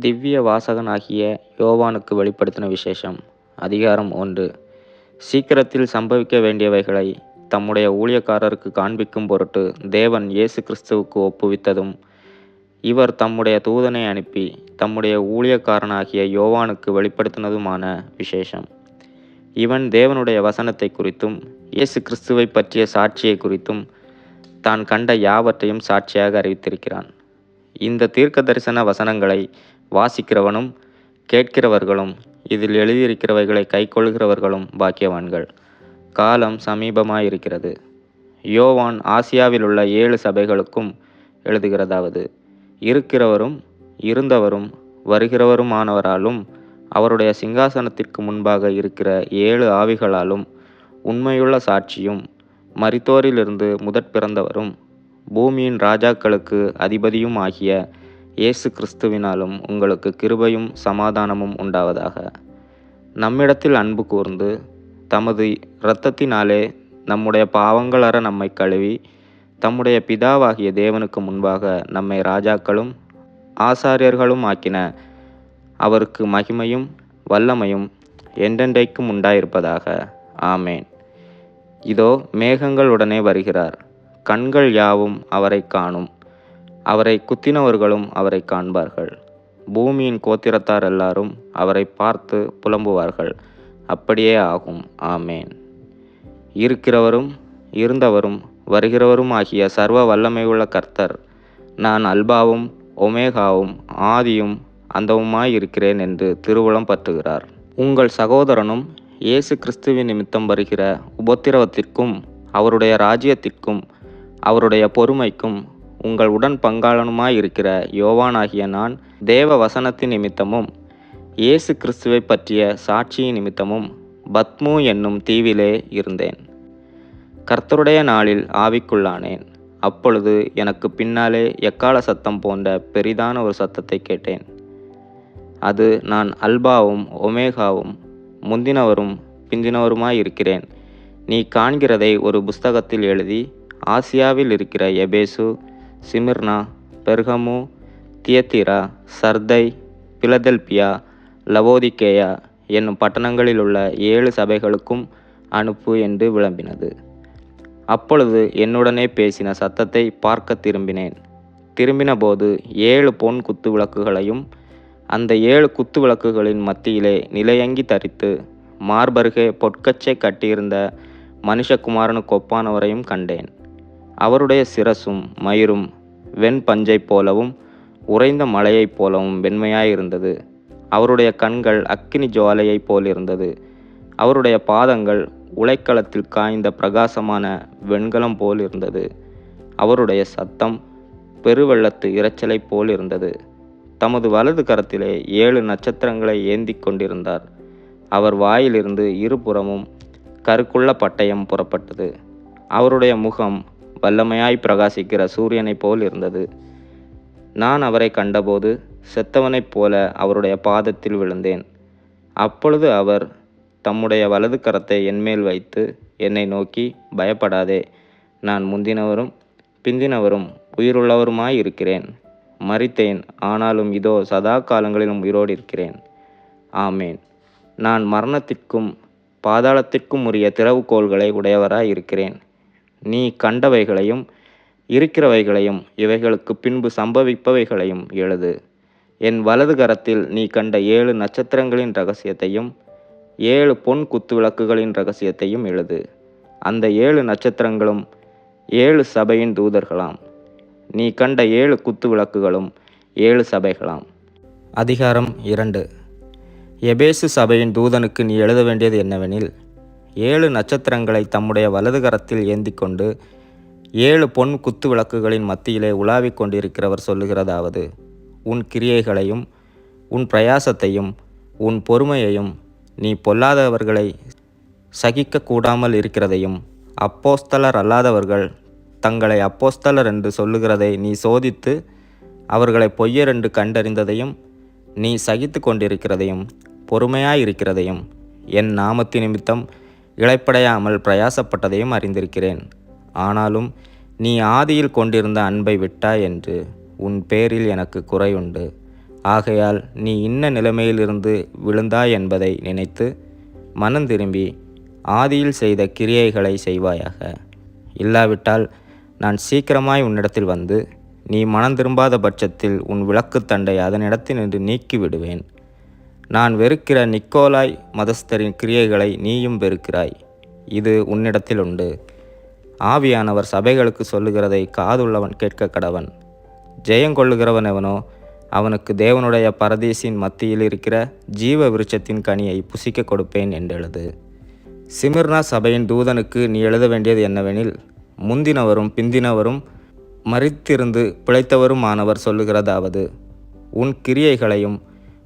திவ்ய வாசகனாகிய யோவானுக்கு வெளிப்படுத்தின விசேஷம். அதிகாரம் 1. சீக்கிரத்தில் சம்பவிக்க வேண்டியவைகளை தம்முடைய ஊழியக்காரருக்கு காண்பிக்கும் பொருட்டு தேவன் இயேசு கிறிஸ்துவுக்கு ஒப்புவித்ததும், இவர் தம்முடைய தூதனை அனுப்பி தம்முடைய ஊழியக்காரனாகிய யோவானுக்கு வெளிப்படுத்தினதுமான விசேஷம். இவன் தேவனுடைய வசனத்தை குறித்தும் இயேசு கிறிஸ்துவை பற்றிய சாட்சியை குறித்தும் தான் கண்ட யாவற்றையும் சாட்சியாக அறிவித்திருக்கிறான். இந்த தீர்க்க தரிசன வசனங்களை வாசிக்கிறவனும் கேட்கிறவர்களும் இதில் எழுதியிருக்கிறவைகளை கைக்கொள்கிறவர்களும் பாக்கியவான்கள். காலம் சமீபமாயிருக்கிறது. யோவான் ஆசியாவிலுள்ள 7 சபைகளுக்கும் எழுதுகிறதாவது: இருக்கிறவரும் இருந்தவரும் வருகிறவருமானவராலும் அவருடைய சிங்காசனத்திற்கு முன்பாக இருக்கிற 7 ஆவிகளாலும் உண்மையுள்ள சாட்சியும் மரித்தோரிலிருந்து முதற் பிறந்தவரும் பூமியின் ராஜாக்களுக்கு அதிபதியும் ஆகிய இயேசு கிறிஸ்துவினாலும் உங்களுக்கு கிருபையும் சமாதானமும் உண்டாவதாக. நம்மிடத்தில் அன்பு கூர்ந்து தமது இரத்தத்தினாலே நம்முடைய பாவங்களற நம்மை கழுவி தம்முடைய பிதாவாகிய தேவனுக்கு முன்பாக நம்மை ராஜாக்களும் ஆசாரியர்களும் ஆக்கின அவருக்கு மகிமையும் வல்லமையும் என்றென்றைக்கும் உண்டாயிருப்பதாக. ஆமேன். இதோ மேகங்களுடனே வருகிறார். கண்கள் யாவும் அவரை காணும். அவரை குத்தினவர்களும் அவரை காண்பார்கள். பூமியின் கோத்திரத்தார் எல்லாரும் அவரை பார்த்து புலம்புவார்கள். அப்படியே ஆகும். ஆமேன். இருக்கிறவரும் இருந்தவரும் வருகிறவரும் ஆகிய சர்வ வல்லமையுள்ள கர்த்தர், நான் அல்பாவும் ஒமேகாவும் ஆதியும் அந்தவுமாயிருக்கிறேன் என்று திருவுளம் பற்றுகிறார். உங்கள் சகோதரனும் இயேசு கிறிஸ்துவின் நிமித்தம் வருகிற உபத்திரவத்திற்கும் அவருடைய ராஜ்யத்திற்கும் அவருடைய பொறுமைக்கும் உங்கள் உடன் பங்காளனுமாயிருக்கிற யோவானாகிய நான் தேவ வசனத்தின் நிமித்தமும் இயேசு கிறிஸ்துவை பற்றிய சாட்சியின் நிமித்தமும் பத்மு என்னும் தீவிலே இருந்தேன். கர்த்தருடைய நாளில் ஆவிக்குள்ளானேன். அப்பொழுது எனக்கு பின்னாலே எக்கால சத்தம் போன்ற பெரிதான ஒரு சத்தத்தை கேட்டேன். அது, நான் அல்பாவும் ஒமேகாவும் முந்தினவரும் பிந்தினவருமாயிருக்கிறேன். நீ காண்கிறதை ஒரு புஸ்தகத்தில் எழுதி ஆசியாவில் இருக்கிற எபேசு, சிமிர்னா, பெர்கமு, தியத்திரா, சர்தை, பிலதெல்பியா, லவோதிக்கேயா என்னும் பட்டணங்களில் உள்ள 7 சபைகளுக்கும் அனுப்பு என்று விளம்பினது. அப்பொழுது என்னுடனே பேசின சத்தத்தை பார்க்க திரும்பினேன். திரும்பினபோது 7 பொன் குத்து விளக்குகளையும் அந்த 7 குத்து விளக்குகளின் மத்தியிலே நிலையங்கி தரித்து மார்பருகே பொற்கச்சை கட்டியிருந்த மனுஷகுமாரனுக்கு ஒப்பானவரையும் கண்டேன். அவருடைய சிரசும் மயிரும் வெண்பஞ்சை போலவும் உறைந்த மலையைப் போலவும் வெண்மையாயிருந்தது. அவருடைய கண்கள் அக்கினி ஜுவாலையைப் போலிருந்தது. அவருடைய பாதங்கள் உலைக்களத்தில் காய்ந்த பிரகாசமான வெண்கலம் போல் இருந்தது. அவருடைய சத்தம் பெருவெள்ளத்து இரைச்சலைப் போல் இருந்தது. தமது வலது கரத்திலே 7 நட்சத்திரங்களை ஏந்தி கொண்டிருந்தார். அவர் வாயிலிருந்து இருபுறமும் கருக்குள்ள பட்டயம் புறப்பட்டது. அவருடைய முகம் வல்லமையாய் பிரகாசிக்கிற சூரியனைப் போல் இருந்தது. நான் அவரை கண்டபோது செத்தவனைப் போல அவருடைய பாதத்தில் விழுந்தேன். அப்பொழுது அவர் தம்முடைய வலது கரத்தை என்மேல் வைத்து என்னை நோக்கி, பயப்படாதே, நான் முந்தினவரும் பிந்தினவரும் உயிருள்ளவருமாயிருக்கிறேன். மரித்தேன், ஆனாலும் இதோ சதா காலங்களிலும் உயிரோடு இருக்கிறேன். ஆமேன். நான் மரணத்திற்கும் பாதாளத்திற்கும் உரிய திறவுகோல்களை உடையவராயிருக்கிறேன். நீ கண்டவைகளையும் இருக்கிறவைகளையும் இவைகளுக்கு பின்பு சம்பவிப்பவைகளையும் எழுது. என் வலது கரத்தில் நீ கண்ட 7 நட்சத்திரங்களின் இரகசியத்தையும் 7 பொன் குத்து விளக்குகளின் இரகசியத்தையும் எழுது. அந்த 7 நட்சத்திரங்களும் 7 சபையின் தூதர்களாம். நீ கண்ட 7 குத்து விளக்குகளும் 7 சபைகளாம். அதிகாரம் 2. எபேசு சபையின் தூதனுக்கு நீ எழுத வேண்டியது என்னவெனில், 7 நட்சத்திரங்களை தம்முடைய வலது கரத்தில் ஏந்தி கொண்டு 7 பொன் குத்து விளக்குகளின் மத்தியிலே உலாவிக் கொண்டிருக்கிறவர் சொல்லுகிறதாவது: உன் கிரியைகளையும் உன் பிரயாசத்தையும் உன் பொறுமையையும் நீ பொல்லாதவர்களை சகிக்க கூடாமல் இருக்கிறதையும் அப்போஸ்தலர் அல்லாதவர்கள் தங்களை அப்போஸ்தலர் என்று சொல்லுகிறதை நீ சோதித்து அவர்களை பொய்யர் என்று கண்டறிந்ததையும் நீ சகித்து கொண்டிருக்கிறதையும் பொறுமையாயிருக்கிறதையும் என் நாமத்தின் நிமித்தம் இளைப்படையாமல் பிரயாசப்பட்டதையும் அறிந்திருக்கிறேன். ஆனாலும் நீ ஆதியில் கொண்டிருந்த அன்பை விட்டாய் என்று உன் பேரில் எனக்கு குறையுண்டு. ஆகையால் நீ இன்ன நிலைமையிலிருந்து விழுந்தாய் என்பதை நினைத்து மனந்திரும்பி ஆதியில் செய்த கிரியைகளை செய்வாயாக. இல்லாவிட்டால் நான் சீக்கிரமாய் உன்னிடத்தில் வந்து நீ மனந்திரும்பாத பட்சத்தில் உன் விளக்குத்தண்டை அதனிடத்தினின்று நீக்கி விடுவேன். நான் வெறுக்கிற நிக்கோலாய் மதஸ்தரின் கிரியைகளை நீயும் வெறுக்கிறாய். இது உன்னிடத்தில் உண்டு. ஆவியானவர் சபைகளுக்கு சொல்லுகிறதை காதுள்ளவன் கேட்க கடவன். ஜெயங்கொள்ளுகிறவன் எவனோ அவனுக்கு தேவனுடைய பரதீசின் மத்தியில் இருக்கிற ஜீவ விருட்சத்தின் கனியை புசிக்க கொடுப்பேன் என்றெழுது. சிமிர்னா சபையின் தூதனுக்கு நீ எழுத வேண்டியது என்னவெனில், முந்தினவரும் பிந்தினவரும் மரித்திருந்து பிழைத்தவருமானவர் சொல்லுகிறதாவது, உன் கிரியைகளையும்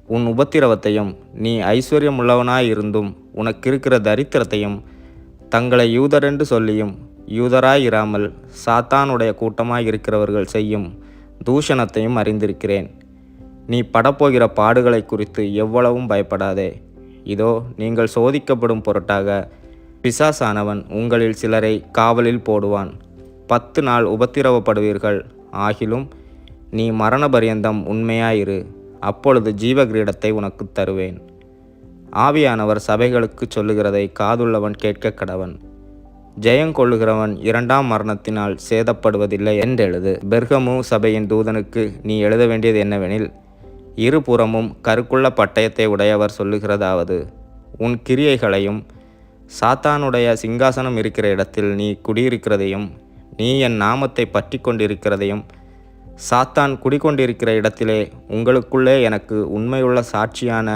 உன் உபத்திரவத்தையும் நீ ஐஸ்வர்யமுள்ளவனாயிருந்தும் உனக்கிருக்கிற தரித்திரத்தையும் தங்களை யூதரென்று சொல்லியும் யூதராயிராமல் சாத்தானுடைய கூட்டமாயிருக்கிறவர்கள் செய்யும் தூஷணத்தையும் அறிந்திருக்கிறேன். நீ படப்போகிற பாடுகளை குறித்து எவ்வளவும் பயப்படாதே. இதோ நீங்கள் சோதிக்கப்படும் பொருட்டாக பிசாசானவன் உங்களில் சிலரை காவலில் போடுவான். 10 நாள் உபத்திரவப்படுவீர்கள். ஆகிலும் நீ மரண பரியந்தம் உண்மையாயிரு. அப்பொழுது ஜீவ கிரீடத்தை உனக்கு தருவேன். ஆவியானவர் சபைகளுக்கு சொல்லுகிறதை காதுள்ளவன் கேட்க கடவன். ஜெயங்கொள்ளுகிறவன் 2ஆம் மரணத்தினால் சேதப்படுவதில்லை என்றெழுது. பெர்கமு சபையின் தூதனுக்கு நீ எழுத வேண்டியது என்னவெனில், இருபுறமும் கருக்குள்ள பட்டயத்தை உடையவர் சொல்லுகிறதாவது, உன் கிரியைகளையும் சாத்தானுடைய சிங்காசனம் இருக்கிற இடத்தில் நீ குடியிருக்கிறதையும் நீ என் நாமத்தை பற்றி கொண்டிருக்கிறதையும் சாத்தான் குடிக்கொண்டிருக்கிற இடத்திலே உங்களுக்குள்ளே எனக்கு உண்மையுள்ள சாட்சியான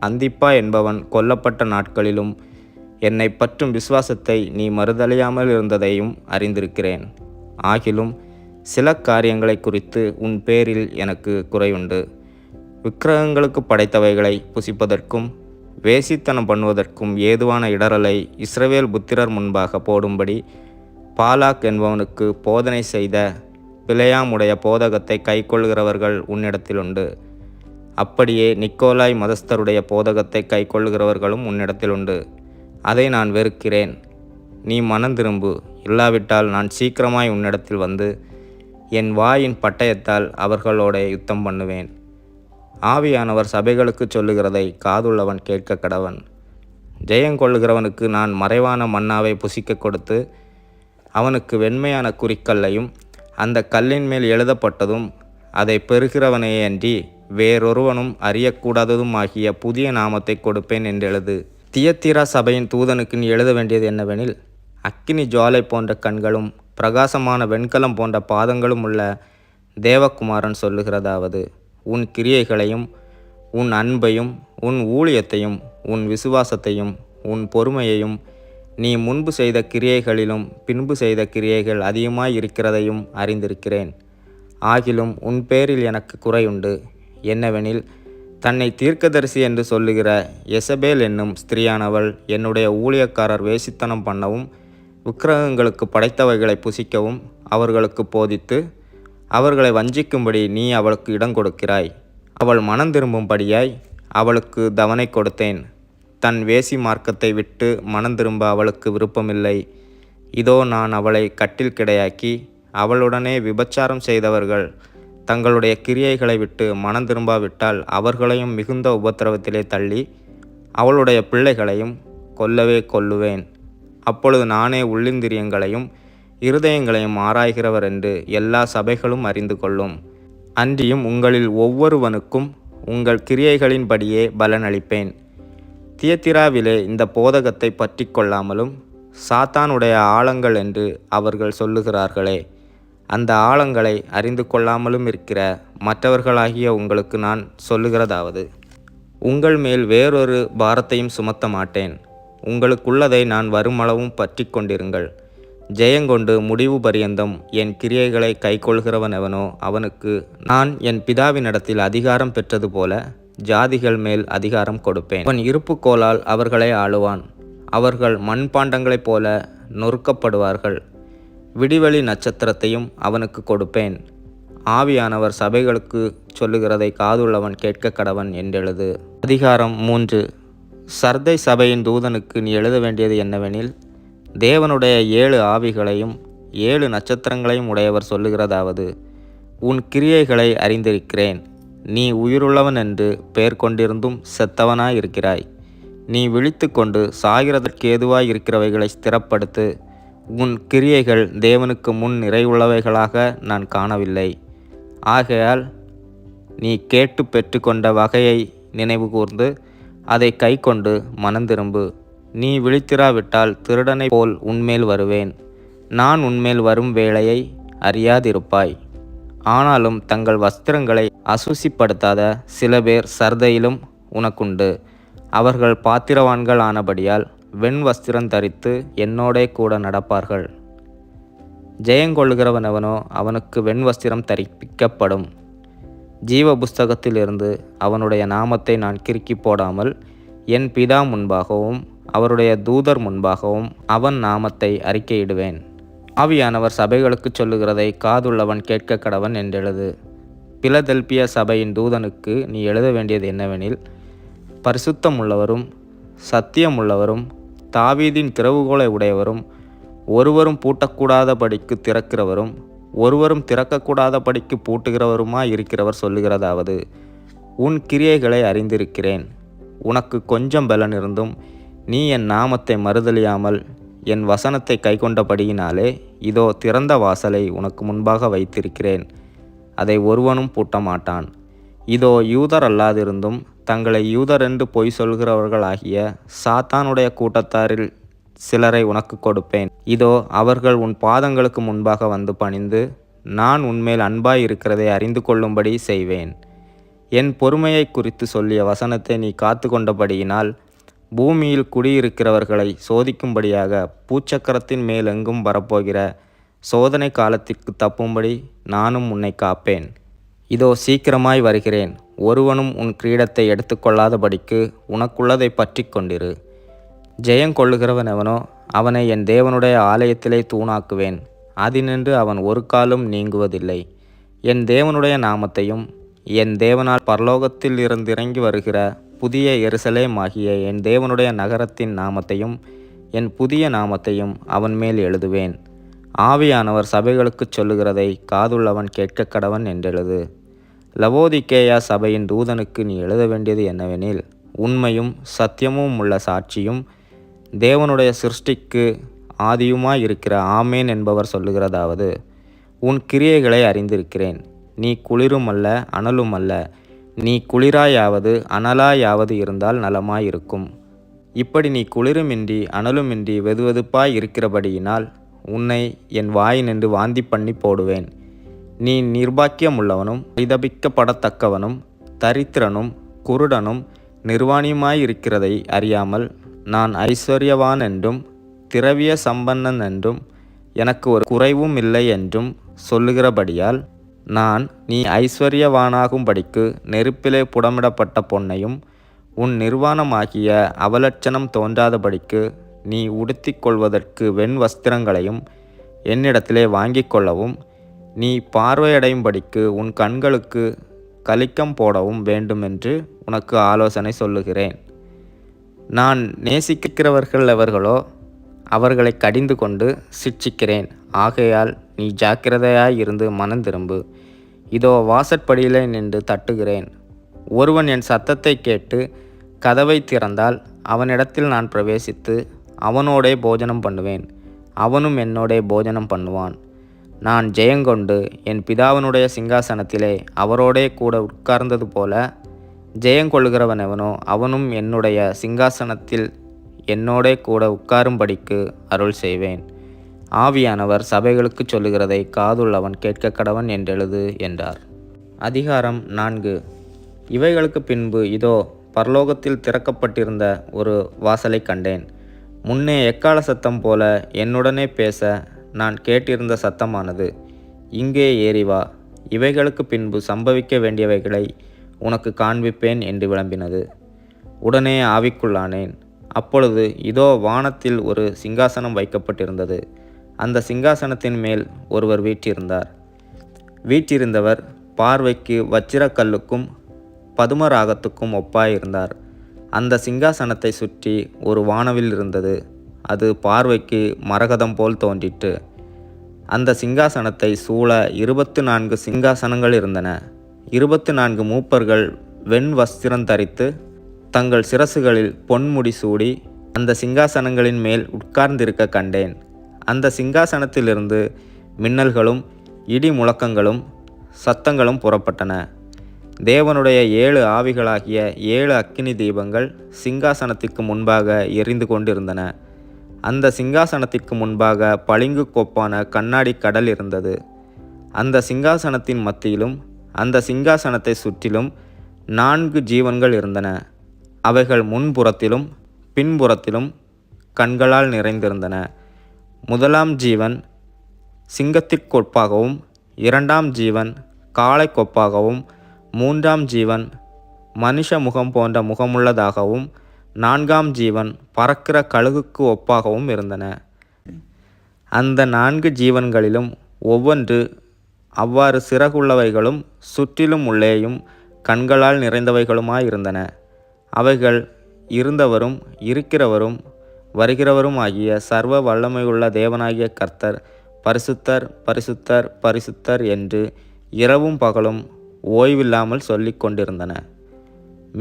அந்திப்பா என்பவன் கொல்லப்பட்ட நாட்களிலும் என்னை பற்றும் விசுவாசத்தை நீ மறுதலியாமல் இருந்ததையும் அறிந்திருக்கிறேன். ஆகிலும் சில காரியங்களை குறித்து உன் பேரில் எனக்கு குறையுண்டு. விக்கிரகங்களுக்கு படைத்தவைகளை புசிப்பதற்கும் வேசித்தனம் பண்ணுவதற்கும் ஏதுவான இடரலை இஸ்ரவேல் புத்திரர் முன்பாக போடும்படி பாலாக் என்பவனுக்கு போதனை செய்த பிலேயாமுடைய போதகத்தை கைக்கொள்கிறவர்கள் உன்னிடத்தில் உண்டு. அப்படியே நிக்கோலாய் மதஸ்தருடைய போதகத்தை கைக்கொள்கிறவர்களும் உன்னிடத்தில் உண்டு. அதை நான் வெறுக்கிறேன். நீ மனந்திரும்பு. இல்லாவிட்டால் நான் சீக்கிரமாய் உன்னிடத்தில் வந்து என் வாயின் பட்டயத்தால் அவர்களோட யுத்தம் பண்ணுவேன். ஆவியானவர் சபைகளுக்கு சொல்லுகிறதை காதுள்ளவன் கேட்க கடவன். ஜெயங்கொள்ளுகிறவனுக்கு நான் மறைவான மன்னாவை புசிக்க கொடுத்து அவனுக்கு வெண்மையான குறிக்கல்லையும் அந்த கல்லின் மேல் எழுதப்பட்டதும் அதை பெறுகிறவனையே அன்றி வேறொருவனும் அறியக்கூடாததும் ஆகிய புதிய நாமத்தை கொடுப்பேன் என்றெழுது. தியத்திரா சபையின் தூதனுக்கு நீ எழுத வேண்டியது என்னவெனில், அக்கினி ஜுவாலை போன்ற கண்களும் பிரகாசமான வெண்கலம் போன்ற பாதங்களும் உள்ள தேவகுமாரன் சொல்லுகிறதாவது, உன் கிரியைகளையும் உன் அன்பையும் உன் ஊழியத்தையும் உன் விசுவாசத்தையும் உன் பொறுமையையும் நீ முன்பு செய்த கிரியைகளிலும் பின்பு செய்த கிரியைகள் அதிகமாய் இருக்கிறதையும் அறிந்திருக்கிறேன். ஆகிலும் உன் பேரில் எனக்கு குறையுண்டு. என்னவெனில், தன்னை தீர்க்கதரிசி என்று சொல்லுகிற எசபேல் என்னும் ஸ்திரியானவள் என்னுடைய ஊழியக்காரர் வேசித்தனம் பண்ணவும் விக்கிரகங்களுக்கு படைத்தவைகளை புசிக்கவும் அவர்களுக்கு போதித்து அவர்களை வஞ்சிக்கும்படி நீ அவளுக்கு இடம் கொடுக்கிறாய். அவள் மனம் திரும்பும்படியாய் அவளுக்கு தவணை கொடுத்தேன். தன் வேசி மார்க்கத்தை விட்டு மனம் திரும்ப அவளுக்கு விருப்பமில்லை. இதோ நான் அவளை கட்டில் கிடையாக்கி அவளுடனே விபச்சாரம் செய்தவர்கள் தங்களுடைய கிரியைகளை விட்டு மனம் திரும்பாவிட்டால் அவர்களையும் மிகுந்த உபத்திரவத்திலே தள்ளி அவளுடைய பிள்ளைகளையும் கொல்லவே கொல்லுவேன். அப்பொழுது நானே உள்ளிந்திரியங்களையும் இருதயங்களையும் ஆராய்கிறவர் என்று எல்லா சபைகளும் அறிந்து கொள்ளும். அன்றியும் உங்களில் ஒவ்வொருவனுக்கும் உங்கள் கிரியைகளின்படியே பலனளிப்பேன். தியத்திராவிலே இந்த போதகத்தை பற்றி கொள்ளாமலும் சாத்தானுடைய ஆழங்கள் என்று அவர்கள் சொல்லுகிறார்களே, அந்த ஆழங்களை அறிந்து கொள்ளாமலும் இருக்கிற மற்றவர்களாகிய உங்களுக்கு நான் சொல்லுகிறதாவது, உங்கள் மேல் வேறொரு பாரத்தையும் சுமத்த மாட்டேன். உங்களுக்குள்ளதை நான் வருமளவும் பற்றி கொண்டிருங்கள். ஜெயங்கொண்டு முடிவு பரியந்தம் என் கிரியைகளை கைக்கொள்கிறவன் எவனோ அவனுக்கு நான் என் பிதாவினிடத்தில் அதிகாரம் பெற்றது போல ஜாதிகள் மேல் அதிகாரம் கொடுப்பேன். அவன் இருப்புக்கோலால் அவர்களை ஆளுவான். அவர்கள் மண்பாண்டங்களைப் போல நொறுக்கப்படுவார்கள். விடிவெளி நட்சத்திரத்தையும் அவனுக்கு கொடுப்பேன். ஆவியானவர் சபைகளுக்கு சொல்லுகிறதை காதுள்ளவன் கேட்க கடவன் என்றெழுது. அதிகாரம் 3. சர்தை சபையின் தூதனுக்கு நீ எழுத வேண்டியது என்னவெனில், தேவனுடைய 7 ஆவிகளையும் 7 நட்சத்திரங்களையும் உடையவர் சொல்லுகிறதாவது, உன் கிரியைகளை அறிந்திருக்கிறேன். நீ உயிருள்ளவன் என்று பெயர் கொண்டிருந்தும் செத்தவனாய் இருக்கிறாய். நீ விழித்து கொண்டு சாகிறதற்கு ஏதுவாய் இருக்கிறவைகளை ஸ்திரப்படுத்து. உன் கிரியைகள் தேவனுக்கு முன் நிறைவுள்ளவைகளாக நான் காணவில்லை. ஆகையால் நீ கேட்டு பெற்றுக்கொண்ட வகையை நினைவு கூர்ந்து அதை கை கொண்டு மனந்திரும்பு. நீ விழித்திராவிட்டால் திருடனைப் போல் உன்மேல் வருவேன். நான் உன்மேல் வரும் வேளையை அறியாதிருப்பாய். ஆனாலும் தங்கள் வஸ்திரங்களை அசுசிப்படுத்தாத சில பேர் சர்தையிலும் உனக்குண்டு. அவர்கள் பாத்திரவான்கள் ஆனபடியால் வெண் வஸ்திரம் தரித்து என்னோடே கூட நடப்பார்கள். ஜெயங்கொள்ளுகிறவனவனோ அவனுக்கு வெண் வஸ்திரம் தரிப்பிக்கப்படும். ஜீவ புஸ்தகத்திலிருந்து அவனுடைய நாமத்தை நான் கிறுக்கி போடாமல் என் பிதா முன்பாகவும் அவருடைய தூதர் முன்பாகவும் அவன் நாமத்தை அறிக்கையிடுவேன். ஆவியானவர் சபைகளுக்கு சொல்லுகிறதை காதுள்ளவன் கேட்க கடவன் என்றெழுது. பிலதெல்பிய சபையின் தூதனுக்கு நீ எழுத வேண்டியது என்னவெனில், பரிசுத்தமுள்ளவரும் சத்தியமுள்ளவரும் தாவீதின் திறவுகோலை உடையவரும் ஒருவரும் பூட்டக்கூடாதபடிக்கு திறக்கிறவரும் ஒருவரும் திறக்கக்கூடாதபடிக்கு பூட்டுகிறவருமாய் இருக்கிறவர் சொல்லுகிறதாவது, உன் கிரியைகளை அறிந்திருக்கிறேன். உனக்கு கொஞ்சம் பலன் இருந்தும் நீ என் நாமத்தை மறுதலியாமல் என் வசனத்தை கைக்கொண்டபடியினாலே இதோ திறந்த வாசலை உனக்கு முன்பாக வைத்திருக்கிறேன். அதை ஒருவனும் பூட்டமாட்டான். இதோ யூதர் அல்லாதிருந்தும் தங்களை யூதர் என்று பொய் சொல்கிறவர்களாகிய சாத்தானுடைய கூட்டத்தாரில் சிலரை உனக்கு கொடுப்பேன். இதோ அவர்கள் உன் பாதங்களுக்கு முன்பாக வந்து பணிந்து நான் உன்மேல் அன்பாய் இருக்கிறதை அறிந்து கொள்ளும்படி செய்வேன். என் பொறுமையை குறித்து சொல்லிய வசனத்தை நீ காத்து கொண்டபடியினால் பூமியில் குடியிருக்கிறவர்களை சோதிக்கும்படியாக பூச்சக்கரத்தின் மேலெங்கும் வரப்போகிற சோதனை காலத்திற்கு தப்பும்படி நானும் உன்னை காப்பேன். இதோ சீக்கிரமாய் வருகிறேன். ஒருவனும் உன் கிரீடத்தை எடுத்துக்கொள்ளாதபடிக்கு உனக்குள்ளதை பற்றி கொண்டிரு. ஜெயங்கொள்ளுகிறவனவனோ அவனை என் தேவனுடைய ஆலயத்திலே தூணாக்குவேன். அதினின்று அவன் ஒரு காலும் நீங்குவதில்லை. என் தேவனுடைய நாமத்தையும் என் தேவனால் பரலோகத்தில் இறங்கி வருகிற புதிய எருசலேம் ஆகிய என் தேவனுடைய நகரத்தின் நாமத்தையும் என் புதிய நாமத்தையும் அவன் மேல் எழுதுவேன். ஆவியானவர் சபைகளுக்கு சொல்லுகிறதை காதுள்ளவன் கேட்க கடவன் என்றெழுது. லவோதிக்கேயா சபையின் தூதனுக்கு நீ எழுத வேண்டியது என்னவெனில், உண்மையும் சத்தியமும் உள்ள சாட்சியும் தேவனுடைய சிருஷ்டிக்கு ஆதியுமாய் இருக்கிற ஆமேன் என்பவர் சொல்லுகிறதாவது, உன் கிரியைகளை அறிந்திருக்கிறேன். நீ குளிரும் அல்ல அனலும் அல்ல. நீ குளிராயாவது அனலாயாவது இருந்தால் நலமாயிருக்கும். இப்படி நீ குளிருமின்றி அனலுமின்றி வெதுவெதுப்பாய் இருக்கிறபடியினால் உன்னை என் வாயினின்று வாந்தி பண்ணி போடுவேன். நீ நிர்பாக்கியமுள்ளவனும் பரிதபிக்கப்படத்தக்கவனும் தரித்திரனும் குருடனும் நிர்வாணியுமாயிருக்கிறதை அறியாமல் நான் ஐஸ்வர்யவான் என்றும் திரவிய சம்பன்னன் என்றும் எனக்கு ஒரு குறைவும் இல்லை என்றும் சொல்லுகிறபடியால் நான் நீ ஐஸ்வர்யவானாகும்படிக்கு நெருப்பிலே புடமிடப்பட்ட பொன்னையும் உன் நிர்வாணமாகிய அவலட்சணம் தோன்றாதபடிக்கு நீ உடுத்திக் கொள்வதற்கு வெண் வஸ்திரங்களையும் என்னிடத்திலே வாங்கிக் கொள்ளவும் நீ பார்வையடையும்படிக்கு உன் கண்களுக்கு கலிக்கம் போடவும் வேண்டுமென்று உனக்கு ஆலோசனை சொல்லுகிறேன். நான் நேசிக்கிறவர்கள் எவர்களோ அவர்களை கடிந்து கொண்டு சிட்சிக்கிறேன். ஆகையால் நீ ஜாக்கிரதையாய் இருந்து மனந்திரும்பு. இதோ வாசற்படியிலே நின்று தட்டுகிறேன். ஒருவன் என் சத்தத்தை கேட்டு கதவை திறந்தால் அவனிடத்தில் நான் பிரவேசித்து அவனோடே போஜனம் பண்ணுவேன், அவனும் என்னோடே போஜனம் பண்ணுவான். நான் ஜெயங்கொண்டு என் பிதாவினுடைய சிங்காசனத்திலே அவரோடே கூட உட்கார்ந்தது போல ஜெயங்கொள்ளுகிறவனவனோ அவனும் என்னுடைய சிங்காசனத்தில் என்னோடே கூட உட்காரும்படிக்கு அருள் செய்வேன். ஆவியானவர் சபைகளுக்கு சொல்லுகிறதை காதுள்ளவன் கேட்க கடவன் என்றெழுது என்றார். அதிகாரம் 4. இவைகளுக்கு பின்பு இதோ பரலோகத்தில் திறக்கப்பட்டிருந்த ஒரு வாசலை கண்டேன். முன்னே எக்கால சத்தம் போல என்னுடனே பேச நான் கேட்டிருந்த சத்தமானது, இங்கே ஏறி வா, இவைகளுக்கு பின்பு சம்பவிக்க வேண்டியவைகளை உனக்கு காண்பிப்பேன் என்று விளம்பினது. உடனே ஆவிக்குள்ளானேன். அப்பொழுது இதோ வானத்தில் ஒரு சிங்காசனம் வைக்கப்பட்டிருந்தது. அந்த சிங்காசனத்தின் மேல் ஒருவர் வீற்றிருந்தவர் பார்வைக்கு வச்சிரக்கல்லுக்கும் பதுமராகத்துக்கும் ஒப்பாயிருந்தார். அந்த சிங்காசனத்தை சுற்றி ஒரு வானவில் இருந்தது. அது பார்வைக்கு மரகதம் போல் தோன்றிற்று. அந்த சிங்காசனத்தை சூழ 24 சிங்காசனங்கள் இருந்தன. 24 மூப்பர்கள் வெண் வஸ்திரம் தரித்து தங்கள் சிரசுகளில் பொன்முடி சூடி அந்த சிங்காசனங்களின் மேல் உட்கார்ந்திருக்க கண்டேன். அந்த சிங்காசனத்திலிருந்து மின்னல்களும் இடி முழக்கங்களும் சத்தங்களும் புறப்பட்டன. தேவனுடைய 7 ஆவிகளாகிய 7 அக்கினி தீபங்கள் சிங்காசனத்திற்கு முன்பாக எரிந்து கொண்டிருந்தன. அந்த சிங்காசனத்திற்கு முன்பாக பளிங்கு கொப்பான கண்ணாடி கடல் இருந்தது. அந்த சிங்காசனத்தின் மத்தியிலும் அந்த சிங்காசனத்தை சுற்றிலும் 4 ஜீவன்கள் இருந்தன. அவைகள் முன்புறத்திலும் பின்புறத்திலும் கண்களால் நிறைந்திருந்தன. முதலாம் ஜீவன் சிங்கத்திற்கொப்பாகவும், 2ஆம் ஜீவன் காளை கொப்பாகவும், 3ஆம் ஜீவன் மனுஷ முகம் போன்ற முகமுள்ளதாகவும், 4ஆம் ஜீவன் பறக்கிற கழுகுக்கு ஒப்பாகவும் இருந்தன. அந்த 4 ஜீவன்களிலும் ஒவ்வொன்று அவ்வாறு சிறகுள்ளவைகளும் சுற்றிலும் உள்ளேயும் கண்களால் நிறைந்தவைகளுமாயிருந்தன. அவைகள் இருந்தவரும் இருக்கிறவரும் வருகிறவரும் ஆகிய சர்வ வல்லமையுள்ள தேவனாகிய கர்த்தர் பரிசுத்தர், பரிசுத்தர், பரிசுத்தர் என்று இரவும் பகலும் ஓய்வில்லாமல் சொல்லிக் கொண்டிருந்தன.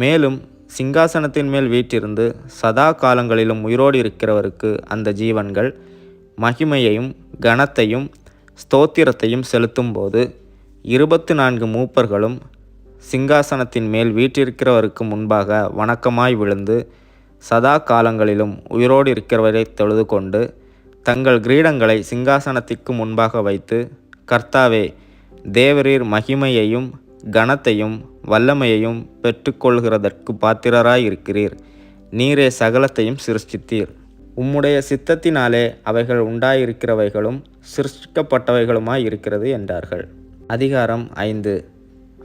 மேலும் சிங்காசனத்தின் மேல் வீற்றிருந்து சதா காலங்களிலும் உயிரோடு இருக்கிறவருக்கு அந்த ஜீவன்கள் மகிமையையும் கனத்தையும் ஸ்தோத்திரத்தையும் செலுத்தும்போது 24 மூப்பர்களும் சிங்காசனத்தின் மேல் வீற்றிருக்கிறவருக்கு முன்பாக வணக்கமாய் விழுந்து சதா காலங்களிலும் உயிரோடு இருக்கிறவரை தொழுது கொண்டு தங்கள் கிரீடங்களை சிங்காசனத்திற்கு முன்பாக வைத்து, கர்த்தாவே, தேவரீர் மகிமையையும் கனத்தையும் வல்லமையையும் பெற்றுக்கொள்கிறதற்கு பாத்திரராயிருக்கிறீர். நீரே சகலத்தையும் சிருஷ்டித்தீர். உம்முடைய சித்தத்தினாலே அவைகள் உண்டாயிருக்கிறவைகளும் சிருஷ்டிக்கப்பட்டவைகளுமாய் இருக்கிறது என்றார்கள். அதிகாரம் 5.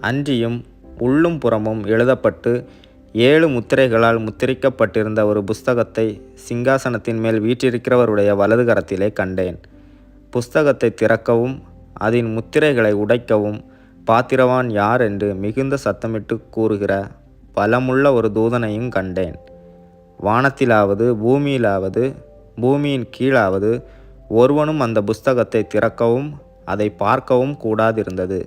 அன்றியும் உள்ளும் புறமும் எழுதப்பட்டு 7 முத்திரைகளால் முத்திரிக்கப்பட்டிருந்த ஒரு புஸ்தகத்தை சிங்காசனத்தின் மேல் வீற்றிருக்கிறவருடைய வலது கரத்திலே கண்டேன். புஸ்தகத்தை திறக்கவும் அதன் முத்திரைகளை உடைக்கவும் பாத்திரவான் யார் என்று மிகுந்த சத்தமிட்டு கூறுகிற பலமுள்ள ஒரு தூதனையும் கண்டேன். வானத்திலாவது பூமியிலாவது பூமியின் கீழாவது ஒருவனும் அந்த புஸ்தகத்தை திறக்கவும் அதை பார்க்கவும் கூடாதிருந்தது.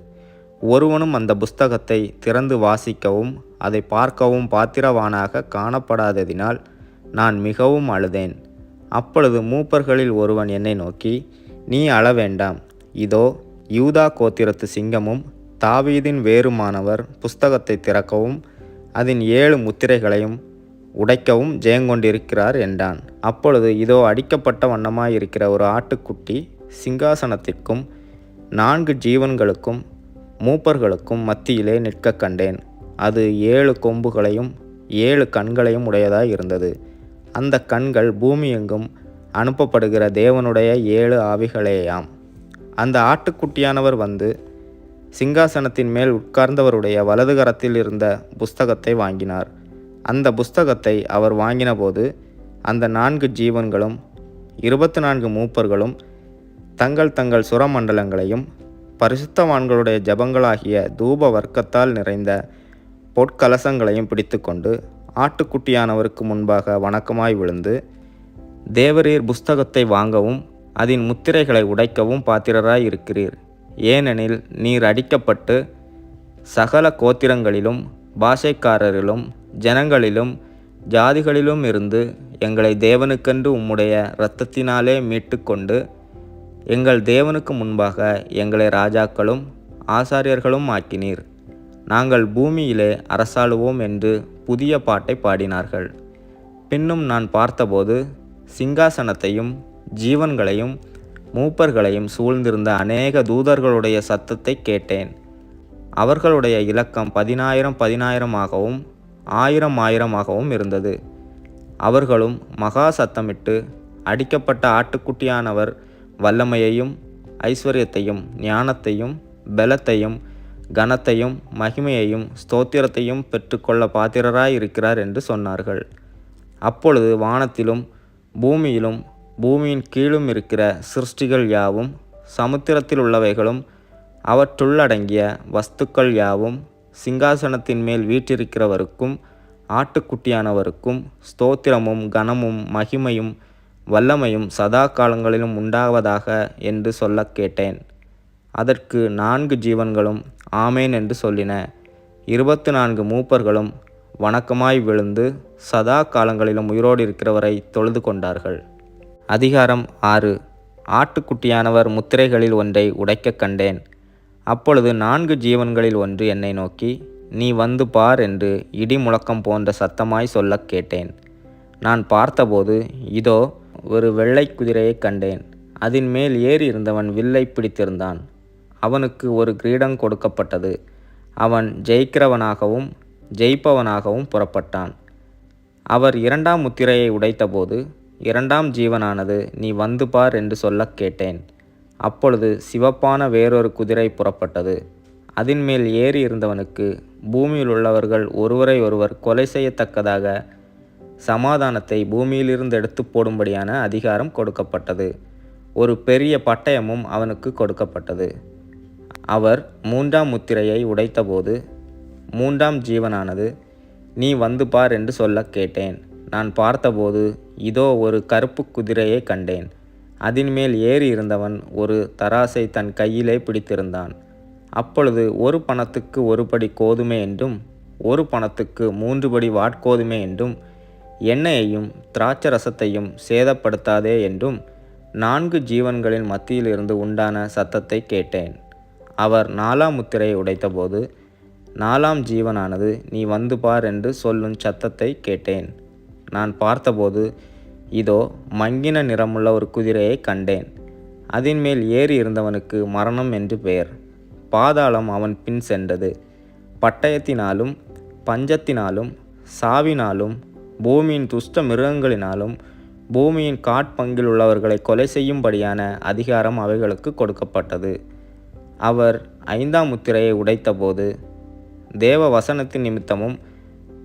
ஒருவனும் அந்த புஸ்தகத்தை திறந்து வாசிக்கவும் அதை பார்க்கவும் பாத்திரவானாக காணப்படாததினால் நான் மிகவும் அழுதேன். அப்பொழுது மூப்பர்களில் ஒருவன் என்னை நோக்கி, நீ அழ வேண்டாம். இதோ, யூதா கோத்திரத்து சிங்கமும் தாவீதின் வேருமானவர் புஸ்தகத்தை திறக்கவும் அதன் 7 முத்திரைகளையும் உடைக்கவும் ஜெயங்கொண்டிருக்கிறார் என்றான். அப்பொழுது இதோ, அடிக்கப்பட்ட வண்ணமாயிருக்கிற ஒரு ஆட்டுக்குட்டி சிங்காசனத்திற்கும் 4 ஜீவன்களுக்கும் மூப்பர்களுக்கும் மத்தியிலே நிற்க கண்டேன். அது 7 கொம்புகளையும் 7 கண்களையும் உடையதாய் இருந்தது. அந்த கண்கள் பூமியெங்கும் அனுப்பப்படுகிற தேவனுடைய 7 ஆவிகளேயாம். அந்த ஆட்டுக்குட்டியானவர் வந்து சிங்காசனத்தின் மேல் உட்கார்ந்தவருடைய வலது கரத்தில் இருந்த புஸ்தகத்தை வாங்கினார். அந்த புஸ்தகத்தை அவர் வாங்கினபோது அந்த 4 ஜீவன்களும் 24 மூப்பர்களும் தங்கள் தங்கள் சுரமண்டலங்களையும் பரிசுத்தவான்களுடைய ஜபங்களாகிய தூப வர்க்கத்தால் நிறைந்த பொற்கலசங்களையும் பிடித்து கொண்டு ஆட்டுக்குட்டியானவருக்கு முன்பாக வணக்கமாய் விழுந்து, தேவரீர் புஸ்தகத்தை வாங்கவும் அதன் முத்திரைகளை உடைக்கவும் பாத்திரராய் இருக்கிறீர். ஏனெனில் நீர் அடிக்கப்பட்டு சகல கோத்திரங்களிலும் பாஷைக்காரரிலும் ஜனங்களிலும் ஜாதிகளிலும் இருந்து எங்களை தேவனுக்கென்று உம்முடைய இரத்தத்தினாலே மீட்டு கொண்டு எங்கள் தேவனுக்கு முன்பாக எங்களை ராஜாக்களும் ஆசாரியர்களும் ஆக்கினீர். நாங்கள் பூமியிலே அரசாளுவோம் என்று புதிய பாட்டை பாடினார்கள். பின்னும் நான் பார்த்தபோது சிங்காசனத்தையும் ஜீவன்களையும் மூப்பர்களையும் சூழ்ந்திருந்த அநேக தூதர்களுடைய சத்தத்தை கேட்டேன். அவர்களுடைய இலக்கம் 10,000 10,000 இருந்தது. அவர்களும் மகா சத்தமிட்டு, அடிக்கப்பட்ட ஆட்டுக்குட்டியானவர் வல்லமையையும் ஐஸ்வர்யத்தையும் ஞானத்தையும் பலத்தையும் கனத்தையும் மகிமையையும் ஸ்தோத்திரத்தையும் பெற்றுக்கொள்ள பாத்திரராய் இருக்கிறார் என்று சொன்னார்கள். அப்பொழுது வானத்திலும் பூமியிலும் பூமியின் கீழும் இருக்கிற சிருஷ்டிகள் யாவும், சமுத்திரத்தில் உள்ளவைகளும் அவற்றுள்ளடங்கிய வஸ்துக்கள் யாவும் சிங்காசனத்தின் மேல் வீற்றிருக்கிறவருக்கும் ஆட்டுக்குட்டியானவருக்கும் ஸ்தோத்திரமும் கனமும் மகிமையும் வல்லமையும் சதா காலங்களிலும் உண்டாவதாக என்று சொல்ல கேட்டேன். அதற்கு 4 ஜீவன்களும் ஆமேன் என்று சொல்லின. 24 மூப்பர்களும் வணக்கமாய் விழுந்து சதா காலங்களிலும் உயிரோடு இருக்கிறவரை தொழுது கொண்டார்கள். அதிகாரம் 6. ஆட்டுக்குட்டியானவர் முத்திரைகளில் ஒன்றை உடைக்கக் கண்டேன். அப்பொழுது 4 ஜீவன்களில் ஒன்று என்னை நோக்கி, நீ வந்து பார் என்று இடி முழக்கம் போன்ற சத்தமாய் சொல்லக் கேட்டேன். நான் பார்த்தபோது இதோ ஒரு வெள்ளை குதிரையைக் கண்டேன். அதன் மேல் ஏறி இருந்தவன் வில்லை பிடித்திருந்தான். அவனுக்கு ஒரு கிரீடம் கொடுக்கப்பட்டது. அவன் ஜெயிக்கிறவனாகவும் ஜெயிப்பவனாகவும் புறப்பட்டான். அவர் 2ஆம் முத்திரையை உடைத்தபோது 2ஆம் ஜீவனானது, நீ வந்து பார் என்று சொல்லக் கேட்டேன். அப்பொழுது சிவப்பான வேறொரு குதிரை புறப்பட்டது. அதன் மேல் ஏறி இருந்தவனுக்கு பூமியில் உள்ளவர்கள் ஒருவரை ஒருவர் கொலை செய்யத்தக்கதாக சமாதானத்தை பூமியிலிருந்து எடுத்து போடும்படியான அதிகாரம் கொடுக்கப்பட்டது. ஒரு பெரிய பட்டயமும் அவனுக்கு கொடுக்கப்பட்டது. அவர் 3ஆம் முத்திரையை உடைத்தபோது 3ஆம் ஜீவனானது, நீ வந்து பார் என்று சொல்லக் கேட்டேன். நான் பார்த்தபோது இதோ ஒரு கருப்பு குதிரையை கண்டேன். அதன் மேல் ஏறி இருந்தவன் ஒரு தராசை தன் கையிலே பிடித்திருந்தான். அப்பொழுது ஒரு பணத்துக்கு 1 படி கோதுமை என்றும் 1 பணத்துக்கு 3 படி வாட்கோதுமை என்றும் எண்ணெயையும் திராட்சரசத்தையும் சேதப்படுத்தாதே என்றும் 4 ஜீவன்களின் மத்தியிலிருந்து உண்டான சத்தத்தை கேட்டேன். அவர் 4ஆம் முத்திரையை உடைத்தபோது 4ஆம் ஜீவனானது, நீ வந்து பார் என்று சொல்லும் சத்தத்தை கேட்டேன். நான் பார்த்தபோது இதோ மங்கின நிறமுள்ள ஒரு குதிரையை கண்டேன். அதன் மேல் ஏறி இருந்தவனுக்கு மரணம் என்று பெயர். பாதாளம் அவன் பின் சென்றது. பட்டயத்தினாலும் பஞ்சத்தினாலும் சாவினாலும் பூமியின் துஷ்ட மிருகங்களினாலும் பூமியின் காட்பங்கில் உள்ளவர்களை கொலை செய்யும்படியான அதிகாரம் அவைகளுக்கு கொடுக்கப்பட்டது. அவர் 5ஆம் முத்திரையை உடைத்தபோது தேவ வசனத்தின் நிமித்தமும்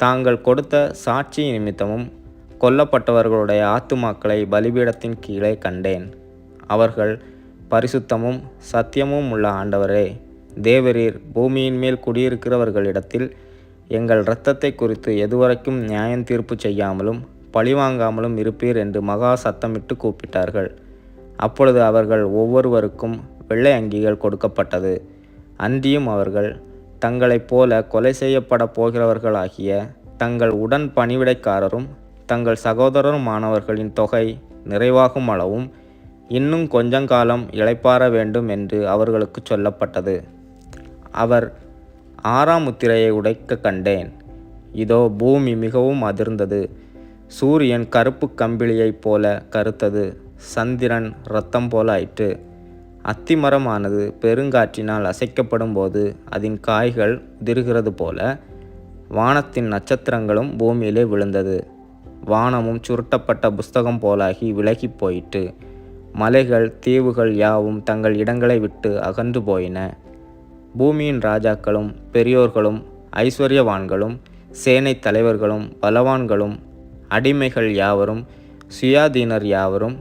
தாங்கள் கொடுத்த சாட்சி நிமித்தமும் கொல்லப்பட்டவர்களுடைய ஆத்துமாக்களை பலிபீடத்தின் கீழே கண்டேன். அவர்கள், பரிசுத்தமும் சத்தியமும் உள்ள ஆண்டவரே, தேவரீர் பூமியின் மேல் குடியிருக்கிறவர்களிடத்தில் எங்கள் இரத்தத்தை குறித்து எதுவரைக்கும் நியாயம் தீர்ப்பு செய்யாமலும் பழிவாங்காமலும் இருப்பீர் என்று மகா சத்தமிட்டு கூப்பிட்டார்கள். அப்பொழுது அவர்கள் ஒவ்வொருவருக்கும் வெள்ளை அங்கிகள் கொடுக்கப்பட்டது. அன்றியும் அவர்கள் தங்களைப் போல கொலை செய்யப்பட போகிறவர்களாகிய தங்கள் உடன் பணிவிடைக்காரரும் தங்கள் சகோதரருமானவர்களின் தொகை நிறைவாகும் அளவும் இன்னும் கொஞ்சங்காலம் இளைப்பாற வேண்டும் என்று அவர்களுக்கு சொல்லப்பட்டது. அவர் 6ஆம் முத்திரையை உடைக்க கண்டேன். இதோ பூமி மிகவும் அதிர்ந்தது. சூரியன் கருப்பு கம்பிளியைப் போல கருத்தது. சந்திரன் இரத்தம் போல ஆயிற்று. அத்திமரமானது பெருங்காற்றினால் அசைக்கப்படும் போது அதன் காய்கள் உதிர்கிறது போல வானத்தின் நட்சத்திரங்களும் பூமியிலே விழுந்தது. வானமும் சுருட்டப்பட்ட புஸ்தகம் போலாகி விலகி போயிற்று. மலைகள் தீவுகள் யாவும் தங்கள் இடங்களை விட்டு அகன்று போயின. பூமியின் ராஜாக்களும் பெரியோர்களும் ஐஸ்வர்யவான்களும் சேனை தலைவர்களும் பலவான்களும் அடிமைகள் யாவரும் சுயாதீனர் யாவரும்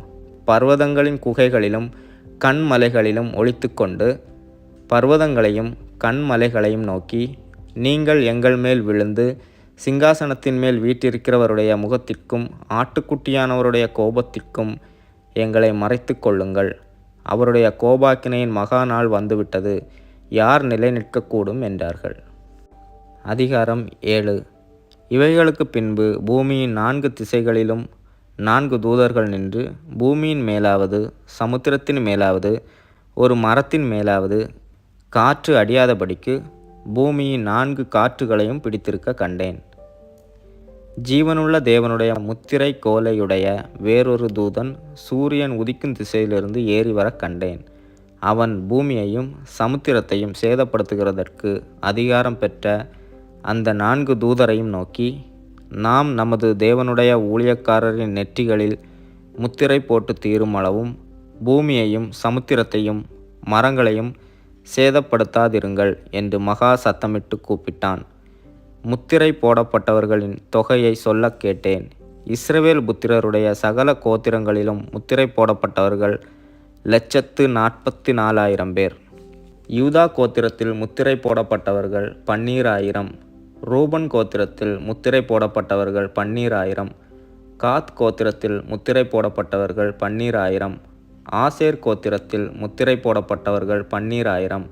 பர்வதங்களின் குகைகளிலும் கண்மலைகளிலும் ஒளித்துக்கொண்டு பர்வதங்களையும் கண்மலைகளையும் நோக்கி, நீங்கள் எங்கள் மேல் விழுந்து சிங்காசனத்தின் மேல் வீற்றிருக்கிறவருடைய முகத்திற்கும் ஆட்டுக்குட்டியானவருடைய கோபத்திற்கும் எங்களை மறைத்து கொள்ளுங்கள். அவருடைய கோபாக்கினையின் மகா நாள் வந்துவிட்டது. யார் நிலை நிற்கக்கூடும் என்றார்கள். அதிகாரம் 7. இவைகளுக்கு பின்பு பூமியின் 4 திசைகளிலும் 4 தூதர்கள் நின்று பூமியின் மேலாவது சமுத்திரத்தின் மேலாவது ஒரு மரத்தின் மேலாவது காற்று அடியாதபடிக்கு பூமியின் 4 காற்றுகளையும் பிடித்திருக்க கண்டேன். ஜீவனுள்ள தேவனுடைய முத்திரை கோலையுடைய வேறொரு தூதன் சூரியன் உதிக்கும் திசையிலிருந்து ஏறி வர கண்டேன். அவன் பூமியையும் சமுத்திரத்தையும் சேதப்படுத்துகிறதற்கு அதிகாரம் பெற்ற அந்த 4 தூதரையும் நோக்கி, நாம் நமது தேவனுடைய ஊழியக்காரரின் நெற்றிகளில் முத்திரை போட்டு தீரும் அளவும் பூமியையும் சமுத்திரத்தையும் மரங்களையும் சேதப்படுத்தாதிருங்கள் என்று மகா சத்தமிட்டு கூப்பிட்டான். முத்திரை போடப்பட்டவர்களின் தொகையை சொல்லக் கேட்டேன். இஸ்ரவேல் புத்திரருடைய சகல கோத்திரங்களிலும் முத்திரை போடப்பட்டவர்கள் 144,000 பேர். யூதா கோத்திரத்தில் முத்திரை போடப்பட்டவர்கள் 12,000. ரூபன் கோத்திரத்தில் முத்திரை போடப்பட்டவர்கள் 12,000. காத் கோத்திரத்தில் முத்திரை போடப்பட்டவர்கள் 12,000. ஆசேர் கோத்திரத்தில் முத்திரை போடப்பட்டவர்கள் 12000.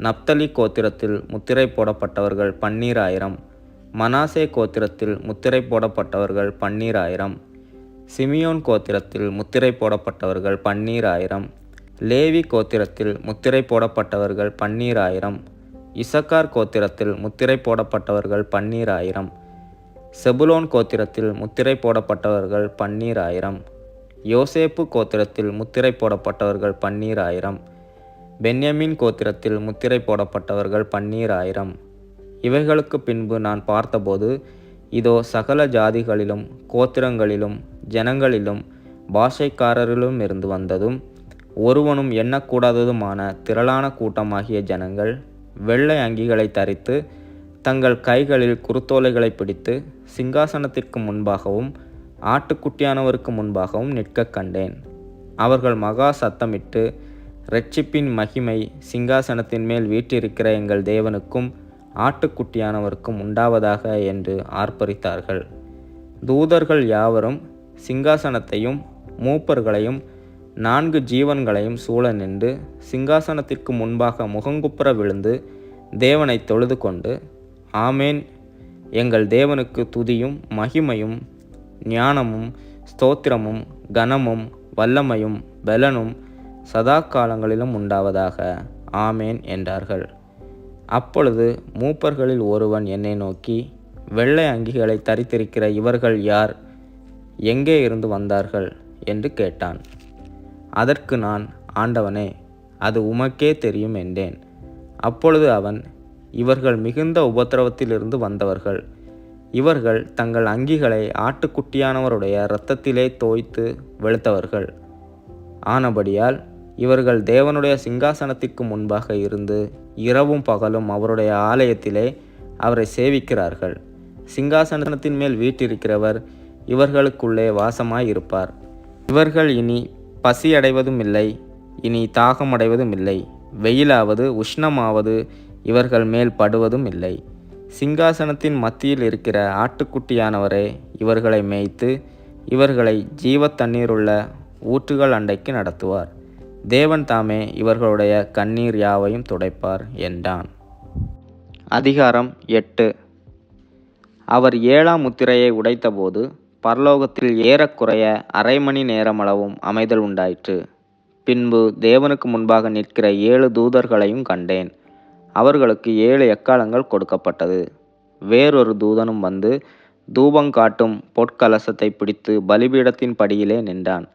நப்தலி கோத்திரத்தில் முத்திரை போடப்பட்டவர்கள் 12000. மனாசே கோத்திரத்தில் முத்திரை போடப்பட்டவர்கள் 12000. சிமியோன் கோத்திரத்தில் முத்திரை போடப்பட்டவர்கள் 12000. லேவி கோத்திரத்தில் முத்திரை போடப்பட்டவர்கள் 12000. இசக்கார் கோத்திரத்தில் முத்திரை போடப்பட்டவர்கள் 12000. செபுலோன் கோத்திரத்தில் முத்திரை போடப்பட்டவர்கள் 12000. யோசேப்பு கோத்திரத்தில் முத்திரை போடப்பட்டவர்கள் 12000. பென்யமீன் கோத்திரத்தில் முத்திரை போடப்பட்டவர்கள் 12000. இவைகளுக்கு பின்பு நான் பார்த்தபோது, இதோ சகல ஜாதிகளிலும் கோத்திரங்களிலும் ஜனங்களிலும் பாஷைக்காரரிலும் இருந்து வந்ததும் ஒருவனும் எண்ணக்கூடாததுமான திரளான கூட்டமாகிய ஜனங்கள் வெள்ளை அங்கிகளை தரித்து தங்கள் கைகளில் குருத்தோலைகளை பிடித்து சிங்காசனத்திற்கு முன்பாகவும் ஆட்டுக்குட்டியானவருக்கு முன்பாகவும் நிற்க கண்டேன். அவர்கள் மகா சத்தமிட்டு, இரட்சிப்பின் மகிமை சிங்காசனத்தின் மேல் வீற்றிருக்கிற எங்கள் தேவனுக்கும் ஆட்டுக்குட்டியானவருக்கும் உண்டாவதாக என்று ஆர்ப்பரித்தார்கள். தூதர்கள் யாவரும் சிங்காசனத்தையும் மூப்பர்களையும் 4 ஜீவன்களையும் சூழ நின்று சிங்காசனத்திற்கு முன்பாக முகங்குப்புற விழுந்து தேவனை தொழுது கொண்டு, ஆமேன், எங்கள் தேவனுக்கு துதியும் மகிமையும் ஞானமும் ஸ்தோத்திரமும் கனமும் வல்லமையும் பெலனும் சதா காலங்களிலும் உண்டாவதாக, ஆமேன் என்றார்கள். அப்பொழுது மூப்பர்களில் ஒருவன் என்னை நோக்கி, வெள்ளை அங்கிகளை தரித்திருக்கிற இவர்கள் யார்? எங்கே இருந்து வந்தார்கள் என்று கேட்டான். அதற்கு நான், ஆண்டவனே, அது உமக்கே தெரியும் என்றேன். அப்பொழுது அவன், இவர்கள் மிகுந்த உபத்திரவத்திலிருந்து வந்தவர்கள். இவர்கள் தங்கள் அங்கிகளை ஆட்டுக்குட்டியானவருடைய இரத்தத்திலே தோய்த்து வெளுத்தவர்கள். ஆனபடியால் இவர்கள் தேவனுடைய சிங்காசனத்திற்கு முன்பாக இருந்து இரவும் பகலும் அவருடைய ஆலயத்திலே அவரை சேவிக்கிறார்கள். சிங்காசனத்தின் மேல் வீற்றிருக்கிறவர் இவர்களுக்குள்ளே வாசமாயிருப்பார். இவர்கள் இனி பசி அடைவதும் இல்லை, இனி தாகமடைவதும் இல்லை. வெயிலாவது உஷ்ணமாவது இவர்கள் மேல் படுவதும் இல்லை. சிங்காசனத்தின் மத்தியில் இருக்கிற ஆட்டுக்குட்டியானவரே இவர்களை மேய்த்து இவர்களை ஜீவ தண்ணீருள்ள ஊற்றுகள் அண்டைக்கு நடத்துவார். தேவன் தாமே இவர்களுடைய கண்ணீர் யாவையும் துடைப்பார் என்றான். அதிகாரம் 8. அவர் 7ஆம் முத்திரையை உடைத்தபோது பரலோகத்தில் ஏறக்குறைய அரை மணி நேரமளவும் அமைதல் உண்டாயிற்று. பின்பு தேவனுக்கு முன்பாக நிற்கிற 7 தூதர்களையும் கண்டேன். அவர்களுக்கு 7 எக்காளங்கள் கொடுக்கப்பட்டது. வேறொரு தூதனும் வந்து தூபங்காட்டும் பொற்கலசத்தை பிடித்து பலிபீடத்தின் படியிலே நின்றான்.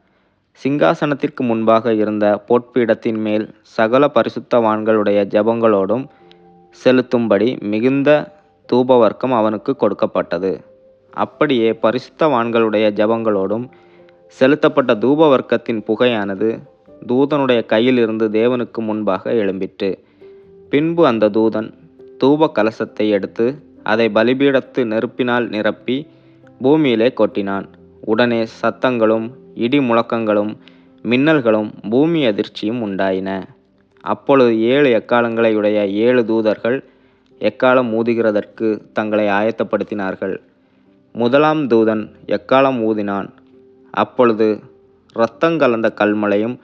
சிங்காசனத்திற்கு முன்பாக இருந்த பொற்பீடத்தின் மேல் சகல பரிசுத்தவான்களுடைய ஜெபங்களோடும் செலுத்தும்படி மிகுந்த தூபவர்க்கம் அவனுக்கு கொடுக்கப்பட்டது. அப்படியே பரிசுத்தவான்களுடைய ஜெபங்களோடும் செலுத்தப்பட்ட தூபவர்க்கத்தின் புகையானது தூதனுடைய கையிலிருந்து தேவனுக்கு முன்பாக எழும்பிற்று. பின்பு அந்த தூதன் தூப கலசத்தை எடுத்து அதை பலிபீடத்து நெருப்பினால் நிரப்பி பூமியிலே கொட்டினான். உடனே சத்தங்களும் இடி முழக்கங்களும் மின்னல்களும் பூமி அதிர்ச்சியும் உண்டாயின. அப்பொழுது 7 எக்காளங்களை உடைய 7 தூதர்கள் எக்காளம் ஊதுகிறதற்கு தங்களை ஆயத்தப்படுத்தினார்கள். முதலாம் தூதன் எக்காளம் ஊதினான். அப்பொழுது இரத்தங்கலந்த கல்மழையும்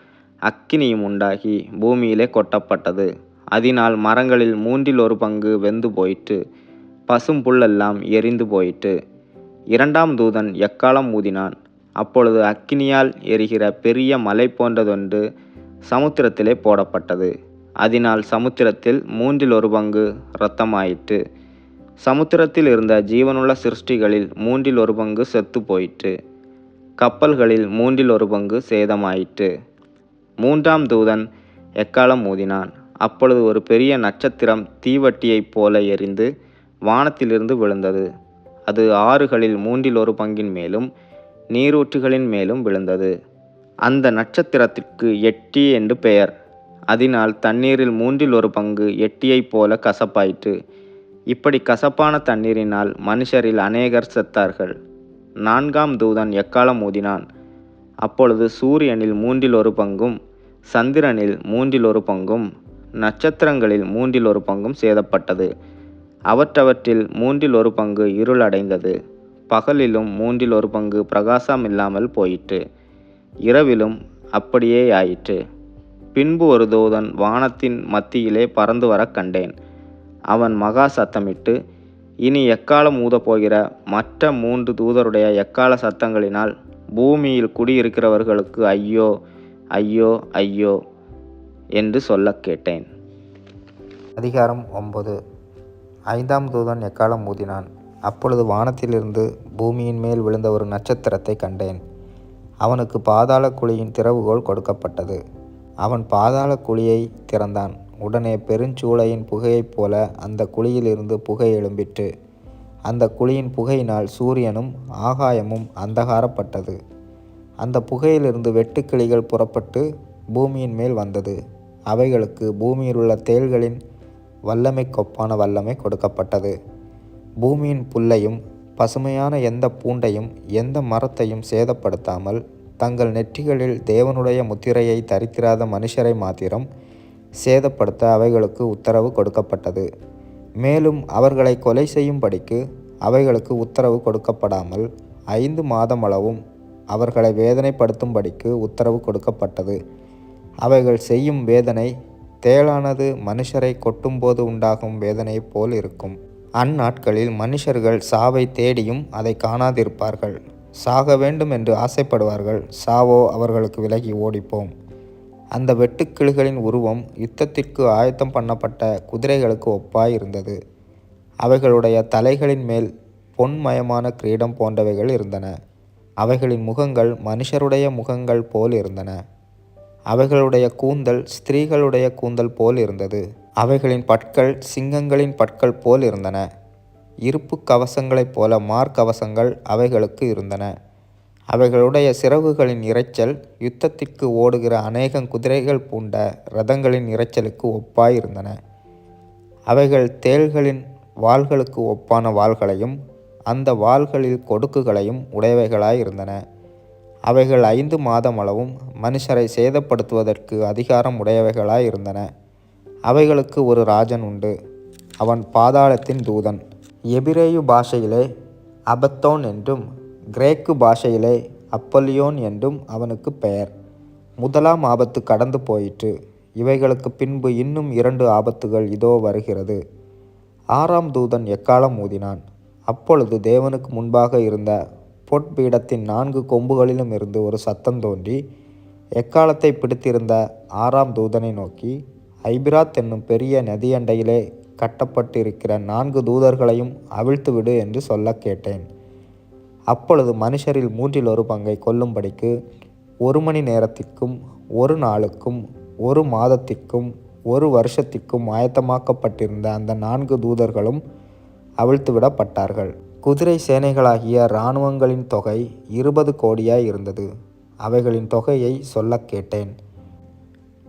அக்கினியும் உண்டாகி பூமியிலே கொட்டப்பட்டது. அதனால் மரங்களில் 1/3 பங்கு வெந்து போயிற்று, பசும் புல்லெல்லாம் எரிந்து போயிற்று. 2ஆம் தூதன் எக்காளம் ஊதினான். அப்பொழுது அக்கினியால் எரிகிற பெரிய மலை போன்றதொன்று சமுத்திரத்திலே போடப்பட்டது. அதனால் சமுத்திரத்தில் 1/3 பங்கு இரத்தமாயிற்று. சமுத்திரத்தில் இருந்த ஜீவனுள்ள சிருஷ்டிகளில் 1/3 பங்கு செத்து போயிற்று. கப்பல்களில் 1/3 பங்கு சேதமாயிற்று. 3ஆம் தூதன் எக்காளம் ஊதினான். அப்பொழுது ஒரு பெரிய நட்சத்திரம் தீவட்டியைப் போல எரிந்து வானத்திலிருந்து விழுந்தது. அது ஆறுகளில் 1/3 பங்கின் மேலும் நீரூற்றுகளின் மேலும் விழுந்தது. அந்த நட்சத்திரத்திற்கு எட்டி என்று பெயர். அதனால் தண்ணீரில் 1/3 பங்கு எட்டியைப் போல கசப்பாயிற்று. இப்படி கசப்பான தண்ணீரினால் மனுஷரில் அநேகர் செத்தார்கள். 4ஆம் தூதன் எக்காளம் ஊதினான். அப்பொழுது சூரியனில் 1/3 பங்கும் சந்திரனில் 1/3 பங்கும் நட்சத்திரங்களில் 1/3 பங்கும் சேதப்பட்டது. அவற்றில் 1/3 பங்கு இருளடைந்தது. பகலிலும் 1/3 பங்கு பிரகாசம் இல்லாமல் போயிற்று. இரவிலும் அப்படியே ஆயிற்று. பின்பு ஒரு தூதன் வானத்தின் மத்தியிலே பறந்து வரக் கண்டேன். அவன் மகா சத்தமிட்டு, இனி எக்காளம் ஊதப்போகிற மற்ற 3 தூதருடைய எக்காள சத்தங்களினால் பூமியில் குடியிருக்கிறவர்களுக்கு ஐயோ, ஐயோ, ஐயோ என்று சொல்லக் கேட்டேன். அதிகாரம் 9. 5ஆம் தூதன் எக்காளம் ஊதினான். அப்பொழுது வானத்திலிருந்து பூமியின் மேல் விழுந்த ஒரு நட்சத்திரத்தை கண்டேன். அவனுக்கு பாதாள குழியின் திறவுகோல் கொடுக்கப்பட்டது. அவன் பாதாள குழியை திறந்தான். உடனே பெருஞ்சூளையின் புகையைப் போல அந்த குழியிலிருந்து புகை எழும்பிற்று. அந்த குழியின் புகையினால் சூரியனும் ஆகாயமும் அந்தகாரப்பட்டது. அந்த புகையிலிருந்து வெட்டுக்கிளிகள் புறப்பட்டு பூமியின் மேல் வந்தது. அவைகளுக்கு பூமியில் உள்ள தேள்களின் வல்லமைக்கொப்பான வல்லமை கொடுக்கப்பட்டது. பூமியின் புல்லையும் பசுமையான எந்த பூண்டையும் எந்த மரத்தையும் சேதப்படுத்தாமல் தங்கள் நெற்றிகளில் தேவனுடைய முத்திரையை தரித்திராத மனுஷரை மாத்திரம் சேதப்படுத்த அவைகளுக்கு உத்தரவு கொடுக்கப்பட்டது. மேலும் அவர்களை கொலை செய்யும்படிக்கு அவைகளுக்கு உத்தரவு கொடுக்கப்படாமல் 5 மாதமளவும் அவர்களை வேதனைப்படுத்தும்படிக்கு உத்தரவு கொடுக்கப்பட்டது. அவைகள் செய்யும் வேதனை தேளானது மனுஷரை கொட்டும்போது உண்டாகும் வேதனையைப் போல் இருக்கும். அந்நாட்களில் மனுஷர்கள் சாவை தேடியும் அதை காணாதிருப்பார்கள். சாக வேண்டும் என்று ஆசைப்படுவார்கள். சாவோ அவர்களுக்கு விலகி ஓடிப்போம். அந்த வெட்டுக்கிளிகளின் உருவம் யுத்தத்திற்கு ஆயத்தம் பண்ணப்பட்ட குதிரைகளுக்கு ஒப்பாய் இருந்தது. அவைகளுடைய தலைகளின் மேல் பொன்மயமான கிரீடம் போன்றவைகள் இருந்தன. அவைகளின் முகங்கள் மனுஷருடைய முகங்கள் போல் இருந்தன. அவைகளுடைய கூந்தல் ஸ்திரீகளுடைய கூந்தல் போல் இருந்தது. அவைகளின் பற்கள் சிங்கங்களின் பற்கள் போல் இருந்தன. இருப்பு கவசங்களைப் போல மார்க்கவசங்கள் அவைகளுக்கு இருந்தன. அவைகளுடைய சிறகுகளின் இரைச்சல் யுத்தத்திற்கு ஓடுகிற அநேகம் குதிரைகள் பூண்ட இரதங்களின் இரைச்சலுக்கு ஒப்பாய் இருந்தன. அவைகள் தேள்களின் வாள்களுக்கு ஒப்பான வாள்களையும் அந்த வாள்களில் கொடுக்குகளையும் உடையவைகளாய் இருந்தன. அவைகள் 5 மாதமளவும் மனுஷரை சேதப்படுத்துவதற்கு அதிகாரம் உடையவைகளாய் இருந்தன. அவைகளுக்கு ஒரு ராஜன் உண்டு. அவன் பாதாளத்தின் தூதன். எபிரேயு பாஷையிலே அபத்தோன் என்றும் கிரேக்கு பாஷையிலே அப்பல்லியோன் என்றும் அவனுக்கு பெயர். முதலாம் ஆபத்து கடந்து போயிற்று. இவைகளுக்கு பின்பு இன்னும் 2 ஆபத்துகள் இதோ வருகிறது. 6ஆம் தூதன் எக்காளம் ஊதினான். அப்பொழுது தேவனுக்கு முன்பாக இருந்த பொற்பீடத்தின் 4 கொம்புகளிலும் இருந்து ஒரு சத்தம் தோன்றி எக்காலத்தை பிடித்திருந்த 6ஆம் தூதனை நோக்கி, ஐபிராத் என்னும் பெரிய நதியண்டையிலே கட்டப்பட்டிருக்கிற 4 தூதர்களையும் அவிழ்த்துவிடு என்று சொல்ல கேட்டேன். அப்பொழுது மனுஷரில் 1/3 பங்கை கொல்லும்படிக்கு 1 மணி நேரத்திற்கும் 1 நாளுக்கும் 1 மாதத்திற்கும் 1 வருஷத்திற்கும் ஆயத்தமாக்கப்பட்டிருந்த அந்த 4 தூதர்களும் அவிழ்த்துவிடப்பட்டார்கள். குதிரை சேனைகளாகிய இராணுவங்களின் தொகை 20 கோடியாய் இருந்தது. அவைகளின் தொகையை சொல்ல கேட்டேன்.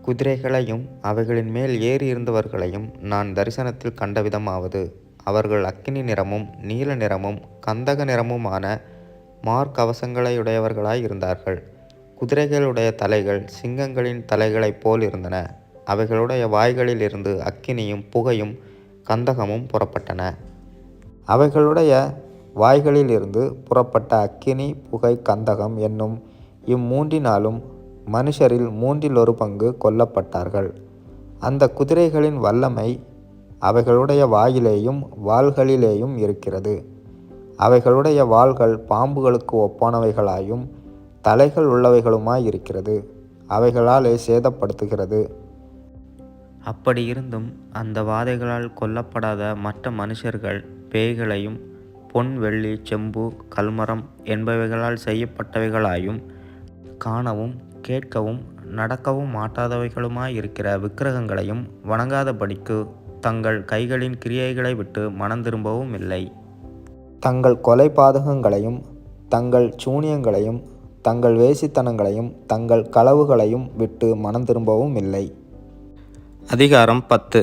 குதிரைகளையும் அவைகளின் மேல் ஏறி இருந்தவர்களையும் நான் தரிசனத்தில் கண்டவிதமாவது, அவர்கள் அக்கினி நிறமும் நீல நிறமும் கந்தக நிறமுமான மார்க்கவசங்களையுடையவர்களாய் இருந்தார்கள். குதிரைகளுடைய தலைகள் சிங்கங்களின் தலைகளைப் போல் இருந்தன. அவைகளுடைய வாய்களில் இருந்து அக்கினியும் புகையும் கந்தகமும் புறப்பட்டன. அவைகளுடைய வாய்களில் இருந்து புறப்பட்ட அக்கினி புகை கந்தகம் என்னும் இம்மூன்றினாலும் மனுஷரில் 1/3 பங்கு கொல்லப்பட்டார்கள். அந்த குதிரைகளின் வல்லமை அவைகளுடைய வாயிலேயும் வாள்களிலேயும் இருக்கிறது. அவைகளுடைய வாள்கள் பாம்புகளுக்கு ஒப்பானவைகளாயும் தலைகள் உள்ளவைகளுமாய் இருக்கிறது. அவைகளாலே சேதப்படுத்துகிறது. அப்படி இருந்தும் அந்த வாதைகளால் கொல்லப்படாத மற்ற மனுஷர்கள் பேய்களையும் பொன் வெள்ளி செம்பு கல்மரம் என்பவைகளால் செய்யப்பட்டவைகளாயும் காணவும் கேட்கவும் நடக்கவும் மாட்டாதவைகளுமாயிருக்கிற விக்கிரகங்களையும் வணங்காதபடிக்கு தங்கள் கைகளின் கிரியைகளை விட்டு மனம் திரும்பவும் இல்லை. தங்கள் கொலை பாதகங்களையும் தங்கள் சூனியங்களையும் தங்கள் வேசித்தனங்களையும் தங்கள் களவுகளையும் விட்டு மனம் திரும்பவும் இல்லை. அதிகாரம் 10.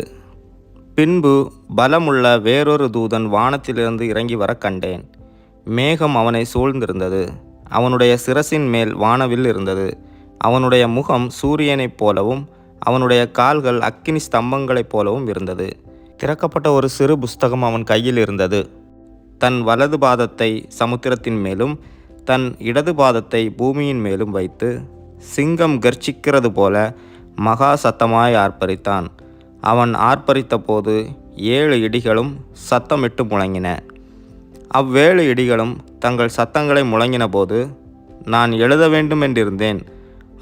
பின்பு பலமுள்ள வேறொரு தூதன் வானத்திலிருந்து இறங்கி வர கண்டேன். மேகம் அவனை சூழ்ந்திருந்தது. அவனுடைய சிரசின் மேல் வானவில் இருந்தது. அவனுடைய முகம் சூரியனைப் போலவும் அவனுடைய கால்கள் அக்கினி ஸ்தம்பங்களைப் போலவும் இருந்தது. திறக்கப்பட்ட ஒரு சிறு புஸ்தகம் அவன் கையில் இருந்தது. தன் வலது பாதத்தை சமுத்திரத்தின் மேலும் தன் இடது பாதத்தை பூமியின் மேலும் வைத்து சிங்கம் கர்ச்சிக்கிறது போல மகா சத்தமாய் ஆர்ப்பரித்தான். அவன் ஆர்ப்பரித்த போது 7 இடிகளும் சத்தமிட்டு முழங்கின. அவ்வேழு இடிகளும் தங்கள் சத்தங்களை முழங்கின போது நான் எழுத வேண்டுமென்றிருந்தேன்.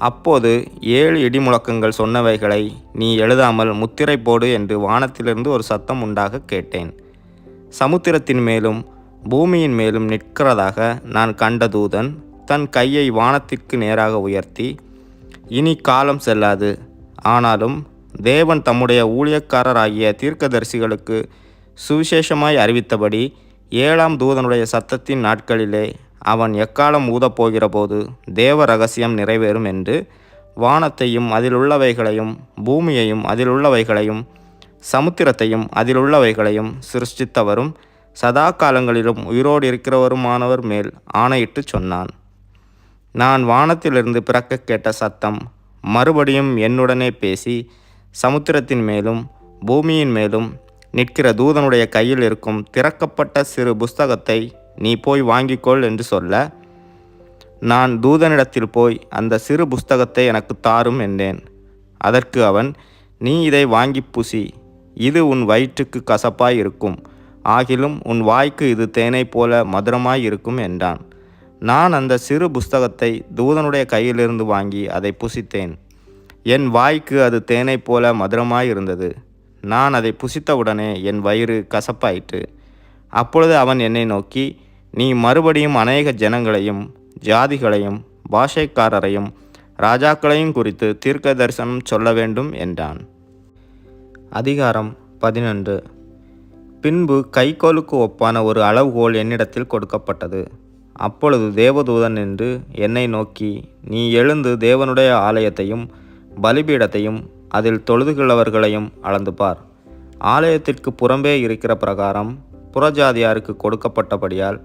அப்போது 7 இடி முழக்கங்கள் சொன்னவைகளை நீ எழுதாமல் முத்திரை போடு என்று வானத்திலிருந்து ஒரு சத்தம் உண்டாக கேட்டேன். சமுத்திரத்தின் மேலும் பூமியின் மேலும் நிற்கிறதாக நான் கண்ட தூதன் தன் கையை வானத்திற்கு நேராக உயர்த்தி, இனி காலம் செல்லாது, ஆனாலும் தேவன் தம்முடைய ஊழியக்காரராகிய தீர்க்கதரிசிகளுக்கு சுவிசேஷமாய் அறிவித்தபடி 7ஆம் தூதனுடைய சத்தத்தின் நாட்களிலே அவன் எக்காலம் ஊதப்போகிற போது தேவ ரகசியம் நிறைவேறும் என்று வானத்தையும் அதிலுள்ளவைகளையும் பூமியையும் அதிலுள்ளவைகளையும் சமுத்திரத்தையும் அதிலுள்ளவைகளையும் சிருஷ்டித்தவரும் சதா காலங்களிலும் உயிரோடு இருக்கிறவருமானவர் மேல் ஆணையிட்டு சொன்னான். நான் வானத்திலிருந்து பிறக்க கேட்ட சத்தம் மறுபடியும் என்னுடனே பேசி, சமுத்திரத்தின் மேலும் பூமியின் மேலும் நிற்கிற தூதனுடைய கையில் இருக்கும் திறக்கப்பட்ட சிறு புஸ்தகத்தை நீ போய் வாங்கிக்கொள் என்று சொல்ல, நான் தூதனிடத்தில் போய் அந்த சிறு புஸ்தகத்தை எனக்கு தாரும் என்றேன். அதற்கு அவன், நீ இதை வாங்கி புசி, இது உன் வயிற்றுக்கு கசப்பாய் இருக்கும், ஆகிலும் உன் வாய்க்கு இது தேனை போல மதுரமாய் இருக்கும் என்றான். நான் அந்த சிறு புஸ்தகத்தை தூதனுடைய கையிலிருந்து வாங்கி அதை புசித்தேன். என் வாய்க்கு அது தேனை போல மதுரமாய் இருந்தது. நான் அதை புசித்தவுடனே என் வயிறு கசப்பாயிற்று. அப்பொழுது அவன் என்னை நோக்கி, நீ மறுபடியும் அநேக ஜனங்களையும் ஜாதிகளையும் பாஷைக்காரரையும் ராஜாக்களையும் குறித்து தீர்க்க தரிசனம் சொல்ல வேண்டும் என்றான். அதிகாரம் 11. பின்பு கைக்கோலுக்கு ஒப்பான ஒரு அளவுகோல் என்னிடத்தில் கொடுக்கப்பட்டது. அப்பொழுது தேவதூதன் என்று என்னை நோக்கி, நீ எழுந்து தேவனுடைய ஆலயத்தையும் பலிபீடத்தையும் அதில் தொழுதுகிறவர்களையும் அளந்து பார். ஆலயத்திற்கு புறம்பே இருக்கிற பிரகாரம் புறஜாதியாருக்கு கொடுக்கப்பட்டபடியால்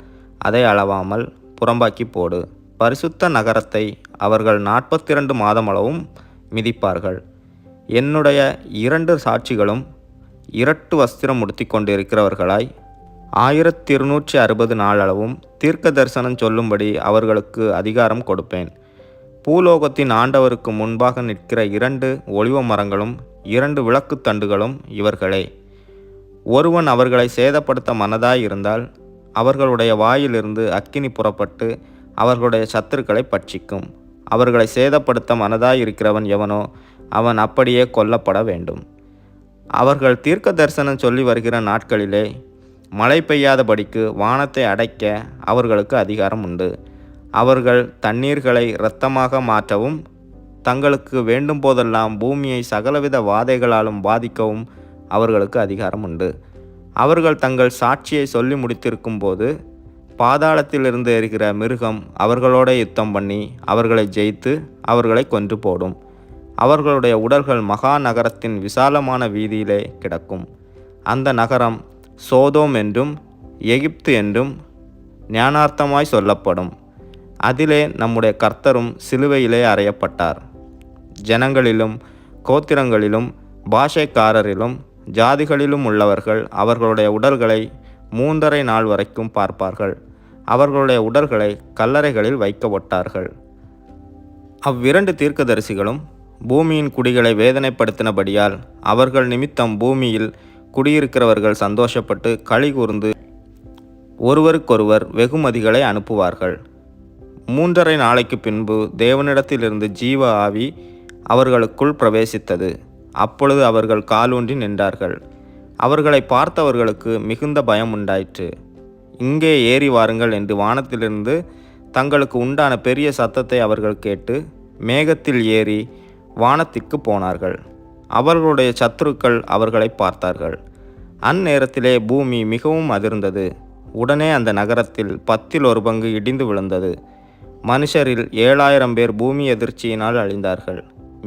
அதை அளவாமல் புறம்பாக்கி போடு. பரிசுத்த நகரத்தை அவர்கள் 42 மாதமளவும் மிதிப்பார்கள். என்னுடைய 2 சாட்சிகளும் இரட்டு வஸ்திரம் உடுத்தி கொண்டிருக்கிறவர்களாய் 1260 நாளளவும் தீர்க்க தரிசனம் சொல்லும்படி அவர்களுக்கு அதிகாரம் கொடுப்பேன். பூலோகத்தின் ஆண்டவருக்கு முன்பாக நிற்கிற 2 ஒலிவ மரங்களும் 2 விளக்குத் தண்டுகளும் இவர்களே. ஒருவன் அவர்களை சேதப்படுத்த மனதாய் இருந்தால் அவர்களுடைய வாயிலிருந்து அக்கினி புறப்பட்டு அவர்களுடைய சத்துருக்களை பட்சிக்கும். அவர்களை சேதப்படுத்த மனதாய் இருக்கிறவன் எவனோ அவன் அப்படியே கொல்லப்பட வேண்டும். அவர்கள் தீர்க்க தரிசனம் சொல்லி வருகிற நாட்களிலே மழை பெய்யாதபடிக்கு வானத்தை அடைக்க அவர்களுக்கு அதிகாரம் உண்டு. அவர்கள் தண்ணீர்களை இரத்தமாக மாற்றவும் தங்களுக்கு வேண்டும் போதெல்லாம் பூமியை சகலவித வாதைகளாலும் பாதிக்கவும் அவர்களுக்கு அதிகாரம் உண்டு. அவர்கள் தங்கள் சாட்சியை சொல்லி முடித்திருக்கும் போது பாதாளத்திலிருந்து எரிகிற மிருகம் அவர்களோட யுத்தம் பண்ணி அவர்களை ஜெயித்து அவர்களை கொன்று போடும். அவர்களுடைய உடல்கள் மகா நகரத்தின் விசாலமான வீதியிலே கிடக்கும். அந்த நகரம் சோதோம் என்றும் எகிப்து என்றும் ஞானார்த்தமாய் சொல்லப்படும். அதிலே நம்முடைய கர்த்தரும் சிலுவையிலே அறையப்பட்டார். ஜனங்களிலும் கோத்திரங்களிலும் பாஷைக்காரரிலும் ஜாதிகளிலும் உள்ளவர்கள் அவர்களுடைய உடல்களை 3½ நாள் வரைக்கும் பார்ப்பார்கள். அவர்களுடைய உடல்களை கல்லறைகளில் வைக்கப்பட்டார்கள். அவ்விரண்டு தீர்க்கதரிசிகளும் பூமியின் குடிகளை வேதனைப்படுத்தினபடியால் அவர்கள் நிமித்தம் பூமியில் குடியிருக்கிறவர்கள் சந்தோஷப்பட்டு களி கூர்ந்து ஒருவருக்கொருவர் வெகுமதிகளை அனுப்புவார்கள். 3½ நாளைக்கு பின்பு தேவனிடத்திலிருந்து ஜீவ ஆவி அவர்களுக்குள் பிரவேசித்தது. அப்பொழுது அவர்கள் காலூன்றி நின்றார்கள். அவர்களை பார்த்தவர்களுக்கு மிகுந்த பயம் உண்டாயிற்று. இங்கே ஏறி வாருங்கள் என்று வானத்திலிருந்து தங்களுக்கு உண்டான பெரிய சத்தத்தை அவர்கள் கேட்டு மேகத்தில் ஏறி வானத்திற்கு போனார்கள். அவர்களுடைய சத்துருக்கள் அவர்களை பார்த்தார்கள். அந்நேரத்திலே பூமி மிகவும் அதிர்ந்தது. உடனே அந்த நகரத்தில் 10 பங்கு இடிந்து விழுந்தது. மனுஷரில் 7000 பேர் பூமி எதிர்ச்சியினால் அழிந்தார்கள்.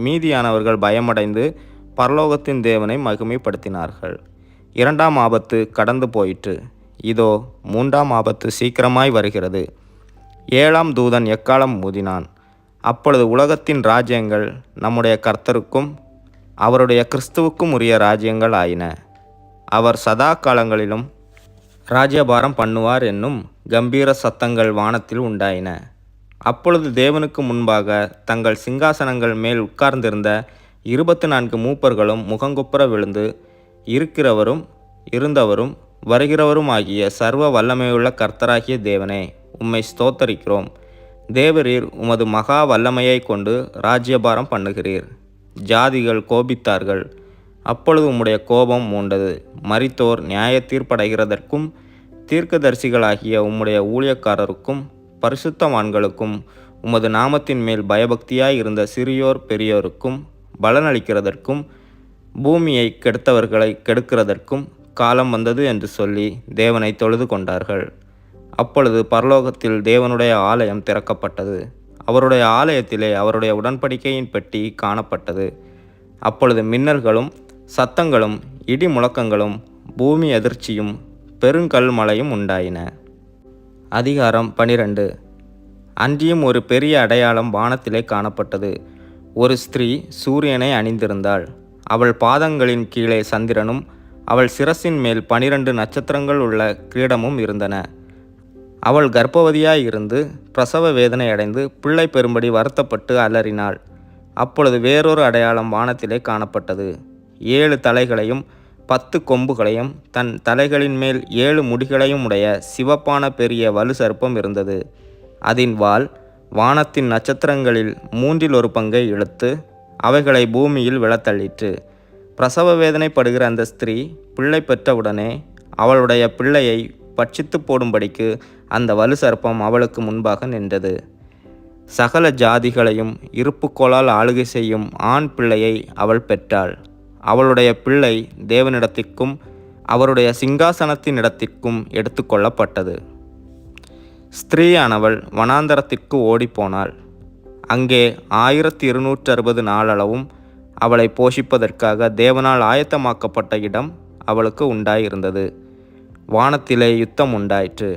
மீதியானவர்கள் பயமடைந்து பரலோகத்தின் தேவனை மகிமைப்படுத்தினார்கள். 2ஆம் ஆபத்து கடந்து போயிற்று. இதோ 3ஆம் ஆபத்து சீக்கிரமாய் வருகிறது. 7ஆம் தூதன் எக்காலம் ஊதினான். அப்பொழுது உலகத்தின் ராஜ்யங்கள் நம்முடைய கர்த்தருக்கும் அவருடைய கிறிஸ்துவுக்கும் உரிய ராஜ்யங்கள் ஆயின. அவர் சதா காலங்களிலும் ராஜ்யபாரம் பண்ணுவார் என்னும் கம்பீர சத்தங்கள் வானத்தில் உண்டாயின. அப்பொழுது தேவனுக்கு முன்பாக தங்கள் சிங்காசனங்கள் மேல் உட்கார்ந்திருந்த 24 மூப்பர்களும் முகங்குப்புற விழுந்து, இருக்கிறவரும் இருந்தவரும் வருகிறவரும் ஆகிய சர்வ வல்லமையுள்ள கர்த்தராகிய தேவனே, உம்மை ஸ்தோத்தரிக்கிறோம். தேவரீர் உமது மகா வல்லமையை கொண்டு ராஜ்யபாரம் பண்ணுகிறீர். ஜாதிகள் கோபித்தார்கள். அப்பொழுது உம்முடைய கோபம் மூண்டது. மரித்தோர் நியாய தீர்ப்படைகிறதற்கும் தீர்க்கதரிசிகளாகிய உம்முடைய ஊழியக்காரருக்கும் பரிசுத்தவான்களுக்கும் உமது நாமத்தின் மேல் பயபக்தியாய் இருந்த சிறியோர் பெரியோருக்கும் பலனளிக்கிறதற்கும் பூமியை கெடுத்தவர்களை கெடுக்கிறதற்கும் காலம் வந்தது என்று சொல்லி தேவனை தொழுது கொண்டார்கள். அப்பொழுது பரலோகத்தில் தேவனுடைய ஆலயம் திறக்கப்பட்டது. அவருடைய ஆலயத்திலே அவருடைய உடன்படிக்கையின் பெட்டி காணப்பட்டது. அப்பொழுது மின்னல்களும் சத்தங்களும் இடி முழக்கங்களும் பூமி அதிர்ச்சியும் பெருங்கல் மழையும் உண்டாயின. அதிகாரம் 12. அன்றியும் ஒரு பெரிய அடையாளம் வானத்திலே காணப்பட்டது. ஒரு ஸ்திரீ சூரியனை அணிந்திருந்தாள். அவள் பாதங்களின் கீழே சந்திரனும் அவள் சிரசின் மேல் 12 நட்சத்திரங்கள் உள்ள கிரீடமும் இருந்தன. அவள் கர்ப்பவதியாயிருந்து பிரசவ வேதனை அடைந்து பிள்ளை பெறும்படி வருத்தப்பட்டு அலறினாள். அப்பொழுது வேறொரு அடையாளம் வானத்திலே காணப்பட்டது. 7 தலைகளையும் 10 கொம்புகளையும் தன் தலைகளின் மேல் 7 முடிகளையும் உடைய சிவப்பான பெரிய வலு சர்ப்பம் இருந்தது. அதன் வால் வானத்தின் நட்சத்திரங்களில் 1/3 பங்கை இழுத்து அவைகளை பூமியில் விழத்தள்ளிற்று. பிரசவ வேதனைப்படுகிற அந்த ஸ்திரீ பிள்ளை பெற்றவுடனே அவளுடைய பிள்ளையை பட்சித்து போடும்படிக்கு அந்த வலு சர்ப்பம் அவளுக்கு முன்பாக நின்றது. சகல ஜாதிகளையும் இருப்புக்கோளால் ஆளுகை செய்யும் ஆண் பிள்ளையை அவள் பெற்றாள். அவளுடைய பிள்ளை தேவனிடத்திற்கும் அவருடைய சிங்காசனத்தினிடத்திற்கும் எடுத்துக்கொள்ளப்பட்டது. ஸ்திரீயானவள் வனாந்தரத்திற்கு ஓடிப்போனாள். அங்கே 1260 நாளளவும் அவளை போஷிப்பதற்காக தேவனால் ஆயத்தமாக்கப்பட்ட இடம் அவளுக்கு உண்டாயிருந்தது. வானத்திலே யுத்தம் உண்டாயிற்று.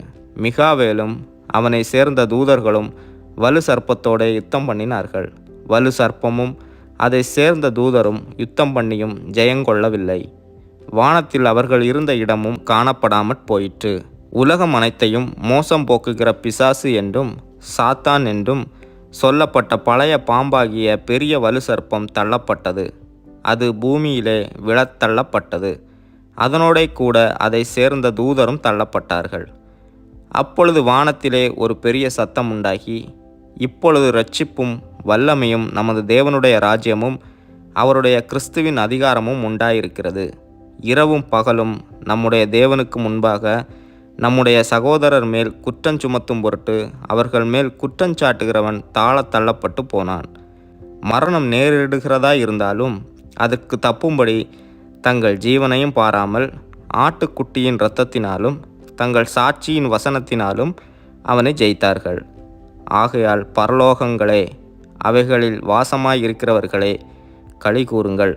மிகாவேலும் அவனை சேர்ந்த தூதர்களும் வலு சர்ப்பத்தோடு யுத்தம் பண்ணினார்கள். வலு சர்ப்பமும் அதை சேர்ந்த தூதரும் யுத்தம் பண்ணியும் ஜெயங்கொள்ளவில்லை. வானத்தில் அவர்கள் இருந்த இடமும் காணப்படாமற் போயிற்று. உலகம் அனைத்தையும் மோசம் போக்குகிற பிசாசு என்றும் சாத்தான் என்றும் சொல்லப்பட்ட பழைய பாம்பாகிய பெரிய வலு சர்ப்பம் தள்ளப்பட்டது. அது பூமியிலே விழத்தள்ளப்பட்டது. அதனோடே கூட அதை சேர்ந்த தூதரும் தள்ளப்பட்டார்கள். அப்பொழுது வானத்திலே ஒரு பெரிய சத்தம் உண்டாகி, இப்பொழுது இரட்சிப்பும் வல்லமையும் நமது தேவனுடைய ராஜ்யமும் அவருடைய கிறிஸ்துவின் அதிகாரமும் உண்டாயிருக்கிறது. இரவும் பகலும் நம்முடைய தேவனுக்கு முன்பாக நம்முடைய சகோதரர் மேல் குற்றம் சுமத்தும் பொருட்டு அவர்கள் மேல் குற்றஞ்சாட்டுகிறவன் தாழத் தள்ளப்பட்டு போனான். மரணம் நேரிடுகிறதா இருந்தாலும் அதற்கு தப்பும்படி தங்கள் ஜீவனையும் பாராமல் ஆட்டுக்குட்டியின் இரத்தத்தினாலும் தங்கள் சாட்சியின் வசனத்தினாலும் அவனை ஜெயித்தார்கள். ஆகையால் பரலோகங்களே, அவைகளில் வாசமாயிருக்கிறவர்களே, களி கூறுங்கள்.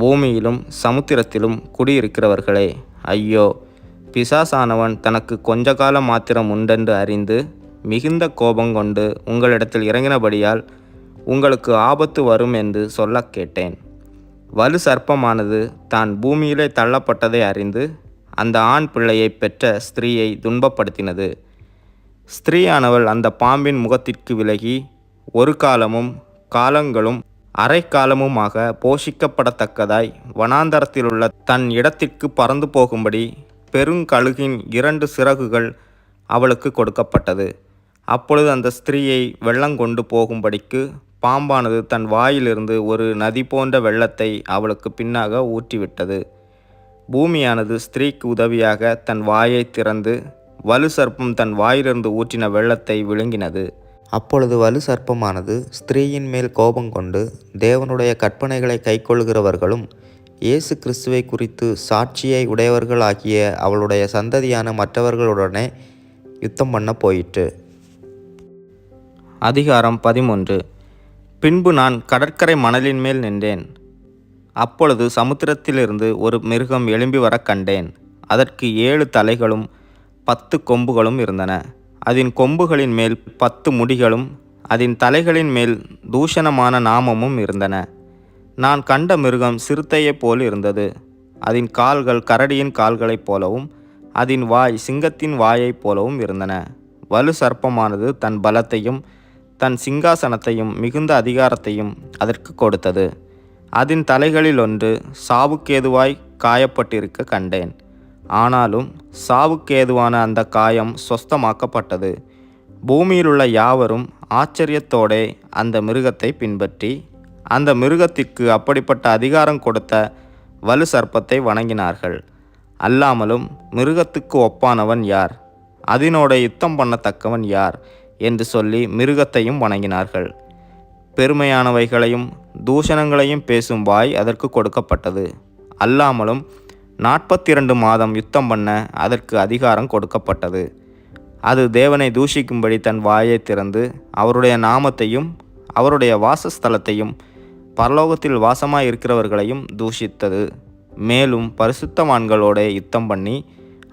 பூமியிலும் சமுத்திரத்திலும் குடியிருக்கிறவர்களே, ஐயோ! பிசாசானவன் தனக்கு கொஞ்ச காலம் மாத்திரம் உண்டென்று அறிந்து மிகுந்த கோபங்கொண்டு உங்களிடத்தில் இறங்கினபடியால் உங்களுக்கு ஆபத்து வரும் என்று சொல்ல கேட்டேன். வலு சர்ப்பமானது தான் பூமியிலே தள்ளப்பட்டதை அறிந்து அந்த ஆண் பிள்ளையை பெற்ற ஸ்திரீயை துன்பப்படுத்தினது. ஸ்திரீயானவள் அந்த பாம்பின் முகத்திற்கு விலகி ஒரு காலமும் காலங்களும் அரை காலமுமாக போஷிக்கப்படத்தக்கதாய் வனாந்தரத்திலுள்ள தன் இடத்திற்கு பறந்து போகும்படி பெருங்கழுகின் 2 சிறகுகள் அவளுக்கு கொடுக்கப்பட்டது. அப்பொழுது அந்த ஸ்திரீயை வெள்ளங்கொண்டு போகும்படிக்கு பாம்பானது தன் வாயிலிருந்து ஒரு நதி போன்ற வெள்ளத்தை அவளுக்கு பின்னாக ஊற்றிவிட்டது. பூமியானது ஸ்திரீக்கு உதவியாக தன் வாயை திறந்து வலு சர்ப்பம் தன் வாயிலிருந்து ஊற்றின வெள்ளத்தை விழுங்கினது. அப்பொழுது வலு சர்ப்பமானது ஸ்திரீயின் மேல் கோபங்கொண்டு தேவனுடைய கற்பனைகளை கைக்கொள்கிறவர்களும் இயேசு கிறிஸ்துவை குறித்து சாட்சியை உடையவர்களாகிய அவளுடைய சந்ததியான மற்றவர்களுடனே யுத்தம் பண்ண போயிற்று. அதிகாரம் 13. பின்பு நான் கடற்கரை மணலின் மேல் நின்றேன். அப்பொழுது சமுத்திரத்திலிருந்து ஒரு மிருகம் எழும்பி வர கண்டேன். அதற்கு 7 தலைகளும் 10 கொம்புகளும் இருந்தன. அதன் கொம்புகளின் மேல் 10 முடிகளும் அதன் தலைகளின் மேல் தூஷணமான நாமமும் இருந்தன. நான் கண்ட மிருகம் சிறுத்தையைப் போல் இருந்தது. அதன் கால்கள் கரடியின் கால்களைப் போலவும் அதன் வாய் சிங்கத்தின் வாயைப் போலவும் இருந்தன. வலு சர்ப்பமானது தன் பலத்தையும் தன் சிங்காசனத்தையும் மிகுந்த அதிகாரத்தையும் அதற்கு கொடுத்தது. அதன் தலைகளில் ஒன்று சாவுக்கேதுவாய் காயப்பட்டிருக்க கண்டேன். ஆனாலும் சாவுக்கேதுவான அந்த காயம் சொஸ்தமாக்கப்பட்டது. பூமியிலுள்ள யாவரும் ஆச்சரியத்தோடே அந்த மிருகத்தை பின்பற்றி அந்த மிருகத்திற்கு அப்படிப்பட்ட அதிகாரம் கொடுத்த வலு சர்ப்பத்தை வணங்கினார்கள். அல்லாமலும் மிருகத்துக்கு ஒப்பானவன் யார், அதனோட யுத்தம் பண்ணத்தக்கவன் யார் என்று சொல்லி மிருகத்தையும் வணங்கினார்கள். பெருமையானவைகளையும் தூஷணங்களையும் பேசும் வாய் அதற்கு கொடுக்கப்பட்டது. அல்லாமலும் 42 மாதம் யுத்தம் பண்ண அதற்கு அதிகாரம் கொடுக்கப்பட்டது. அது தேவனை தூஷிக்கும்படி தன் வாயை திறந்து அவருடைய நாமத்தையும் அவருடைய வாசஸ்தலத்தையும் பரலோகத்தில் வாசமாய் இருக்கிறவர்களையும் தூஷித்தது. மேலும் பரிசுத்தவான்களோட யுத்தம் பண்ணி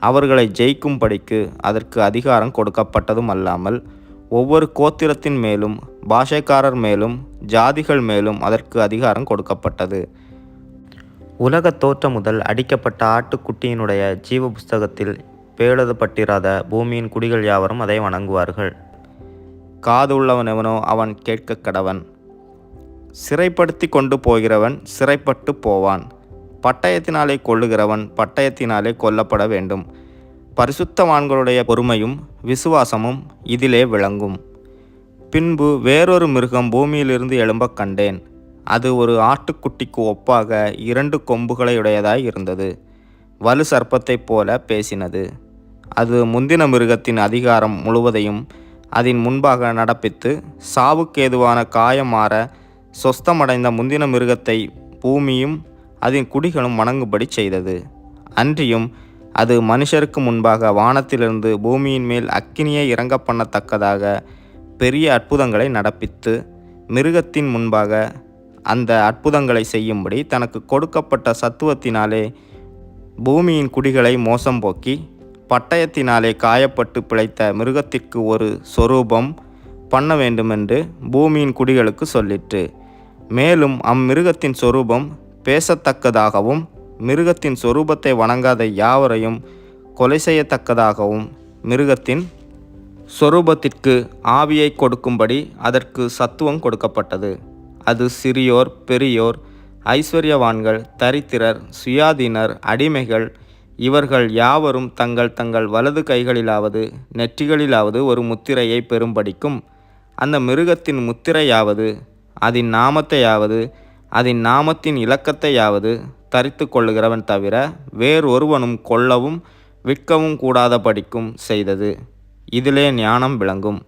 அவர்களை ஜெயிக்கும்படிக்கு அதற்கு அதிகாரம் கொடுக்கப்பட்டதும் அல்லாமல் ஒவ்வொரு கோத்திரத்தின் மேலும் பாஷைக்காரர் மேலும் ஜாதிகள் மேலும் அதற்கு அதிகாரம் கொடுக்கப்பட்டது. உலகத் தோற்றம் முதல் அடிக்கப்பட்ட ஆட்டுக்குட்டியினுடைய ஜீவ புஸ்தகத்தில் பேழப்பட்டிராத பூமியின் குடிகள் யாவரும் அதை வணங்குவார்கள். காது உள்ளவன் எவனோ அவன் கேட்க கடவன். சிறைப்படுத்தி கொண்டு போகிறவன் சிறைப்பட்டு போவான். பட்டயத்தினாலே கொல்லுகிறவன் பட்டயத்தினாலே கொல்லப்பட வேண்டும். பரிசுத்தவான்களுடைய பொறுமையும் விசுவாசமும் இதிலே விளங்கும். பின்பு வேறொரு மிருகம் பூமியிலிருந்து எழும்பக் கண்டேன். அது ஒரு ஆட்டுக்குட்டிக்கு ஒப்பாக 2 கொம்புகளையுடையதாய் இருந்தது. வலு சர்ப்பத்தைப் போல பேசினது. அது முந்தின மிருகத்தின் அதிகாரம் முழுவதையும் அதன் முன்பாக நடப்பித்து சாவுக்கேதுவான காயமாற சொஸ்தமடைந்த முந்தின மிருகத்தை பூமியும் அதன் குடிகளும் வணங்கும்படி செய்தது. அன்றியும் அது மனுஷருக்கு முன்பாக வானத்திலிருந்து பூமியின் மேல் அக்கினியை இறங்க பண்ணத்தக்கதாக பெரிய அற்புதங்களை நடப்பித்து மிருகத்தின் முன்பாக அந்த அற்புதங்களை செய்யும்படி தனக்கு கொடுக்கப்பட்ட சத்துவத்தினாலே பூமியின் குடிகளை மோசம் போக்கி பட்டயத்தினாலே காயப்பட்டு பிழைத்த மிருகத்திற்கு ஒரு சொரூபம் பண்ண வேண்டுமென்று பூமியின் குடிகளுக்கு சொல்லிற்று. மேலும் அம்மிருகத்தின் சொரூபம் பேசத்தக்கதாகவும் மிருகத்தின் சொரூபத்தை வணங்காத யாவரையும் கொலை செய்யத்தக்கதாகவும் மிருகத்தின் சொரூபத்திற்கு ஆவியை கொடுக்கும்படி அதற்கு சத்துவம் கொடுக்கப்பட்டது. அது சிறியோர் பெரியோர் ஐஸ்வர்யவான்கள் தரித்திரர் சுயாதீனர் அடிமைகள் இவர்கள் யாவரும் தங்கள் தங்கள் வலது கைகளிலாவது நெற்றிகளிலாவது ஒரு முத்திரையை பெறும்படிக்கும் அந்த மிருகத்தின் முத்திரையாவது அதன் நாமத்தையாவது அதன் நாமத்தின் இலக்கத்தையாவது தரித்து கொள்ளுகிறவன் தவிர வேறொருவனும் கொல்லவும் விற்கவும் கூடாதபடிக்கும் செய்தது. இதிலே ஞானம் விளங்கும்.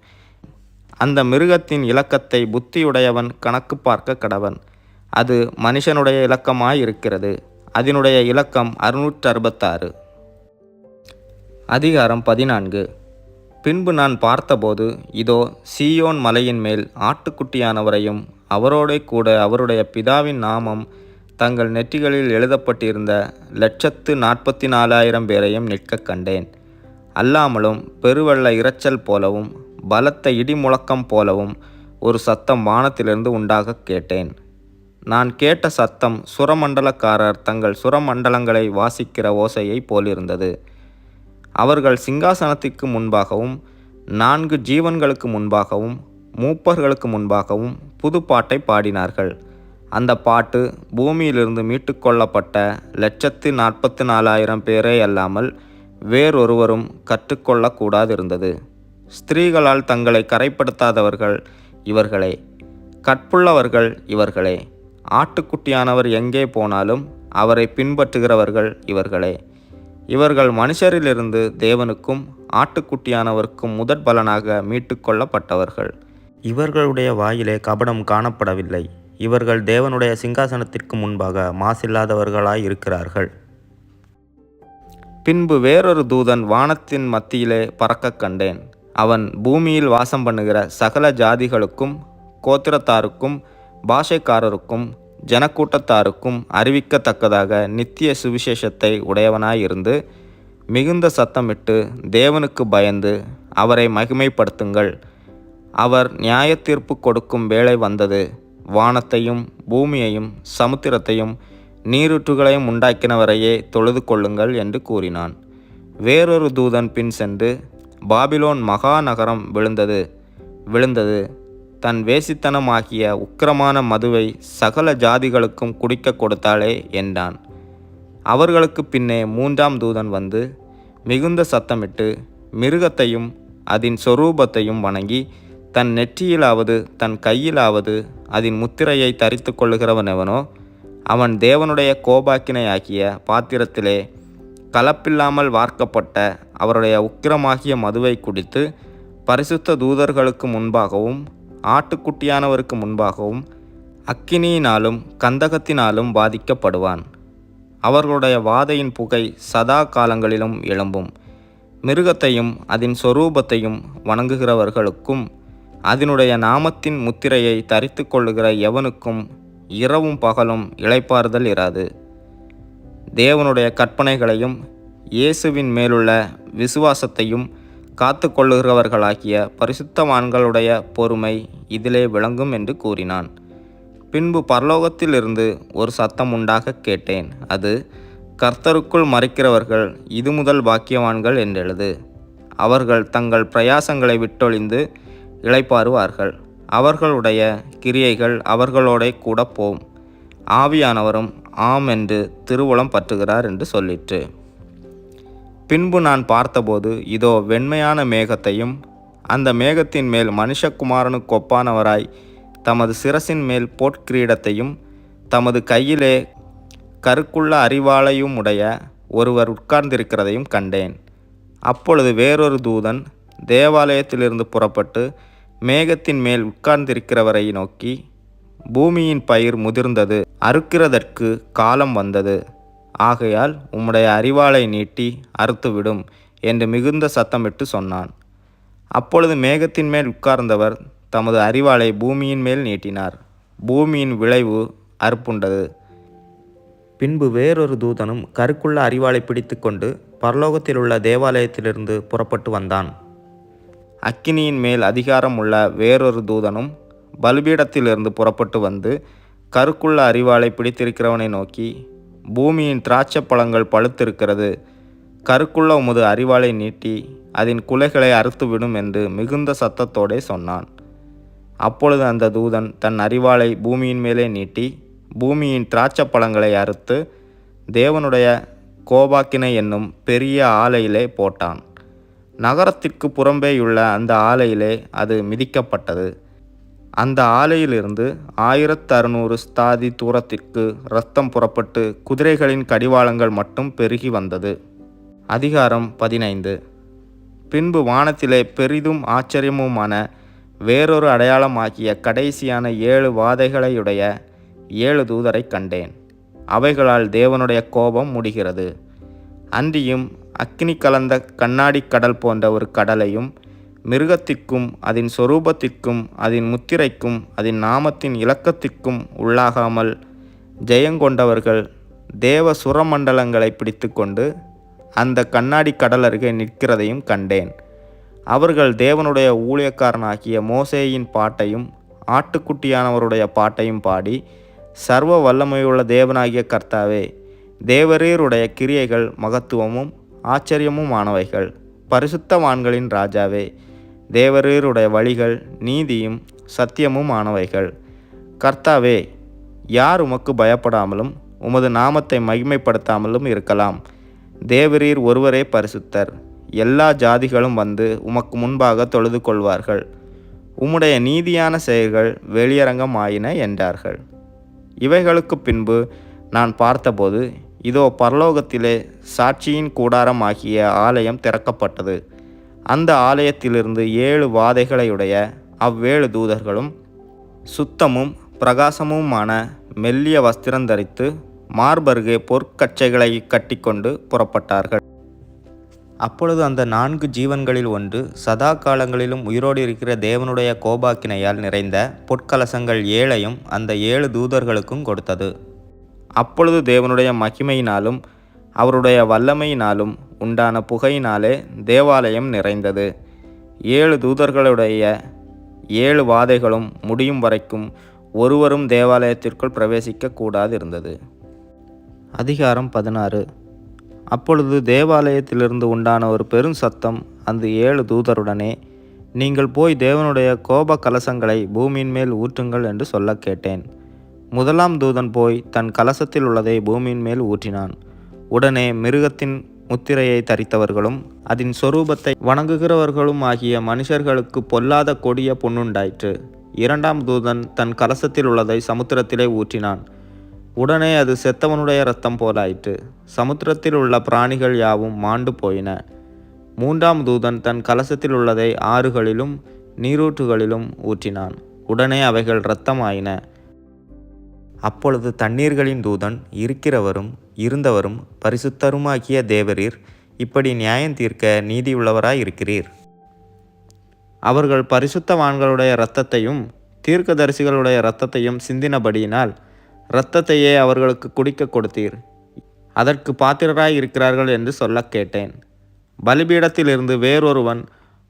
அந்த மிருகத்தின் இலக்கத்தை புத்தியுடையவன் கணக்கு பார்க்க கடவன். அது மனுஷனுடைய இலக்கமாயிருக்கிறது. அதனுடைய இலக்கம் 666. அதிகாரம் 14. பின்பு நான் பார்த்தபோது இதோ சீயோன் மலையின் மேல் ஆட்டுக்குட்டியானவரையும் அவரோடே கூட அவருடைய பிதாவின் நாமம் தங்கள் நெற்றிகளில் எழுதப்பட்டிருந்த 144,000 பேரையும் நிற்கக் கண்டேன். அல்லாமலும் பெருவெள்ள இரைச்சல் போலவும் பலத்த இடி முழக்கம் போலவும் ஒரு சத்தம் வானத்திலிருந்து உண்டாக கேட்டேன். நான் கேட்ட சத்தம் சுரமண்டலக்காரர் தங்கள் சுரமண்டலங்களை வாசிக்கிற ஓசையை போலிருந்தது. அவர்கள் சிங்காசனத்திற்கு முன்பாகவும் 4 ஜீவன்களுக்கு முன்பாகவும் மூப்பர்களுக்கு முன்பாகவும் புது பாட்டை பாடினார்கள். அந்த பாட்டு பூமியிலிருந்து மீட்டுக்கொள்ளப்பட்ட 144,000 பேரே அல்லாமல் வேறொருவரும் கற்றுக்கொள்ளக்கூடாதிருந்தது. ஸ்திரீகளால் தங்களை கரைப்படுத்தாதவர்கள் இவர்களே, கற்புள்ளவர்கள் இவர்களே, ஆட்டுக்குட்டியானவர் எங்கே போனாலும் அவரை பின்பற்றுகிறவர்கள் இவர்களே. இவர்கள் மனுஷரிலிருந்து தேவனுக்கும் ஆட்டுக்குட்டியானவருக்கும் முதற் பலனாக மீட்டுக்கொள்ளப்பட்டவர்கள். இவர்களுடைய வாயிலே கபடம் காணப்படவில்லை. இவர்கள் தேவனுடைய சிங்காசனத்திற்கு முன்பாக மாசில்லாதவர்களாய் இருக்கிறார்கள். பின்பு வேறொரு தூதன் வானத்தின் மத்தியிலே பறக்க கண்டேன். அவன் பூமியில் வாசம் பண்ணுகிற சகல ஜாதிகளுக்கும் கோத்திரத்தாருக்கும் பாஷைக்காரருக்கும் ஜனக்கூட்டத்தாருக்கும் அறிவிக்கத்தக்கதாக நித்திய சுவிசேஷத்தை உடையவனாயிருந்து மிகுந்த சத்தமிட்டு தேவனுக்கு பயந்து அவரை மகிமைப்படுத்துங்கள். அவர் நியாயத்தீர்ப்பு கொடுக்கும் வேளை வந்தது. வானத்தையும் பூமியையும் சமுத்திரத்தையும் நீரூற்றுகளையும் உண்டாக்கினவரையே தொழுது கொள்ளுங்கள் என்று கூறினான். வேறொரு தூதன் பின் சென்று பாபிலோன் மகா நகரம் விழுந்தது தன் வேசித்தனமாகிய உக்கிரமான மதுவை சகல ஜாதிகளுக்கும் குடிக்க கொடுத்தாளே என்றான். அவர்களுக்கு பின்னே 3ஆம் தூதன் வந்து மிகுந்த சத்தமிட்டு மிருகத்தையும் அதன் சொரூபத்தையும் வணங்கி தன் நெற்றியிலாவது தன் கையிலாவது அதன் முத்திரையை தரித்து கொள்ளுகிறவனெவனோ அவன் தேவனுடைய கோபாக்கினையாகிய பாத்திரத்திலே கலப்பில்லாமல் வார்க்கப்பட்ட அவருடைய உக்கிரமாகிய மதுவை குடித்து பரிசுத்த தூதர்களுக்கு முன்பாகவும் ஆட்டுக்குட்டியானவருக்கு முன்பாகவும் அக்கினியினாலும் கந்தகத்தினாலும் பாதிக்கப்படுவான். அவர்களுடைய வாதையின் புகை சதா காலங்களிலும் எழும்பும். மிருகத்தையும் அதன் சொரூபத்தையும் வணங்குகிறவர்களுக்கும் அதனுடைய நாமத்தின் முத்திரையை தரித்து கொள்ளுகிற எவனுக்கும் இரவும் பகலும் இளைப்பாறுதல் இராது. தேவனுடைய கற்பனைகளையும் இயேசுவின் மேலுள்ள விசுவாசத்தையும் காத்து கொள்ளுகிறவர்களாகிய பரிசுத்தவான்களுடைய பொறுமை இதிலே விளங்கும் என்று கூறினான். பின்பு பரலோகத்திலிருந்து ஒரு சத்தம் உண்டாக கேட்டேன். அது, கர்த்தருக்குள் மறிக்கிறவர்கள் இது முதல் பாக்கியவான்கள் என்றெழுது. அவர்கள் தங்கள் பிரயாசங்களை விட்டொழிந்து இளைப்பாறுவார்கள். அவர்களுடைய கிரியைகள் அவர்களோட கூட போம். ஆவியானவரும் ஆம் என்று திருவுளம் பற்றுகிறார் என்று சொல்லிற்று. பின்பு நான் பார்த்தபோது இதோ வெண்மையான மேகத்தையும் அந்த மேகத்தின் மேல் மனுஷகுமாரனுக்கு ஒப்பானவராய் தமது சிரசின் மேல் பொற்கிரீடத்தையும் தமது கையிலே கருக்குள்ள அரிவாளையும் உடைய ஒருவர் உட்கார்ந்திருக்கிறதையும் கண்டேன். அப்பொழுது வேறொரு தூதன் தேவாலயத்திலிருந்து புறப்பட்டு மேகத்தின் மேல் உட்கார்ந்திருக்கிறவரை நோக்கி, பூமியின் பயிர் முதிர்ந்தது, அறுக்கிறதற்கு காலம் வந்தது. ஆகையால் உம்முடைய அரிவாளை நீட்டி அறுத்துவிடும் என்று மிகுந்த சத்தமிட்டு சொன்னான். அப்பொழுது மேகத்தின் மேல் உட்கார்ந்தவர் தமது அரிவாளை பூமியின் மேல் நீட்டினார். பூமியின் விளைவு அறுப்புண்டது. பின்பு வேறொரு தூதனும் கருக்குள்ள அரிவாளை பிடித்து கொண்டு பரலோகத்தில் உள்ள தேவாலயத்திலிருந்து புறப்பட்டு வந்தான். அக்கினியின் மேல் அதிகாரம் உள்ள வேறொரு தூதனும் பலிபீடத்திலிருந்து புறப்பட்டு வந்து கருக்குள்ள அரிவாளை பிடித்திருக்கிறவனை நோக்கி, பூமியின் திராட்சை பழங்கள் பழுத்திருக்கிறது, கருக்குள்ள உமது அரிவாளை நீட்டி அதன் குலைகளை அறுத்துவிடும் என்று மிகுந்த சத்தத்தோடே சொன்னான். அப்பொழுது அந்த தூதன் தன் அரிவாளை பூமியின் மேலே நீட்டி பூமியின் திராட்சை பழங்களை அறுத்து தேவனுடைய கோபாக்கினை என்னும் பெரிய ஆலையிலே போட்டான். நகரத்திற்கு புறம்பேயுள்ள அந்த ஆலையிலே அது மிதிக்கப்பட்டது. அந்த ஆலையிலிருந்து 1600 ஸ்தாதி தூரத்திற்கு இரத்தம் புறப்பட்டு குதிரைகளின் கடிவாளங்கள் மட்டும் பெருகி வந்தது. அதிகாரம் 15. பின்பு வானத்திலே பெரிதும் ஆச்சரியமுமான வேறொரு அடையாளமாகிய கடைசியான 7 வாதைகளையுடைய 7 தூதரை கண்டேன். அவைகளால் தேவனுடைய கோபம் முடிகிறது. அன்றியும் அக்கினி கலந்த கண்ணாடி கடல் போன்ற ஒரு கடலையும் மிருகத்திற்கும் அதன் சொரூபத்திற்கும் அதன் முத்திரைக்கும் அதன் நாமத்தின் இலக்கத்திற்கும் உள்ளாகாமல் ஜெயங்கொண்டவர்கள் தேவ சுரமண்டலங்களை பிடித்து கொண்டு அந்த கண்ணாடி கடல் அருகே நிற்கிறதையும் கண்டேன். அவர்கள் தேவனுடைய ஊழியக்காரனாகிய மோசேயின் பாட்டையும் ஆட்டுக்குட்டியானவருடைய பாட்டையும் பாடி, சர்வ வல்லமையுள்ள தேவனாகிய கர்த்தாவே, தேவரீருடைய கிரியைகள் மகத்துவமும் ஆச்சரியமுமானவைகள். பரிசுத்தவான்களின் ராஜாவே, தேவரீருடைய வழிகள் நீதியும் சத்தியமும் ஆனவைகள். கர்த்தாவே, யார் உமக்கு பயப்படாமலும் உமது நாமத்தை மகிமைப்படுத்தாமலும் இருக்கலாம்? தேவரீர் ஒருவரே பரிசுத்தர். எல்லா ஜாதிகளும் வந்து உமக்கு முன்பாக தொழுது கொள்வார்கள். உம்முடைய நீதியான செயல்கள் வெளியரங்கமாயின என்றார்கள். இவைகளுக்கு பின்பு நான் பார்த்தபோது இதோ பரலோகத்திலே சாட்சியின் கூடாரம் ஆகிய ஆலயம் திறக்கப்பட்டது. அந்த ஆலயத்திலிருந்து 7 வாதைகளையுடைய 7 தூதர்களும் சுத்தமும் பிரகாசமுமான மெல்லிய வஸ்திரம் தரித்து மார்பருகே பொற்கச்சைகளை கட்டிக்கொண்டு புறப்பட்டார்கள். அப்பொழுது அந்த 4 ஜீவன்களில் ஒன்று சதா காலங்களிலும் உயிரோடு இருக்கிற தேவனுடைய கோபாக்கினையால் நிறைந்த பொற்கலசங்கள் 7ஐயும் அந்த 7 தூதர்களுக்கும் கொடுத்தது. அப்பொழுது தேவனுடைய மகிமையினாலும் அவருடைய வல்லமையினாலும் உண்டான புகையினாலே தேவாலயம் நிறைந்தது. 7 தூதர்களுடைய 7 வாதைகளும் முடியும் வரைக்கும் ஒருவரும் தேவாலயத்திற்குள் பிரவேசிக்க கூடாதிருந்தது. அதிகாரம் 16. அப்பொழுது தேவாலயத்திலிருந்து உண்டான ஒரு பெரும் சத்தம் அந்த 7 தூதருடனே நீங்கள் போய் தேவனுடைய கோப கலசங்களை பூமியின் மேல் ஊற்றுங்கள் என்று சொல்ல கேட்டேன். முதலாம் தூதன் போய் தன் கலசத்தில் உள்ளதை பூமியின் மேல் ஊற்றினான். உடனே மிருகத்தின் முத்திரையை தரித்தவர்களும் அதன் சொரூபத்தை வணங்குகிறவர்களும் ஆகிய மனுஷர்களுக்கு பொல்லாத கொடிய புண்ணுண்டாயிற்று. இரண்டாம் தூதன் தன் கலசத்தில் உள்ளதை சமுத்திரத்திலே ஊற்றினான். உடனே அது செத்தவனுடைய இரத்தம் போலாயிற்று. சமுத்திரத்தில் உள்ள பிராணிகள் யாவும் மாண்டு போயின. மூன்றாம் தூதன் தன் கலசத்தில் உள்ளதை ஆறுகளிலும் நீரூற்றுகளிலும் ஊற்றினான். உடனே அவைகள் இரத்தமாயின. அப்பொழுது தண்ணீர்களின் தூதன், இருக்கிறவரும் இருந்தவரும் பரிசுத்தருமாகிய தேவரீர், இப்படி நியாயம் தீர்க்க நீதியுள்ளவராய் இருக்கிறீர். அவர்கள் பரிசுத்தவான்களுடைய இரத்தத்தையும் தீர்க்கதரிசிகளுடைய இரத்தத்தையும் சிந்தினபடியினால் இரத்தத்தையே அவர்களுக்கு குடிக்க கொடுத்தீர். அதற்கு பாத்திரராய் இருக்கிறார்கள் என்று சொல்ல கேட்டேன். பலிபீடத்திலிருந்து வேறொருவன்,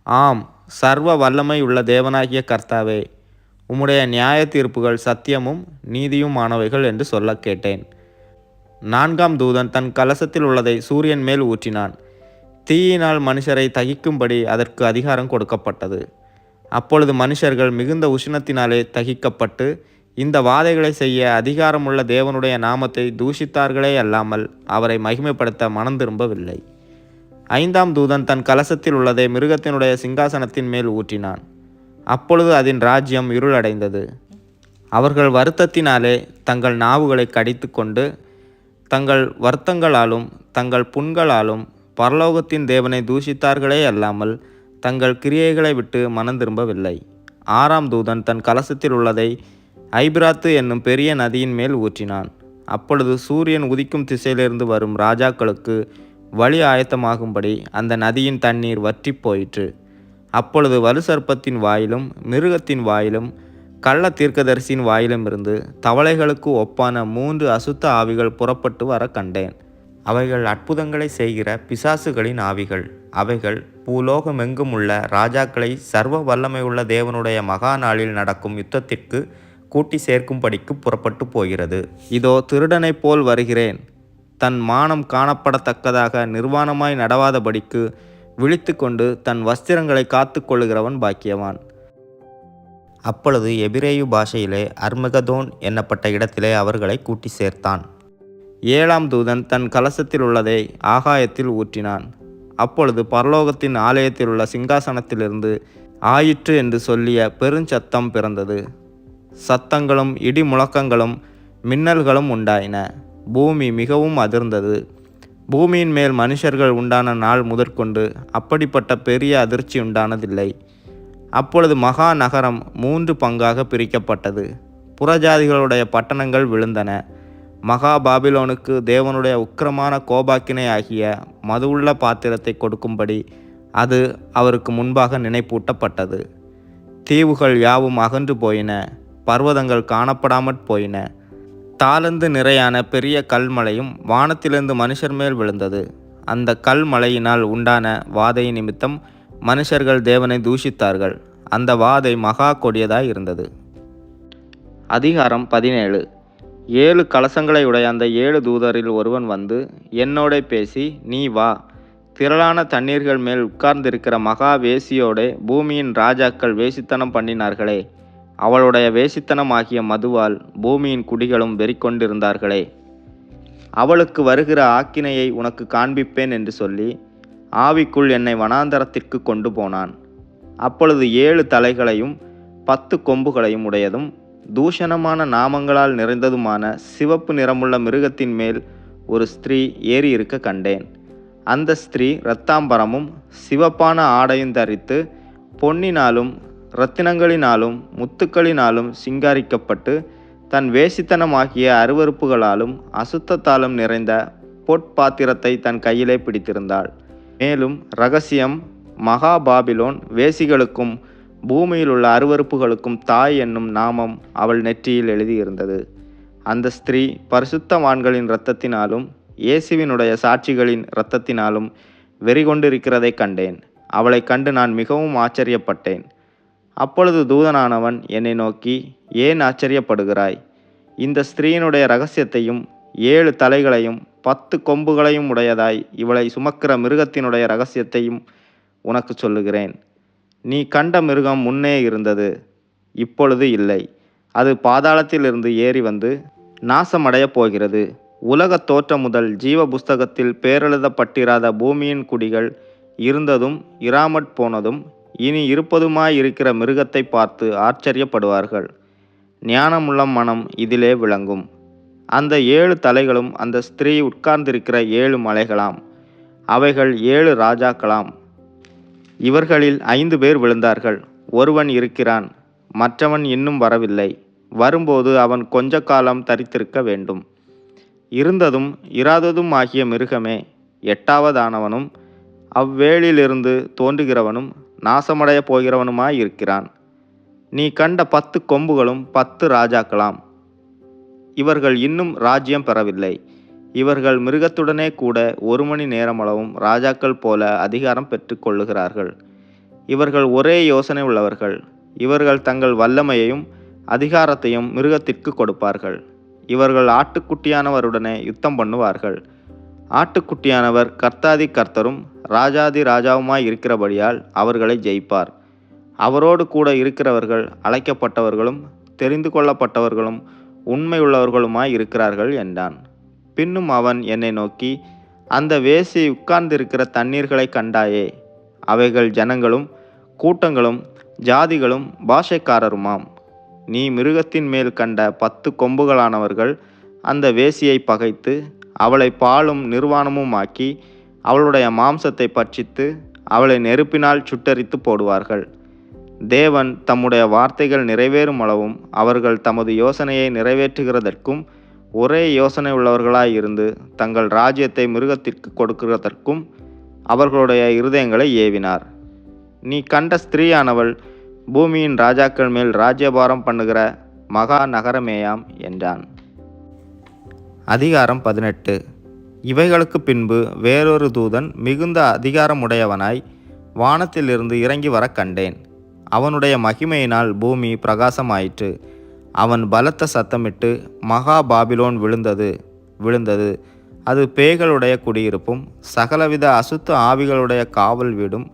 ஆம், சர்வ வல்லமை உள்ள தேவனாகிய கர்த்தாவே, உம்முடைய நியாய தீர்ப்புகள் சத்தியமும் நீதியுமானவைகள் என்று சொல்ல கேட்டேன். நான்காம் தூதன் தன் கலசத்தில் உள்ளதை சூரியன் மேல் ஊற்றினான். தீயினால் மனுஷரை தகிக்கும்படி அதற்கு அதிகாரம் கொடுக்கப்பட்டது. அப்பொழுது மனுஷர்கள் மிகுந்த உஷ்ணத்தினாலே தகிக்கப்பட்டு இந்த வாதைகளை செய்ய அதிகாரமுள்ள தேவனுடைய நாமத்தை தூஷித்தார்களே அல்லாமல் அவரை மகிமைப்படுத்த மனம் திரும்பவில்லை. ஐந்தாம் தூதன் தன் கலசத்தில் உள்ளதை மிருகத்தினுடைய சிங்காசனத்தின் மேல் ஊற்றினான். அப்பொழுது அதன் ராஜ்யம் இருளடைந்தது. அவர்கள் வருத்தத்தினாலே தங்கள் நாவுகளை கடித்து கொண்டு தங்கள் வருத்தங்களாலும் தங்கள் புண்களாலும் பரலோகத்தின் தேவனை தூஷித்தார்களே அல்லாமல் தங்கள் கிரியைகளை விட்டு மனம் திரும்பவில்லை. ஆறாம் தூதன் தன் கலசத்தில் உள்ளதை ஐபிராத்து என்னும் பெரிய நதியின் மேல் ஊற்றினான். அப்பொழுது சூரியன் உதிக்கும் திசையிலிருந்து வரும் ராஜாக்களுக்கு வழி ஆயத்தமாகும்படி அந்த நதியின் தண்ணீர் வற்றி போயிற்று. அப்பொழுது வலுசர்ப்பத்தின் வாயிலும் மிருகத்தின் வாயிலும் கள்ள தீர்க்கதரிசியின் வாயிலும் இருந்து தவளைகளுக்கு ஒப்பான 3 அசுத்த ஆவிகள் புறப்பட்டு வர கண்டேன். அவைகள் அற்புதங்களை செய்கிற பிசாசுகளின் ஆவிகள். அவைகள் பூலோகமெங்கும் உள்ள ராஜாக்களை சர்வ வல்லமை உள்ள தேவனுடைய மகா நாளில் நடக்கும் யுத்தத்திற்கு கூட்டி சேர்க்கும்படிக்கு புறப்பட்டு போகிறது. இதோ, திருடனைப் போல் வருகிறேன். தன் மானம் காணப்படத்தக்கதாக நிர்வாணமாய் நடவாதபடிக்கு விழித்து கொண்டு தன் வஸ்திரங்களை காத்து கொள்ளுகிறவன் பாக்கியவான். அப்பொழுது எபிரேயு பாஷையிலே அர்மகதோன் என்னப்பட்ட இடத்திலே அவர்களை கூட்டி சேர்த்தான். ஏழாம் தூதன் தன் கலசத்தில் உள்ளதை ஆகாயத்தில் ஊற்றினான். அப்பொழுது பரலோகத்தின் ஆலயத்தில் உள்ள சிங்காசனத்திலிருந்து ஆயிற்று என்று சொல்லிய பெருஞ்சத்தம் பிறந்தது. சத்தங்களும் இடி முழக்கங்களும் மின்னல்களும் உண்டாயின. பூமி மிகவும் அதிர்ந்தது. பூமியின் மேல் மனுஷர்கள் உண்டான நாள் முதற்கொண்டு அப்படிப்பட்ட பெரிய அதிர்ச்சி உண்டானதில்லை. அப்பொழுது மகா நகரம் 3 பங்காக பிரிக்கப்பட்டது. புறஜாதிகளுடைய பட்டணங்கள் விழுந்தன. மகா பாபிலோனுக்கு தேவனுடைய உக்கிரமான கோபாக்கினை ஆகிய மதுவுள்ள பாத்திரத்தை கொடுக்கும்படி அது அவருக்கு முன்பாக நினைப்பூட்டப்பட்டது. தீவுகள் யாவும் அகன்று போயின. பர்வதங்கள் காணப்படாமற் போயின. தாளந்து நிறையான பெரிய கல்மழையும் வானத்திலிருந்து மனுஷர் மேல் விழுந்தது. அந்த கல்மழையினால் உண்டான வாதை நிமித்தம் மனுஷர்கள் தேவனை தூஷித்தார்கள். அந்த வாதை மகா கொடியதாய் இருந்தது. அதிகாரம் 17. 7 கலசங்களை உடைய அந்த 7 தூதரில் ஒருவன் வந்து என்னோட பேசி, நீ வா, திரளான தண்ணீர்கள் மேல் உட்கார்ந்திருக்கிற மகா வேசியோடே பூமியின் ராஜாக்கள் வேசித்தனம் பண்ணினார்களே, அவளுடைய வேசித்தனம் ஆகிய மதுவால் பூமியின் குடிகளும் வெறிக்கொண்டிருந்தார்களே, அவளுக்கு வருகிற ஆக்கினையை உனக்கு காண்பிப்பேன் என்று சொல்லி ஆவிக்குள் என்னை வனாந்தரத்திற்கு கொண்டு போனான். அப்பொழுது 7 தலைகளையும் 10 கொம்புகளையும் உடையதும் தூஷணமான நாமங்களால் நிறைந்ததுமான சிவப்பு நிறமுள்ள மிருகத்தின் மேல் ஒரு ஸ்திரீ ஏறி இருக்க கண்டேன். அந்த ஸ்திரீ இரத்தாம்பரமும் சிவப்பான ஆடையும் தரித்து பொன்னினாலும் இரத்தினங்களினாலும் முத்துக்களினாலும் சிங்காரிக்கப்பட்டு தன் வேசித்தனமாகிய அருவருப்புகளாலும் அசுத்தத்தாலும் நிறைந்த பொற்பாத்திரத்தை தன் கையிலே பிடித்திருந்தாள். மேலும் இரகசியம், மகா பாபிலோன், வேசிகளுக்கும் பூமியில் உள்ள அருவருப்புகளுக்கும் தாய் என்னும் நாமம் அவள் நெற்றியில் எழுதியிருந்தது. அந்த ஸ்திரீ பரிசுத்தவான்களின் இரத்தத்தினாலும் இயேசுவினுடைய சாட்சிகளின் இரத்தத்தினாலும் வெறிகொண்டிருக்கிறதை கண்டேன். அவளை கண்டு நான் மிகவும் ஆச்சரியப்பட்டேன். அப்பொழுது தூதனானவன் என்னை நோக்கி, ஏன் ஆச்சரியப்படுகிறாய்? இந்த ஸ்திரீயினுடைய இரகசியத்தையும் 7 தலைகளையும் 10 கொம்புகளையும் உடையதாய் இவளை சுமக்கிற மிருகத்தினுடைய இரகசியத்தையும் உனக்கு சொல்லுகிறேன். நீ கண்ட மிருகம் முன்னே இருந்தது, இப்பொழுது இல்லை. அது பாதாளத்திலிருந்து ஏறி வந்து நாசமடையப் போகிறது. உலகத் தோற்றம் முதல் ஜீவ புஸ்தகத்தில் பேரெழுதப்பட்டிராத பூமியின் குடிகள் இருந்ததும் இராமற் போனதும் இனி இருப்பதுமாயிருக்கிற மிருகத்தை பார்த்து ஆச்சரியப்படுவார்கள். ஞானமுள்ள மனம் இதிலே விளங்கும். அந்த 7 தலைகளும் அந்த ஸ்திரீ உட்கார்ந்திருக்கிற 7 மலைகளாம். அவைகள் 7 ராஜாக்களாம். இவர்களில் 5 பேர் விழுந்தார்கள். ஒருவன் இருக்கிறான், மற்றவன் இன்னும் வரவில்லை. வரும்போது அவன் கொஞ்ச காலம் தரித்திருக்க வேண்டும். இருந்ததும் இராததும் ஆகிய மிருகமே 8வதானவனும் அவ்வேளிலிருந்து தோன்றுகிறவனும் நாசமடையப் போகிறவனுமாயிருக்கிறான். நீ கண்ட 10 கொம்புகளும் 10 ராஜாக்களாம். இவர்கள் இன்னும் ராஜ்யம் பெறவில்லை. இவர்கள் மிருகத்துடனே கூட 1 மணி நேரமளவும் ராஜாக்கள் போல அதிகாரம் பெற்று கொள்ளுகிறார்கள். இவர்கள் ஒரே யோசனை உள்ளவர்கள். இவர்கள் தங்கள் வல்லமையையும் அதிகாரத்தையும் மிருகத்திற்கு கொடுப்பார்கள். இவர்கள் ஆட்டுக்குட்டியானவருடனே யுத்தம் பண்ணுவார்கள். ஆட்டுக்குட்டியானவர் கர்த்தாதி கர்த்தரும் ராஜாதி ராஜாவுமாய் இருக்கிறபடியால் அவர்களை ஜெயிப்பார். அவரோடு கூட இருக்கிறவர்கள் அழைக்கப்பட்டவர்களும் தெரிந்து கொள்ளப்பட்டவர்களும் உண்மையுள்ளவர்களுமாய் இருக்கிறார்கள் என்றான். பின்னும் அவன் என்னை நோக்கி, அந்த வேசி உட்கார்ந்திருக்கிற தண்ணீர்களை கண்டாயே? அவைகள் ஜனங்களும் கூட்டங்களும் ஜாதிகளும் பாஷைக்காரருமாம். நீ மிருகத்தின் மேல் கண்ட 10 கொம்புகளானவர்கள் அந்த வேசியை பகைத்து அவளை பாலும் நிர்வாணமுமாக்கி அவளுடைய மாம்சத்தை பட்சித்து அவளை நெருப்பினால் சுட்டெரித்து போடுவார்கள். தேவன் தம்முடைய வார்த்தைகள் நிறைவேறும் அளவும் அவர்கள் தமது யோசனையை நிறைவேற்றுகிறதற்கும் ஒரே யோசனை உள்ளவர்களாயிருந்து தங்கள் ராஜ்யத்தை மிருகத்திற்கு கொடுக்கிறதற்கும் அவர்களுடைய இருதயங்களை ஏவினார். நீ கண்ட ஸ்திரீயானவள் பூமியின் ராஜாக்கள் மேல் ராஜ்யபாரம் பண்ணுகிற மகா நகரமேயாம் என்றான். அதிகாரம் 18. இவைகளுக்கு பின்பு வேறொரு தூதன் மிகுந்த அதிகாரமுடையவனாய் வானத்திலிருந்து இறங்கி வர கண்டேன். அவனுடைய மகிமையினால் பூமி பிரகாசமாயிற்று. அவன் பலத்த சத்தமிட்டு, மகா பாபிலோன் விழுந்தது, அது பேய்களுடைய குடியிருப்பும் சகலவித அசுத்த ஆவிகளுடைய காவல் வீடும்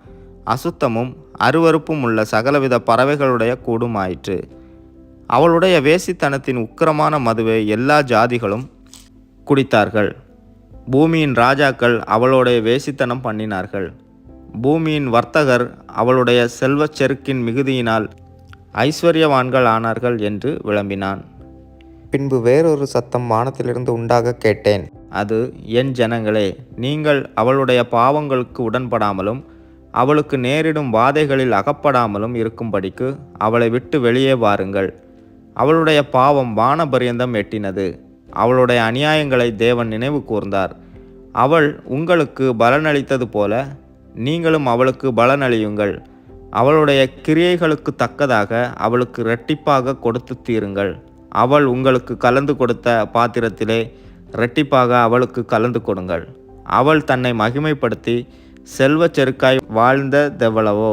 அசுத்தமும் அருவருப்பும் உள்ள சகலவித பறவைகளுடைய கூடுமாயிற்று. அவளுடைய வேசித்தனத்தின் உக்கிரமான மதுவை எல்லா ஜாதிகளும் குடித்தார்கள். பூமியின் ராஜாக்கள் அவளுடைய வேசித்தனம் பண்ணினார்கள். பூமியின் வர்த்தகர் அவளுடைய செல்வச் செருக்கின் மிகுதியினால் ஐஸ்வர்யவான்கள் ஆனார்கள் என்று விளம்பினான். பின்பு வேறொரு சத்தம் வானத்திலிருந்து உண்டாக கேட்டேன். அது, என் ஜனங்களே, நீங்கள் அவளுடைய பாவங்களுக்கு உடன்படாமலும் அவளுக்கு நேரிடும் வாதைகளில் அகப்படாமலும் இருக்கும்படிக்கு அவளை விட்டு வெளியே வாருங்கள். அவளுடைய பாவம் வானபரியந்தம் எட்டினது. அவளுடைய அநியாயங்களை தேவன் நினைவு கூர்ந்தார். அவள் உங்களுக்கு பலனளித்தது போல நீங்களும் அவளுக்கு பலனளியுங்கள். அவளுடைய கிரியைகளுக்கு தக்கதாக அவளுக்கு இரட்டிப்பாக கொடுத்து தீருங்கள். அவள் உங்களுக்கு கலந்து கொடுத்த பாத்திரத்திலே இரட்டிப்பாக அவளுக்கு கலந்து கொடுங்கள். அவள் தன்னை மகிமைப்படுத்தி செல்வச் செருக்காய் வாழ்ந்ததெவ்வளவோ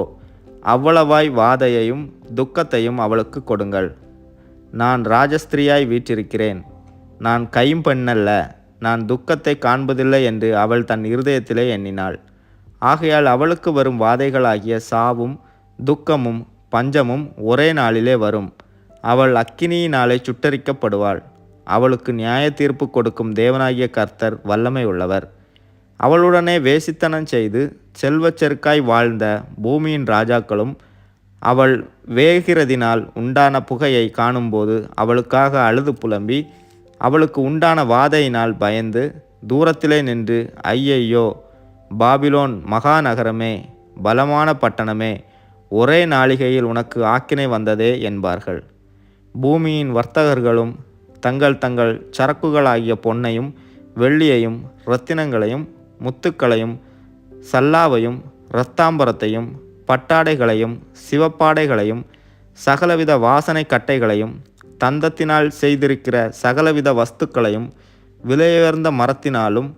அவ்வளவாய் வாதையையும் துக்கத்தையும் அவளுக்கு கொடுங்கள். நான் ராஜஸ்திரியாய் வீற்றிருக்கிறேன், நான் கைம்பெண்ணல்ல, நான் துக்கத்தை காண்பதில்லை என்று அவள் தன் இருதயத்திலே எண்ணினாள். ஆகையால் அவளுக்கு வரும் வாதைகளாகிய சாவும் துக்கமும் பஞ்சமும் ஒரே நாளிலே வரும். அவள் அக்கினியினாலே சுட்டரிக்கப்படுவாள். அவளுக்கு நியாய தீர்ப்பு கொடுக்கும் தேவனாகிய கர்த்தர் வல்லமை உள்ளவர். அவளுடனே வேசித்தனம் செய்து செல்வச் செருக்காய் வாழ்ந்த பூமியின் ராஜாக்களும் அவள் வேகிறதினால் உண்டான புகையை காணும்போது அவளுக்காக அழுது புலம்பி அவளுக்கு உண்டான வாதையினால் பயந்து தூரத்திலே நின்று, ஐயையோ, பாபிலோன் மகாநகரமே, பலமான பட்டணமே, ஒரே நாளிகையில் உனக்கு ஆக்கினை வந்ததே என்பார்கள். பூமியின் வர்த்தகர்களும் தங்கள் தங்கள் சரக்குகளாகிய பொன்னையும் வெள்ளியையும் இரத்தினங்களையும் முத்துக்களையும் சல்லாவையும் இரத்தாம்பரத்தையும் பட்டாடைகளையும் சிவப்பாடைகளையும் சகலவித வாசனை கட்டைகளையும் தந்தத்தினால் செய்திருக்கிற சகலவித வஸ்துக்களையும் விலையுயர்ந்த மரத்தினாலும்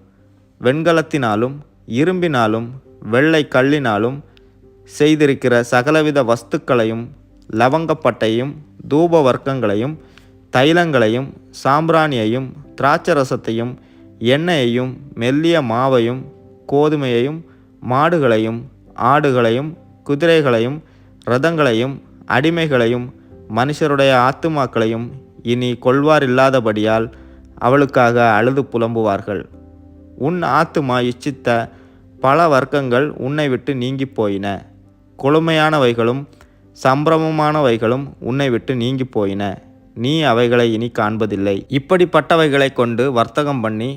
வெண்கலத்தினாலும் இரும்பினாலும் வெள்ளை கல்லினாலும் செய்திருக்கிற சகலவித வஸ்துக்களையும் லவங்கப்பட்டையும் தூப வர்க்கங்களையும் தைலங்களையும் சாம்பிராணியையும் திராட்சரசத்தையும் எண்ணெயையும் மெல்லிய மாவையும் கோதுமையையும் மாடுகளையும் ஆடுகளையும் குதிரைகளையும் இரதங்களையும் அடிமைகளையும் மனுஷருடைய ஆத்துமாக்களையும் இனி கொள்வாரில்லாதபடியால் அவளுக்காக அழுது புலம்புவார்கள். உன் ஆத்துமா இச்சித்த பல வர்க்கங்கள் உன்னை விட்டு நீங்கி போயின. கொழுமையானவைகளும் சம்பிரமமானவைகளும் உன்னை விட்டு நீங்கி போயின. நீ அவைகளை இனி காண்பதில்லை. இப்படிப்பட்டவைகளை கொண்டு வர்த்தகம் பண்ணி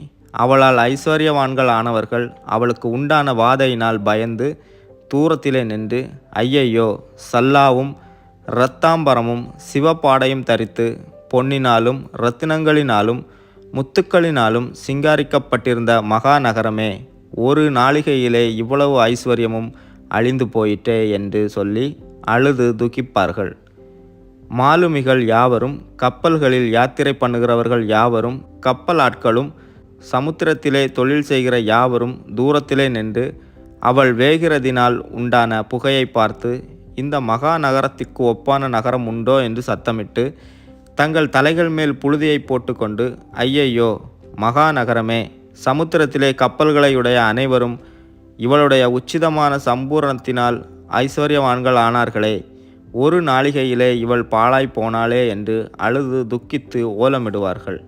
அவளால் ஐஸ்வர்யவான்கள் ஆனவர்கள் அவளுக்கு உண்டான வாதையினால் பயந்து தூரத்திலே நின்று, ஐயையோ, சல்லாவும் இரத்தாம்பரமும் சிவப்பாடையும் தரித்து பொன்னினாலும் இரத்தினங்களினாலும் முத்துக்களினாலும் சிங்காரிக்கப்பட்டிருந்த மகா நகரமே, ஒரு நாளிகையிலே இவ்வளவு ஐஸ்வர்யமும் அழிந்து போயிற்றே என்று சொல்லி அழுது துக்கிப்பார்கள். மாலுமிகள் யாவரும், கப்பல்களில் யாத்திரை பண்ணுகிறவர்கள் யாவரும், கப்பல் ஆட்களும் சமுத்திரத்திலே தொழில் செய்கிற யாவரும் தூரத்திலே நின்று அவள் வேகிறதினால் உண்டான புகையை பார்த்து, இந்த மகா நகரத்திற்கு ஒப்பான நகரம் உண்டோ என்று சத்தமிட்டு தங்கள் தலைகள் மேல் புழுதியை போட்டுக்கொண்டு, ஐயையோ, மகா நகரமே, சமுத்திரத்திலே கப்பல்களையுடைய அனைவரும் இவளுடைய உச்சிதமான சம்பூரணத்தினால் ஐஸ்வர்யவான்கள் ஆனார்களே, ஒரு நாளிகையிலே இவள் பாழாய் போனாளே என்று அழுது துக்கித்து ஓலமிடுவார்கள்.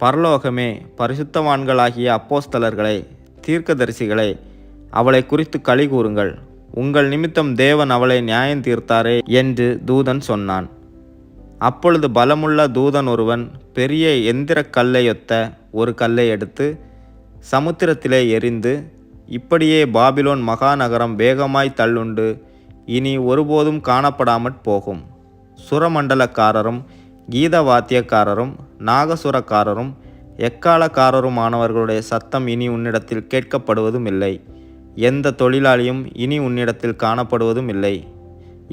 பரலோகமே, பரிசுத்தவான்களாகிய அப்போஸ்தலர்களே, தீர்க்கதரிசிகளே, அவளை குறித்து களி கூறுங்கள். உங்கள் நிமித்தம் தேவன் அவளை நியாயம் தீர்த்தாரே என்று தூதன் சொன்னான். அப்பொழுது பலமுள்ள தூதன் ஒருவன் பெரிய எந்திரக் கல்லையொத்த ஒரு கல்லை எடுத்து சமுத்திரத்திலே எறிந்து, இப்படியே பாபிலோன் மகாநகரம் வேகமாய் தள்ளுண்டு இனி ஒருபோதும் காணப்படாமற் போகும். சுரமண்டலக்காரரும் கீதவாத்தியக்காரரும் நாகசுரக்காரரும் எக்காலக்காரருமானவர்களுடைய சத்தம் இனி உன்னிடத்தில் கேட்கப்படுவதும் இல்லை. எந்த தொழிலாளியும் இனி உன்னிடத்தில் காணப்படுவதும் இல்லை.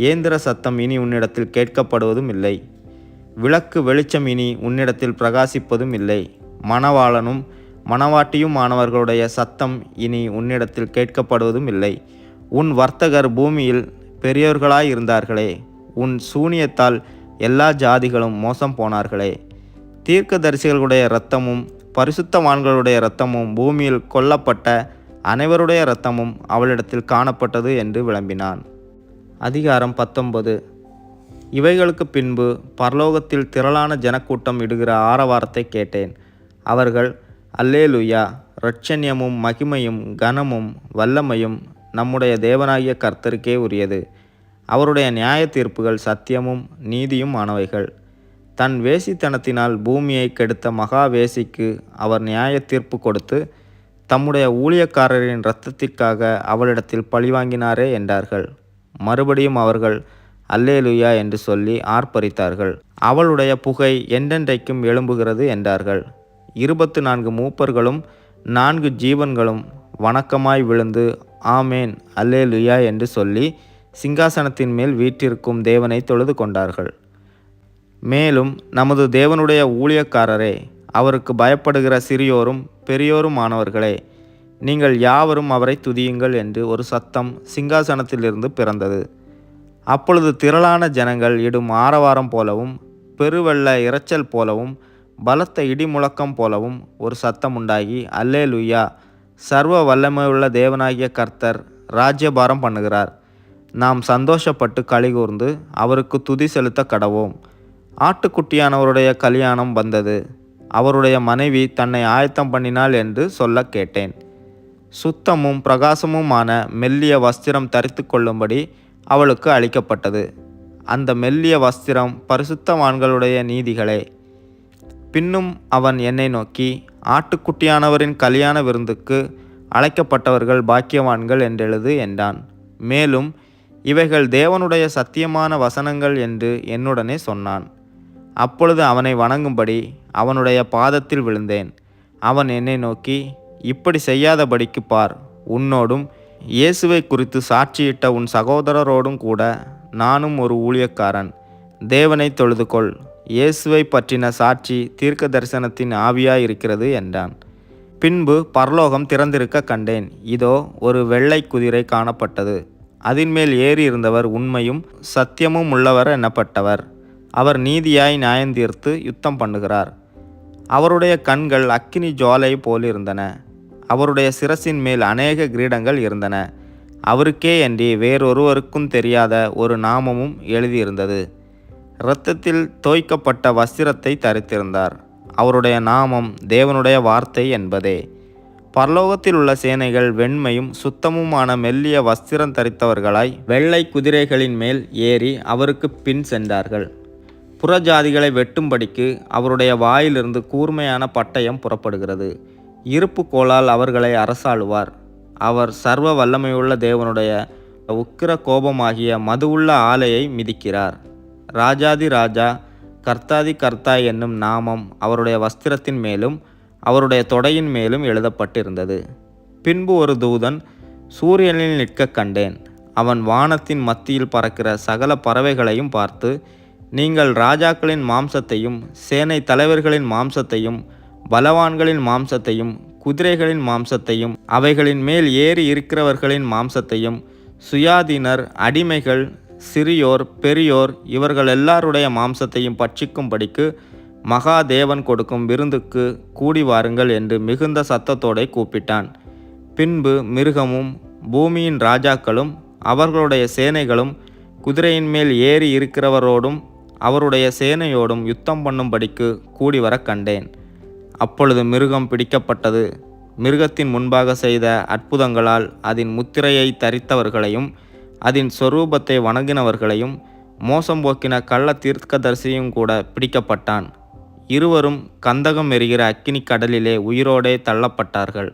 ஏந்திர சத்தம் இனி உன்னிடத்தில் கேட்கப்படுவதும் இல்லை. விளக்கு வெளிச்சம் இனி உன்னிடத்தில் பிரகாசிப்பதும் இல்லை. மணவாளனும் மணவாட்டியும் ஆனவர்களுடைய சத்தம் இனி உன்னிடத்தில் கேட்கப்படுவதும் இல்லை. உன் வர்த்தகர் பூமியில் பெரியோர்களாயிருந்தார்களே, உன் சூனியத்தால் எல்லா ஜாதிகளும் மோசம் போனார்களே. தீர்க்கதரிசிகளுடைய இரத்தமும் பரிசுத்தவான்களுடைய இரத்தமும் பூமியில் கொல்லப்பட்ட அனைவருடைய இரத்தமும் அவளிடத்தில் காணப்பட்டது என்று விளம்பினான். அதிகாரம் 19. இவைகளுக்கு பின்பு பரலோகத்தில் திரளான ஜனக்கூட்டம் இடுகிற ஆரவாரத்தை கேட்டேன். அவர்கள், அல்லேலுயா, இரட்சண்யமும் மகிமையும் கனமும் வல்லமையும் நம்முடைய தேவனாகிய கர்த்தருக்கே உரியது. அவருடைய நியாய தீர்ப்புகள் சத்தியமும் நீதியும் ஆனவைகள். தன் வேசித்தனத்தினால் பூமியை கெடுத்த மகா வேசிக்கு அவர் நியாய தீர்ப்பு கொடுத்து தம்முடைய ஊழியக்காரரின் இரத்தத்திற்காக அவளிடத்தில் பழிவாங்கினாரே என்றார்கள். மறுபடியும் அவர்கள் அல்லேலுயா என்று சொல்லி ஆர்ப்பரித்தார்கள். அவளுடைய புகை என்றென்றைக்கும் எழும்புகிறது என்றார்கள். 24 மூப்பர்களும் 4 ஜீவன்களும் வணக்கமாய் விழுந்து ஆமேன் அல்லேலுயா என்று சொல்லி சிங்காசனத்தின் மேல் வீற்றிருக்கும் தேவனை தொழுது கொண்டார்கள். மேலும், நமது தேவனுடைய ஊழியக்காரரே, அவருக்கு பயப்படுகிற சிறியோரும் பெரியோரும் ஆனவர்களே, நீங்கள் யாவரும் அவரை துதியுங்கள் என்று ஒரு சத்தம் சிங்காசனத்திலிருந்து பிறந்தது. அப்பொழுது திரளான ஜனங்கள் இடும் ஆரவாரம் போலவும் பெருவெள்ள இரைச்சல் போலவும் பலத்த இடி முழக்கம் போலவும் ஒரு சத்தம் உண்டாகி, அல்லேலுயா, சர்வ வல்லமையுள்ள தேவனாகிய கர்த்தர் ராஜ்யபாரம் பண்ணுகிறார். நாம் சந்தோஷப்பட்டு களிகூர்ந்து அவருக்கு துதி செலுத்த கடவோம். ஆட்டுக்குட்டியானவருடைய கல்யாணம் வந்தது. அவருடைய மனைவி தன்னை ஆயத்தம் பண்ணினாள் என்று சொல்ல கேட்டேன். சுத்தமும் பிரகாசமுமான மெல்லிய வஸ்திரம் தரித்து கொள்ளும்படி அவளுக்கு அளிக்கப்பட்டது. அந்த மெல்லிய வஸ்திரம் பரிசுத்தவான்களுடைய நீதிகளே. பின்னும் அவன் என்னை நோக்கி, ஆட்டுக்குட்டியானவரின் கல்யாண விருந்துக்கு அழைக்கப்பட்டவர்கள் பாக்கியவான்கள் என்றெழுது என்றான். மேலும், இவைகள் தேவனுடைய சத்தியமான வசனங்கள் என்று என்னுடனே சொன்னான். அப்பொழுது அவனை வணங்கும்படி அவனுடைய பாதத்தில் விழுந்தேன். அவன் என்னை நோக்கி, இப்படி செய்யாதபடிக்கு பார், உன்னோடும் இயேசுவை குறித்து சாட்சியிட்ட உன் சகோதரரோடும் கூட நானும் ஒரு ஊழியக்காரன். தேவனை தொழுதுகொள். இயேசுவை பற்றின சாட்சி தீர்க்க தரிசனத்தின் ஆவியாயிருக்கிறது என்றான். பின்பு பரலோகம் திறந்திருக்க கண்டேன். இதோ, ஒரு வெள்ளை குதிரை காணப்பட்டது. அதின்மேல் ஏறி இருந்தவர் உண்மையும் சத்தியமும் உள்ளவர் எனப்பட்டவர். அவர் நீதியாய் நியாயந்தீர்த்து யுத்தம் பண்ணுகிறார். அவருடைய கண்கள் அக்கினி ஜுவாலை போலிருந்தன. அவருடைய சிரசின் மேல் அநேக கிரீடங்கள் இருந்தன. அவருக்கே அன்றி வேறொருவருக்கும் தெரியாத ஒரு நாமமும் எழுதியிருந்தது. இரத்தத்தில் தோய்க்கப்பட்ட வஸ்திரத்தை தரித்திருந்தார். அவருடைய நாமம் தேவனுடைய வார்த்தை என்பதே. பரலோகத்தில் உள்ள சேனைகள் வெண்மையும் சுத்தமுமான மெல்லிய வஸ்திரம் தரித்தவர்களாய் வெள்ளை குதிரைகளின் மேல் ஏறி அவருக்கு பின் சென்றார்கள். புறஜாதிகளை வெட்டும்படிக்கு அவருடைய வாயிலிருந்து கூர்மையான பட்டயம் புறப்படுகிறது. இருப்பு கோலால் அவர்களை அரசாளுவார். அவர் சர்வ வல்லமையுள்ள தேவனுடைய உக்கிர கோபமாகிய மதுவுள்ள ஆலையை மிதிக்கிறார். ராஜாதி ராஜா கர்த்தாதி கர்த்தா என்னும் நாமம் அவருடைய வஸ்திரத்தின் மேலும் அவருடைய தொடையின் மேலும் எழுதப்பட்டிருந்தது. பின்பு ஒரு தூதன் சூரியனில் நிற்க கண்டேன். அவன் வானத்தின் மத்தியில் பறக்கிற சகல பறவைகளையும் பார்த்து, நீங்கள் ராஜாக்களின் மாம்சத்தையும் சேனை தலைவர்களின் மாம்சத்தையும் பலவான்களின் மாம்சத்தையும் குதிரைகளின் மாம்சத்தையும் அவைகளின் மேல் ஏறி இருக்கிறவர்களின் மாம்சத்தையும் சுயாதீனர் அடிமைகள் சிறியோர் பெரியோர் இவர்கள் எல்லாருடைய மாம்சத்தையும் பட்சிக்கும்படிக்கு மகாதேவன் கொடுக்கும் விருந்துக்கு கூடி வாருங்கள் என்று மிகுந்த சத்தத்தோടെ கூப்பிட்டான். பின்பு மிருகமும் பூமியின் ராஜாக்களும் அவர்களுடைய சேனைகளும் குதிரையின் மேல் ஏறி இருக்கிறவரோடும் அவருடைய சேனையோடும் யுத்தம் பண்ணும்படிக்கு கூடி வர கண்டேன். அப்பொழுது மிருகம் பிடிக்கப்பட்டது. மிருகத்தின் முன்பாக செய்த அற்புதங்களால் அதன் முத்திரையை தரித்தவர்களையும் அதன் சொரூபத்தை வணங்கினவர்களையும் மோசம் போக்கின கள்ள தீர்க்கதரிசியும் கூட பிடிக்கப்பட்டான். இருவரும் கந்தகம் எரிகிற அக்கினி கடலிலே உயிரோடே தள்ளப்பட்டார்கள்.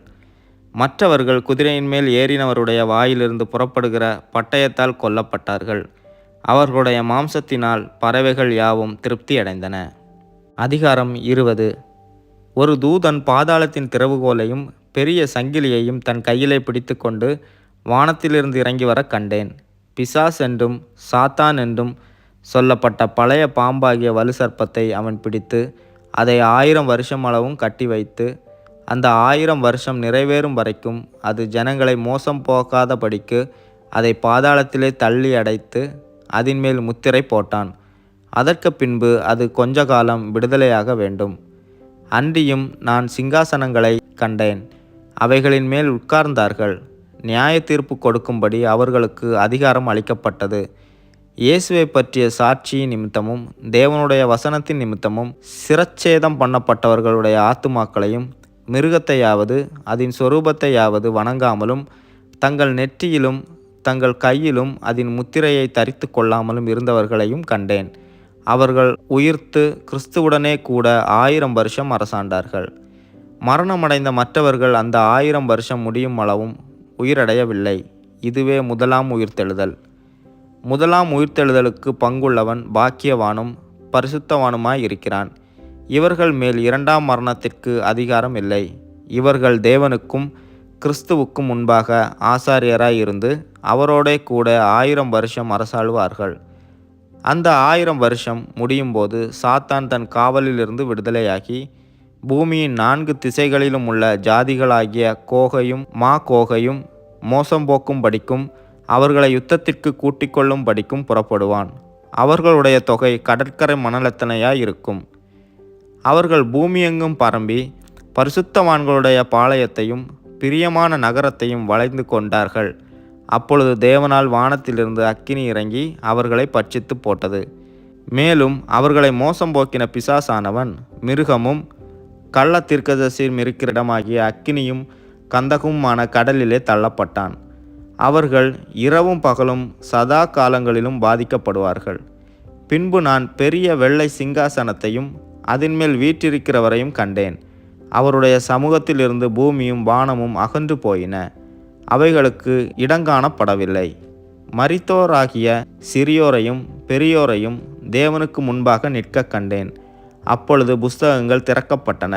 மற்றவர்கள் குதிரையின் மேல் ஏறினவருடைய வாயிலிருந்து புறப்படுகிற பட்டயத்தால் கொல்லப்பட்டார்கள். அவர்களுடைய மாம்சத்தினால் பறவைகள் யாவும் திருப்தியடைந்தன. அதிகாரம் 20. ஒரு தூதன் பாதாளத்தின் திறவுகோலையும் பெரிய சங்கிலியையும் தன் கையிலே பிடித்து கொண்டு வானத்திலிருந்து இறங்கி வர கண்டேன். பிசாஸ் என்றும் சாத்தான் என்றும் சொல்லப்பட்ட பழைய பாம்பாகிய வலு சர்ப்பத்தை அவன் பிடித்து அதை 1000 வருஷம் அளவும் கட்டி வைத்து, அந்த 1000 வருஷம் நிறைவேறும் வரைக்கும் அது ஜனங்களை மோசம் போகாதபடிக்கு அதை பாதாளத்திலே தள்ளி அடைத்து அதன் மேல் முத்திரை போட்டான். அதற்கு பின்பு அது கொஞ்ச காலம் விடுதலையாக வேண்டும். அன்றியும் நான் சிங்காசனங்களை கண்டேன். அவைகளின் மேல் உட்கார்ந்தார்கள். நியாய தீர்ப்பு கொடுக்கும்படி அவர்களுக்கு அதிகாரம் அளிக்கப்பட்டது. இயேசுவை பற்றிய சாட்சி நிமித்தமும் தேவனுடைய வசனத்தின் நிமித்தமும் சிரச்சேதம் பண்ணப்பட்டவர்களுடைய ஆத்துமாக்களையும் மிருகத்தையாவது அதன் சொரூபத்தையாவது வணங்காமலும் தங்கள் நெற்றியிலும் தங்கள் கையிலும் அதன் முத்திரையை தரித்து கொள்ளாமலும் இருந்தவர்களையும் கண்டேன். அவர்கள் உயிர்த்து கிறிஸ்துவுடனே கூட 1000 வருஷம் அரசாண்டார்கள். மரணமடைந்த மற்றவர்கள் அந்த 1000 வருஷம் முடியும் அளவும் உயிரடையவில்லை. இதுவே முதலாம் உயிர்த்தெழுதல். முதலாம் உயிர்த்தெழுதலுக்கு பங்குள்ளவன் பாக்கியவானும் பரிசுத்தவானுமாய் இருக்கிறான். இவர்கள் மேல் இரண்டாம் மரணத்திற்கு அதிகாரம் இல்லை. இவர்கள் தேவனுக்கும் கிறிஸ்துவுக்கும் முன்பாக ஆசாரியராய் இருந்து அவரோடே கூட 1000 வருஷம் அரசாளுவார்கள். அந்த 1000 வருஷம் முடியும்போது சாத்தான் தன் காவலிலிருந்து விடுதலையாகி பூமியின் 4 திசைகளிலும் உள்ள ஜாதிகளாகிய கோகையும் மாகோகையும் மோசம் போக்கும்படிக்கும் அவர்களை யுத்தத்திற்கு கூட்டிக் கொள்ளும்படிக்கும் புறப்படுவான். அவர்களுடைய தொகை கடற்கரை மணலத்தனையாய் இருக்கும். அவர்கள் பூமியெங்கும் பரம்பி பரிசுத்தவான்களுடைய பாளையத்தையும் பிரியமான நகரத்தையும் வளைந்து கொண்டார்கள். அப்பொழுது தேவனால் வானத்திலிருந்து அக்கினி இறங்கி அவர்களை பட்சித்து போட்டது. மேலும் அவர்களை மோசம் போக்கின பிசாசானவன் மிருகமும் கள்ள தீர்க்கதரிசியும் இருக்கிற இடமாகிய அக்கினியும் கந்தகமுமான கடலிலே தள்ளப்பட்டான். அவர்கள் இரவும் பகலும் சதா காலங்களிலும் பாதிக்கப்படுவார்கள். பின்பு நான் பெரிய வெள்ளை சிங்காசனத்தையும் அதன் மேல் வீற்றிருக்கிறவரையும் கண்டேன். அவருடைய சமூகத்திலிருந்து பூமியும் வானமும் அகன்று போயின. அவைகளுக்கு இடங்காணப்படவில்லை. மரித்தோராகிய சிறியோரையும் பெரியோரையும் தேவனுக்கு முன்பாக நிற்க கண்டேன். அப்பொழுது புஸ்தகங்கள் திறக்கப்பட்டன.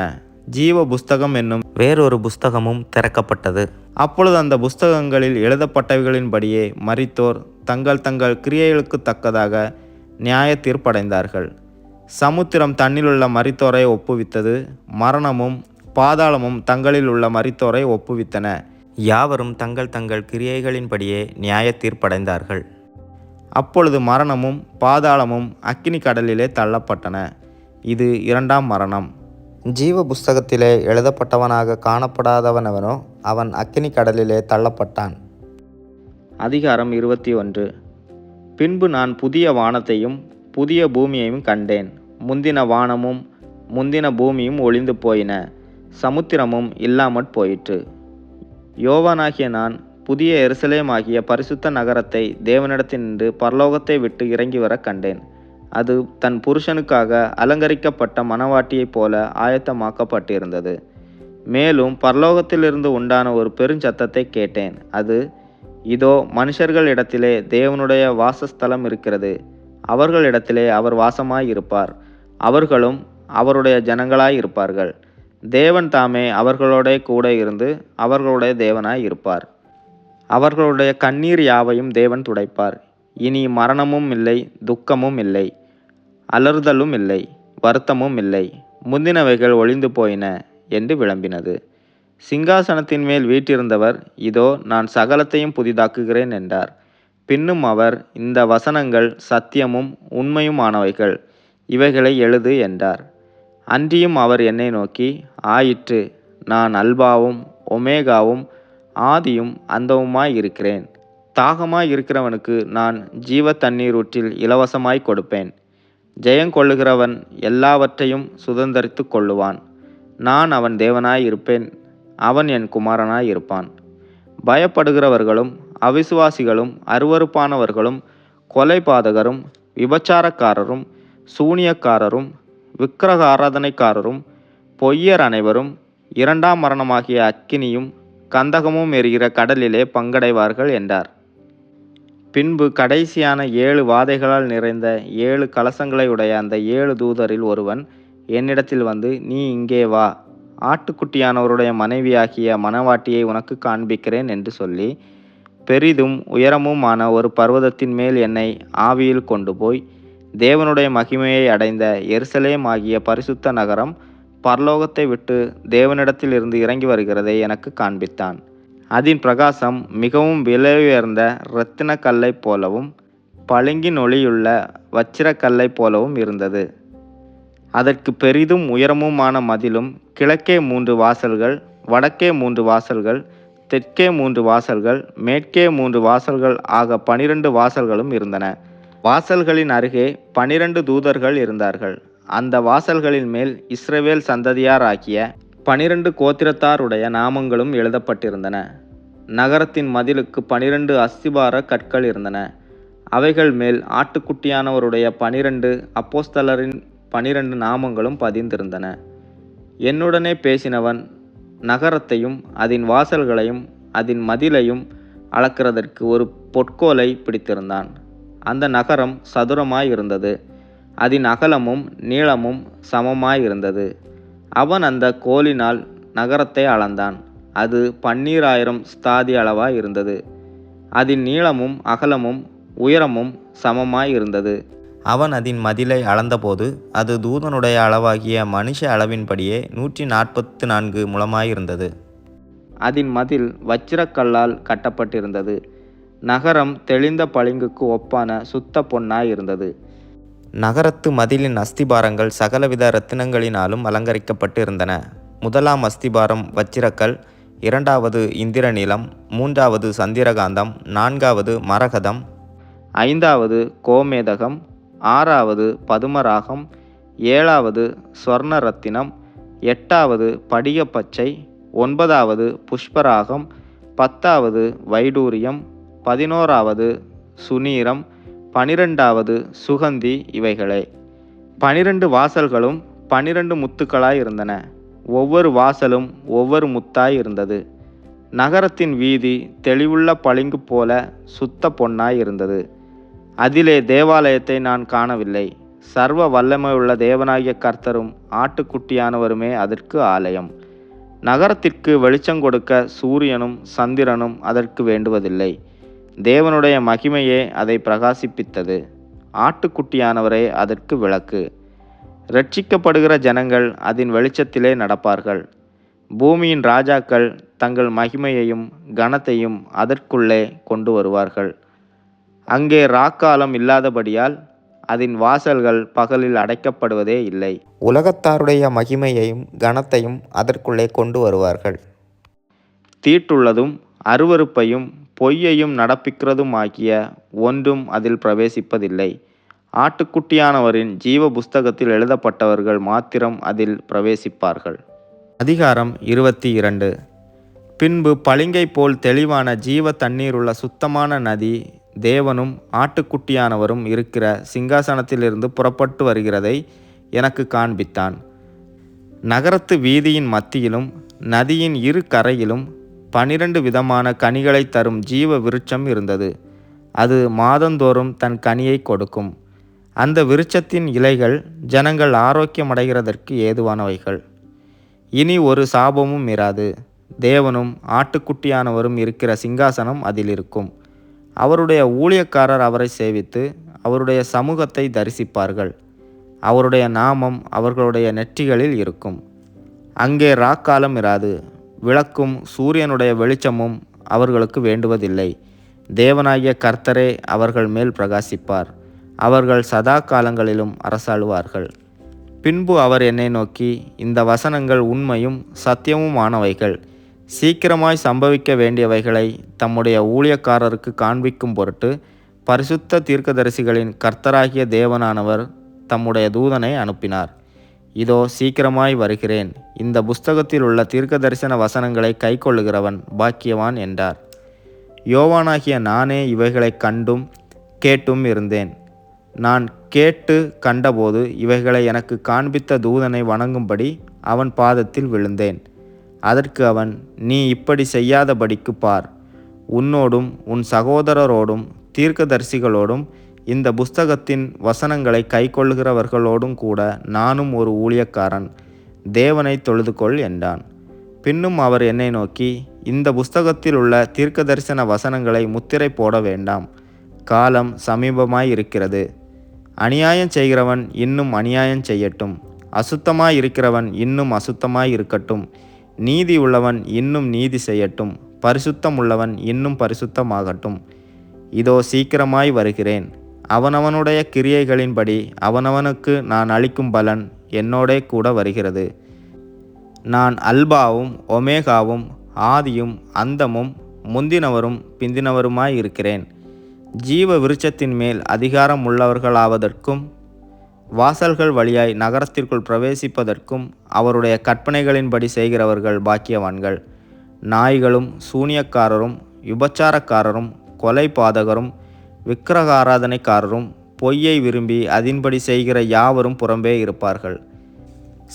ஜீவ புஸ்தகம் என்னும் வேறொரு புஸ்தகமும் திறக்கப்பட்டது. அப்பொழுது அந்த புஸ்தகங்களில் எழுதப்பட்டவைகளின்படியே மரித்தோர் தங்கள் தங்கள் கிரியைகளுக்கு தக்கதாக நியாய தீர்ப்படைந்தார்கள். சமுத்திரம் தன்னிலுள்ள மரித்தோரை ஒப்புவித்தது. மரணமும் பாதாளமும் தங்களில் உள்ள மரித்தோரை ஒப்புவித்தன. யாவரும் தங்கள் தங்கள் கிரியைகளின்படியே நியாய தீர்ப்படைந்தார்கள். அப்பொழுது மரணமும் பாதாளமும் அக்கினி கடலிலே தள்ளப்பட்டன. இது இரண்டாம் மரணம். ஜீவ புஸ்தகத்திலே எழுதப்பட்டவனாக காணப்படாதவனவனோ அவன் அக்கினி கடலிலே தள்ளப்பட்டான். அதிகாரம் 21. பின்பு நான் புதிய வானத்தையும் புதிய பூமியையும் கண்டேன். முந்தின வானமும் முந்தின பூமியும் ஒழிந்து போயின, சமுத்திரமும் இல்லாமற் போயிற்று. யோவானாகிய நான் புதிய எருசலேமாகிய பரிசுத்த நகரத்தை தேவனிடத்தினின்று பரலோகத்தை விட்டு இறங்கி வர கண்டேன். அது தன் புருஷனுக்காக அலங்கரிக்கப்பட்ட மணவாட்டியைப் போல ஆயத்தமாக்கப்பட்டிருந்தது. மேலும் பரலோகத்திலிருந்து உண்டான ஒரு பெருஞ்சத்தத்தை கேட்டேன். அது, இதோ மனுஷர்களிடத்திலே தேவனுடைய வாசஸ்தலம் இருக்கிறது, அவர்களிடத்திலே அவர் வாசமாயிருப்பார், அவர்களும் அவருடைய ஜனங்களாயிருப்பார்கள். தேவன் தாமே அவர்களோட கூட இருந்து அவர்களுடைய தேவனாய் இருப்பார். அவர்களுடைய கண்ணீர் யாவையும் தேவன் துடைப்பார். இனி மரணமும் இல்லை, துக்கமும் இல்லை, அலறுதலும் இல்லை, வருத்தமும் இல்லை, முந்தினவைகள் ஒழிந்து போயின என்று விளம்பினது. சிங்காசனத்தின் மேல் வீற்றிருந்தவர், இதோ நான் சகலத்தையும் புதிதாக்குகிறேன் என்றார். பின்னும் அவர், இந்த வசனங்கள் சத்தியமும் உண்மையுமானவைகள், இவைகளை எழுது என்றார். அன்றியும் அவர் என்னை நோக்கி, ஆயிற்று, நான் அல்பாவும் ஒமேகாவும் ஆதியும் அந்தவுமாய் இருக்கிறேன். தாகமாய் இருக்கிறவனுக்கு நான் ஜீவ தண்ணீர் ஊற்றில் இலவசமாய் கொடுப்பேன். ஜெயங்கொள்ளுகிறவன் எல்லாவற்றையும் சுதந்தரித்து கொள்ளுவான். நான் அவன் தேவனாய் இருப்பேன், அவன் என் குமாரனாய் இருப்பான். பயப்படுகிறவர்களும் அவிசுவாசிகளும் அருவருப்பானவர்களும் கொலைபாதகரும் விபச்சாரக்காரரும் சூனியக்காரரும் விக்கிரக ஆராதனைக்காரரும் பொய்யர் அனைவரும் இரண்டாம் மரணமாகிய அக்கினியும் கந்தகமும் எரிகிற கடலிலே பங்கடைவார்கள் என்றார். பின்பு கடைசியான 7 வாதைகளால் நிறைந்த 7 கலசங்களை உடைய அந்த 7 தூதரில் ஒருவன் என்னிடத்தில் வந்து, நீ இங்கே வா, ஆட்டுக்குட்டியானவருடைய மனைவியாகிய மணவாட்டியை உனக்கு காண்பிக்கிறேன் என்று சொல்லி, பெரிதும் உயரமுமான ஒரு பர்வதத்தின் மேல் என்னை ஆவியில் கொண்டு போய், தேவனுடைய மகிமையை அடைந்த எருசலேம் ஆகிய பரிசுத்த நகரம் பரலோகத்தை விட்டு தேவனிடத்தில் இருந்து இறங்கி வருகிறதை எனக்கு காண்பித்தான். அதன் பிரகாசம் மிகவும் விலையுயர்ந்த இரத்தின கல்லை போலவும் பளிங்கின் ஒளியுள்ள வச்சிரக்கல்லை போலவும் இருந்தது. அதற்கு பெரிதும் உயரமுமான மதிலும், கிழக்கே 3 வாசல்கள், வடக்கே 3 வாசல்கள், தெற்கே 3 வாசல்கள், மேற்கே 3 வாசல்கள் ஆக 12 வாசல்களும் இருந்தன. வாசல்களின் அருகே 12 தூதர்கள் இருந்தார்கள். அந்த வாசல்களின் மேல் இஸ்ரவேல் சந்ததியார் ஆகிய 12 கோத்திரத்தாருடைய நாமங்களும் எழுதப்பட்டிருந்தன. நகரத்தின் மதிலுக்கு 12 அஸ்திபார கற்கள் இருந்தன. அவைகள் மேல் ஆட்டுக்குட்டியானவருடைய 12 அப்போஸ்தலரின் 12 நாமங்களும் பதிந்திருந்தன. என்னுடனே பேசினவன் நகரத்தையும் அதன் வாசல்களையும் அதன் மதிலையும் அளக்கிறதற்கு ஒரு பொற்கோலை பிடித்திருந்தான். அந்த நகரம் சதுரமாயிருந்தது, அதன் அகலமும் நீளமும் சமமாயிருந்தது. அவன் அந்த கோலினால் நகரத்தை அளந்தான். அது 12,000 ஸ்தாதி அளவாய் இருந்தது. அதன் நீளமும் அகலமும் உயரமும் சமமாயிருந்தது. அவன் அதன் மதிலை அளந்தபோது அது தூதனுடைய அளவாகிய மனுஷ அளவின்படியே 144 முழமாயிருந்தது. அதன் மதில் வச்சிரக்கல்லால் கட்டப்பட்டிருந்தது. நகரம் தெளிந்த பளிங்குக்கு ஒப்பான சுத்த பொன்னாயிருந்தது. நகரத்து மதிலின் அஸ்திபாரங்கள் சகலவித இரத்தினங்களினாலும் அலங்கரிக்கப்பட்டு இருந்தன. முதலாம் அஸ்திபாரம் வச்சிரக்கல், 2வது இந்திரநீலம், 3வது சந்திரகாந்தம், 4வது மரகதம், 5வது கோமேதகம், 6வது பதுமராகம், 7வது சொர்ணரத்தினம், 8வது படிகப்பச்சை, 9வது புஷ்பராகம், 10வது வைடூரியம், 11வது சுனீரம், 12வது சுகந்தி. இவைகளே 12 வாசல்களும் 12 முத்துக்களாய் இருந்தன. ஒவ்வொரு வாசலும் ஒவ்வொரு முத்தாய் இருந்தது. நகரத்தின் வீதி தெளிவுள்ள பளிங்கு போல சுத்த பொன்னாய் இருந்தது. அதிலே தேவாலயத்தை நான் காணவில்லை. சர்வ வல்லமையுள்ள தேவனாகிய கர்த்தரும் ஆட்டுக்குட்டியானவருமே அதற்கு ஆலயம். நகரத்திற்கு வெளிச்சம் கொடுக்க சூரியனும் சந்திரனும் அதற்கு வேண்டுவதில்லை. தேவனுடைய மகிமையே அதை பிரகாசிப்பித்தது. ஆட்டுக்குட்டியானவரே அதற்கு விளக்கு. இரட்சிக்கப்படுகிற ஜனங்கள் அதன் வெளிச்சத்திலே நடப்பார்கள். பூமியின் ராஜாக்கள் தங்கள் மகிமையையும் கனத்தையும் அதற்குள்ளே கொண்டு வருவார்கள். அங்கே ராக்காலம் இல்லாதபடியால் அதன் வாசல்கள் பகலில் அடைக்கப்படுவதே இல்லை. உலகத்தாருடைய மகிமையையும் கனத்தையும் அதற்குள்ளே கொண்டு வருவார்கள். தீட்டுள்ளதும் அருவருப்பையும் பொய்யையும் நடப்பிக்கிறதும் ஆகிய ஒன்றும் அதில் பிரவேசிப்பதில்லை. ஆட்டுக்குட்டியானவரின் ஜீவ புஸ்தகத்தில் எழுதப்பட்டவர்கள் மாத்திரம் அதில் பிரவேசிப்பார்கள். அதிகாரம் 22. பின்பு பளிங்கை போல் தெளிவான ஜீவ தண்ணீருள்ள சுத்தமான நதி தேவனும் ஆட்டுக்குட்டியானவரும் இருக்கிற சிங்காசனத்திலிருந்து புறப்பட்டு வருகிறதை எனக்கு காண்பித்தான். நகரத்து வீதியின் மத்தியிலும் நதியின் இரு கரையிலும் 12 விதமான கனிகளை தரும் ஜீவ விருட்சம் இருந்தது. அது மாதந்தோறும் தன் கனியை கொடுக்கும். அந்த விருட்சத்தின் இலைகள் ஜனங்கள் ஆரோக்கியமடைகிறதற்கு ஏதுவானவைகள். இனி ஒரு சாபமும் இராது. தேவனும் ஆட்டுக்குட்டியானவரும் இருக்கிற சிங்காசனம் அதில் இருக்கும். அவருடைய ஊழியக்காரர் அவரை சேவித்து அவருடைய சமூகத்தை தரிசிப்பார்கள். அவருடைய நாமம் அவர்களுடைய நெற்றிகளில் இருக்கும். அங்கே ராக்காலம் இராது. விளக்கும் சூரியனுடைய வெளிச்சமும் அவர்களுக்கு வேண்டுவதில்லை. தேவனாகிய கர்த்தரே அவர்கள் மேல் பிரகாசிப்பார். அவர்கள் சதா காலங்களிலும் அரசாளுவார்கள். பின்பு அவர் என்னை நோக்கி, இந்த வசனங்கள் உண்மையும் சத்தியமுமானவைகள். சீக்கிரமாய் சம்பவிக்க வேண்டியவைகளை தம்முடைய ஊழியக்காரருக்கு காண்பிக்கும் பொருட்டு பரிசுத்த தீர்க்கதரிசிகளின் கர்த்தராகிய தேவனானவர் தம்முடைய தூதனை அனுப்பினார். இதோ சீக்கிரமாய் வருகிறேன். இந்த புஸ்தகத்தில் உள்ள தீர்க்கதரிசன வசனங்களை கைக்கொள்ளுகிறவன் பாக்கியவான் என்றார். யோவானாகிய நானே இவைகளை கண்டும் கேட்டும் இருந்தேன். நான் கேட்டு கண்டபோது இவைகளை எனக்கு காண்பித்த தூதனை வணங்கும்படி அவன் பாதத்தில் விழுந்தேன். அதற்கு அவன், நீ இப்படி செய்யாதபடிக்கு பார். உன்னோடும் உன் சகோதரரோடும் தீர்க்கதரிசிகளோடும் இந்த புஸ்தகத்தின் வசனங்களை கைக்கொள்ளுகிறவர்களோடும் கூட நானும் ஒரு ஊழியக்காரன். தேவனை தொழுதுகொள் என்றான். பின்னும் அவர் என்னை நோக்கி, இந்த புஸ்தகத்தில் உள்ள தீர்க்கதரிசன வசனங்களை முத்திரை போட வேண்டாம். காலம் சமீபமாய் இருக்கிறது. அநியாயம் செய்கிறவன் இன்னும் அநியாயம் செய்யட்டும். அசுத்தமாய் இருக்கிறவன் இன்னும் அசுத்தமாய் இருக்கட்டும். நீதி உள்ளவன் இன்னும் நீதி செய்யட்டும். பரிசுத்தம் உள்ளவன் இன்னும் பரிசுத்தமாகட்டும். இதோ சீக்கிரமாய் வருகிறேன். அவனவனுடைய கிரியைகளின்படி அவனவனுக்கு நான் அளிக்கும் பலன் என்னோடே கூட வருகிறது. நான் அல்பாவும் ஒமேகாவும் ஆதியும் அந்தமும் முந்தினவரும் பிந்தினவருமாய் இருக்கிறேன். ஜீவ விருட்சத்தின் மேல் அதிகாரம் உள்ளவர்களாவதற்கும் வாசல்கள் வழியாய் நகரத்திற்குள் பிரவேசிப்பதற்கும் அவருடைய கற்பனைகளின்படி செய்கிறவர்கள் பாக்கியவான்கள். நாய்களும் சூனியக்காரரும் விபச்சாரக்காரரும் கொலைபாதகரும் விக்கிரகாராதனைக்காரரும் பொய்யை விரும்பி அதின்படி செய்கிற யாவரும் புறம்பே இருப்பார்கள்.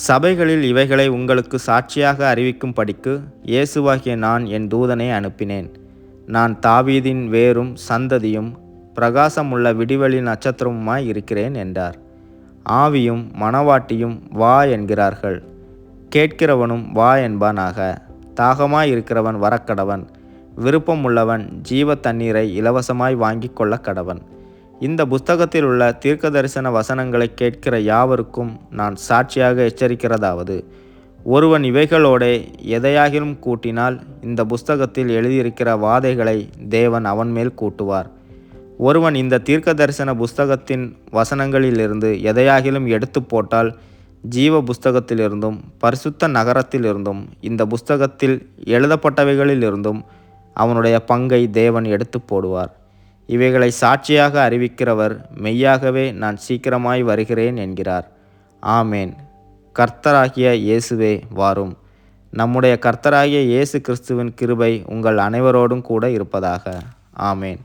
சபைகளில் இவைகளை உங்களுக்கு சாட்சியாக அறிவிக்கும்படிக்கு இயேசுவாகிய நான் என் தூதனை அனுப்பினேன். நான் தாவீதின் வேரும் சந்ததியும் பிரகாசமுள்ள விடிவெளி நட்சத்திரமுமாய் இருக்கிறேன் என்றார். ஆவியும் மணவாட்டியும் வா என்கிறார்கள். கேட்கிறவனும் வா என்பானாக. தாகமாய் இருக்கிறவன் வரக்கடவன். விருப்பம் உள்ளவன் ஜீவ தண்ணீரை இலவசமாய் வாங்கி கொள்ள கடவன். இந்த புஸ்தகத்தில் உள்ள தீர்க்கதரிசன வசனங்களை கேட்கிற யாவருக்கும் நான் சாட்சியாக எச்சரிக்கிறதாவது, ஒருவன் இவைகளோடே எதையாகிலும் கூட்டினால் இந்த புஸ்தகத்தில் எழுதியிருக்கிற வாதைகளை தேவன் அவன் மேல் கூட்டுவார். ஒருவன் இந்த தீர்க்கதரிசன புஸ்தகத்தின் வசனங்களிலிருந்து எதையாகிலும் எடுத்து போட்டால் ஜீவ புஸ்தகத்திலிருந்தும் பரிசுத்த நகரத்திலிருந்தும் இந்த புஸ்தகத்தில் எழுதப்பட்டவைகளிலிருந்தும் அவனுடைய பங்கை தேவன் எடுத்து போடுவார். இவைகளை சாட்சியாக அறிவிக்கிறவர் மெய்யாகவே நான் சீக்கிரமாய் வருகிறேன் என்கிறார். ஆமேன். கர்த்தராகிய இயேசுவே வாரும். நம்முடைய கர்த்தராகிய இயேசு கிறிஸ்துவின் கிருபை உங்கள் அனைவரோடும் கூட இருப்பதாக. ஆமேன்.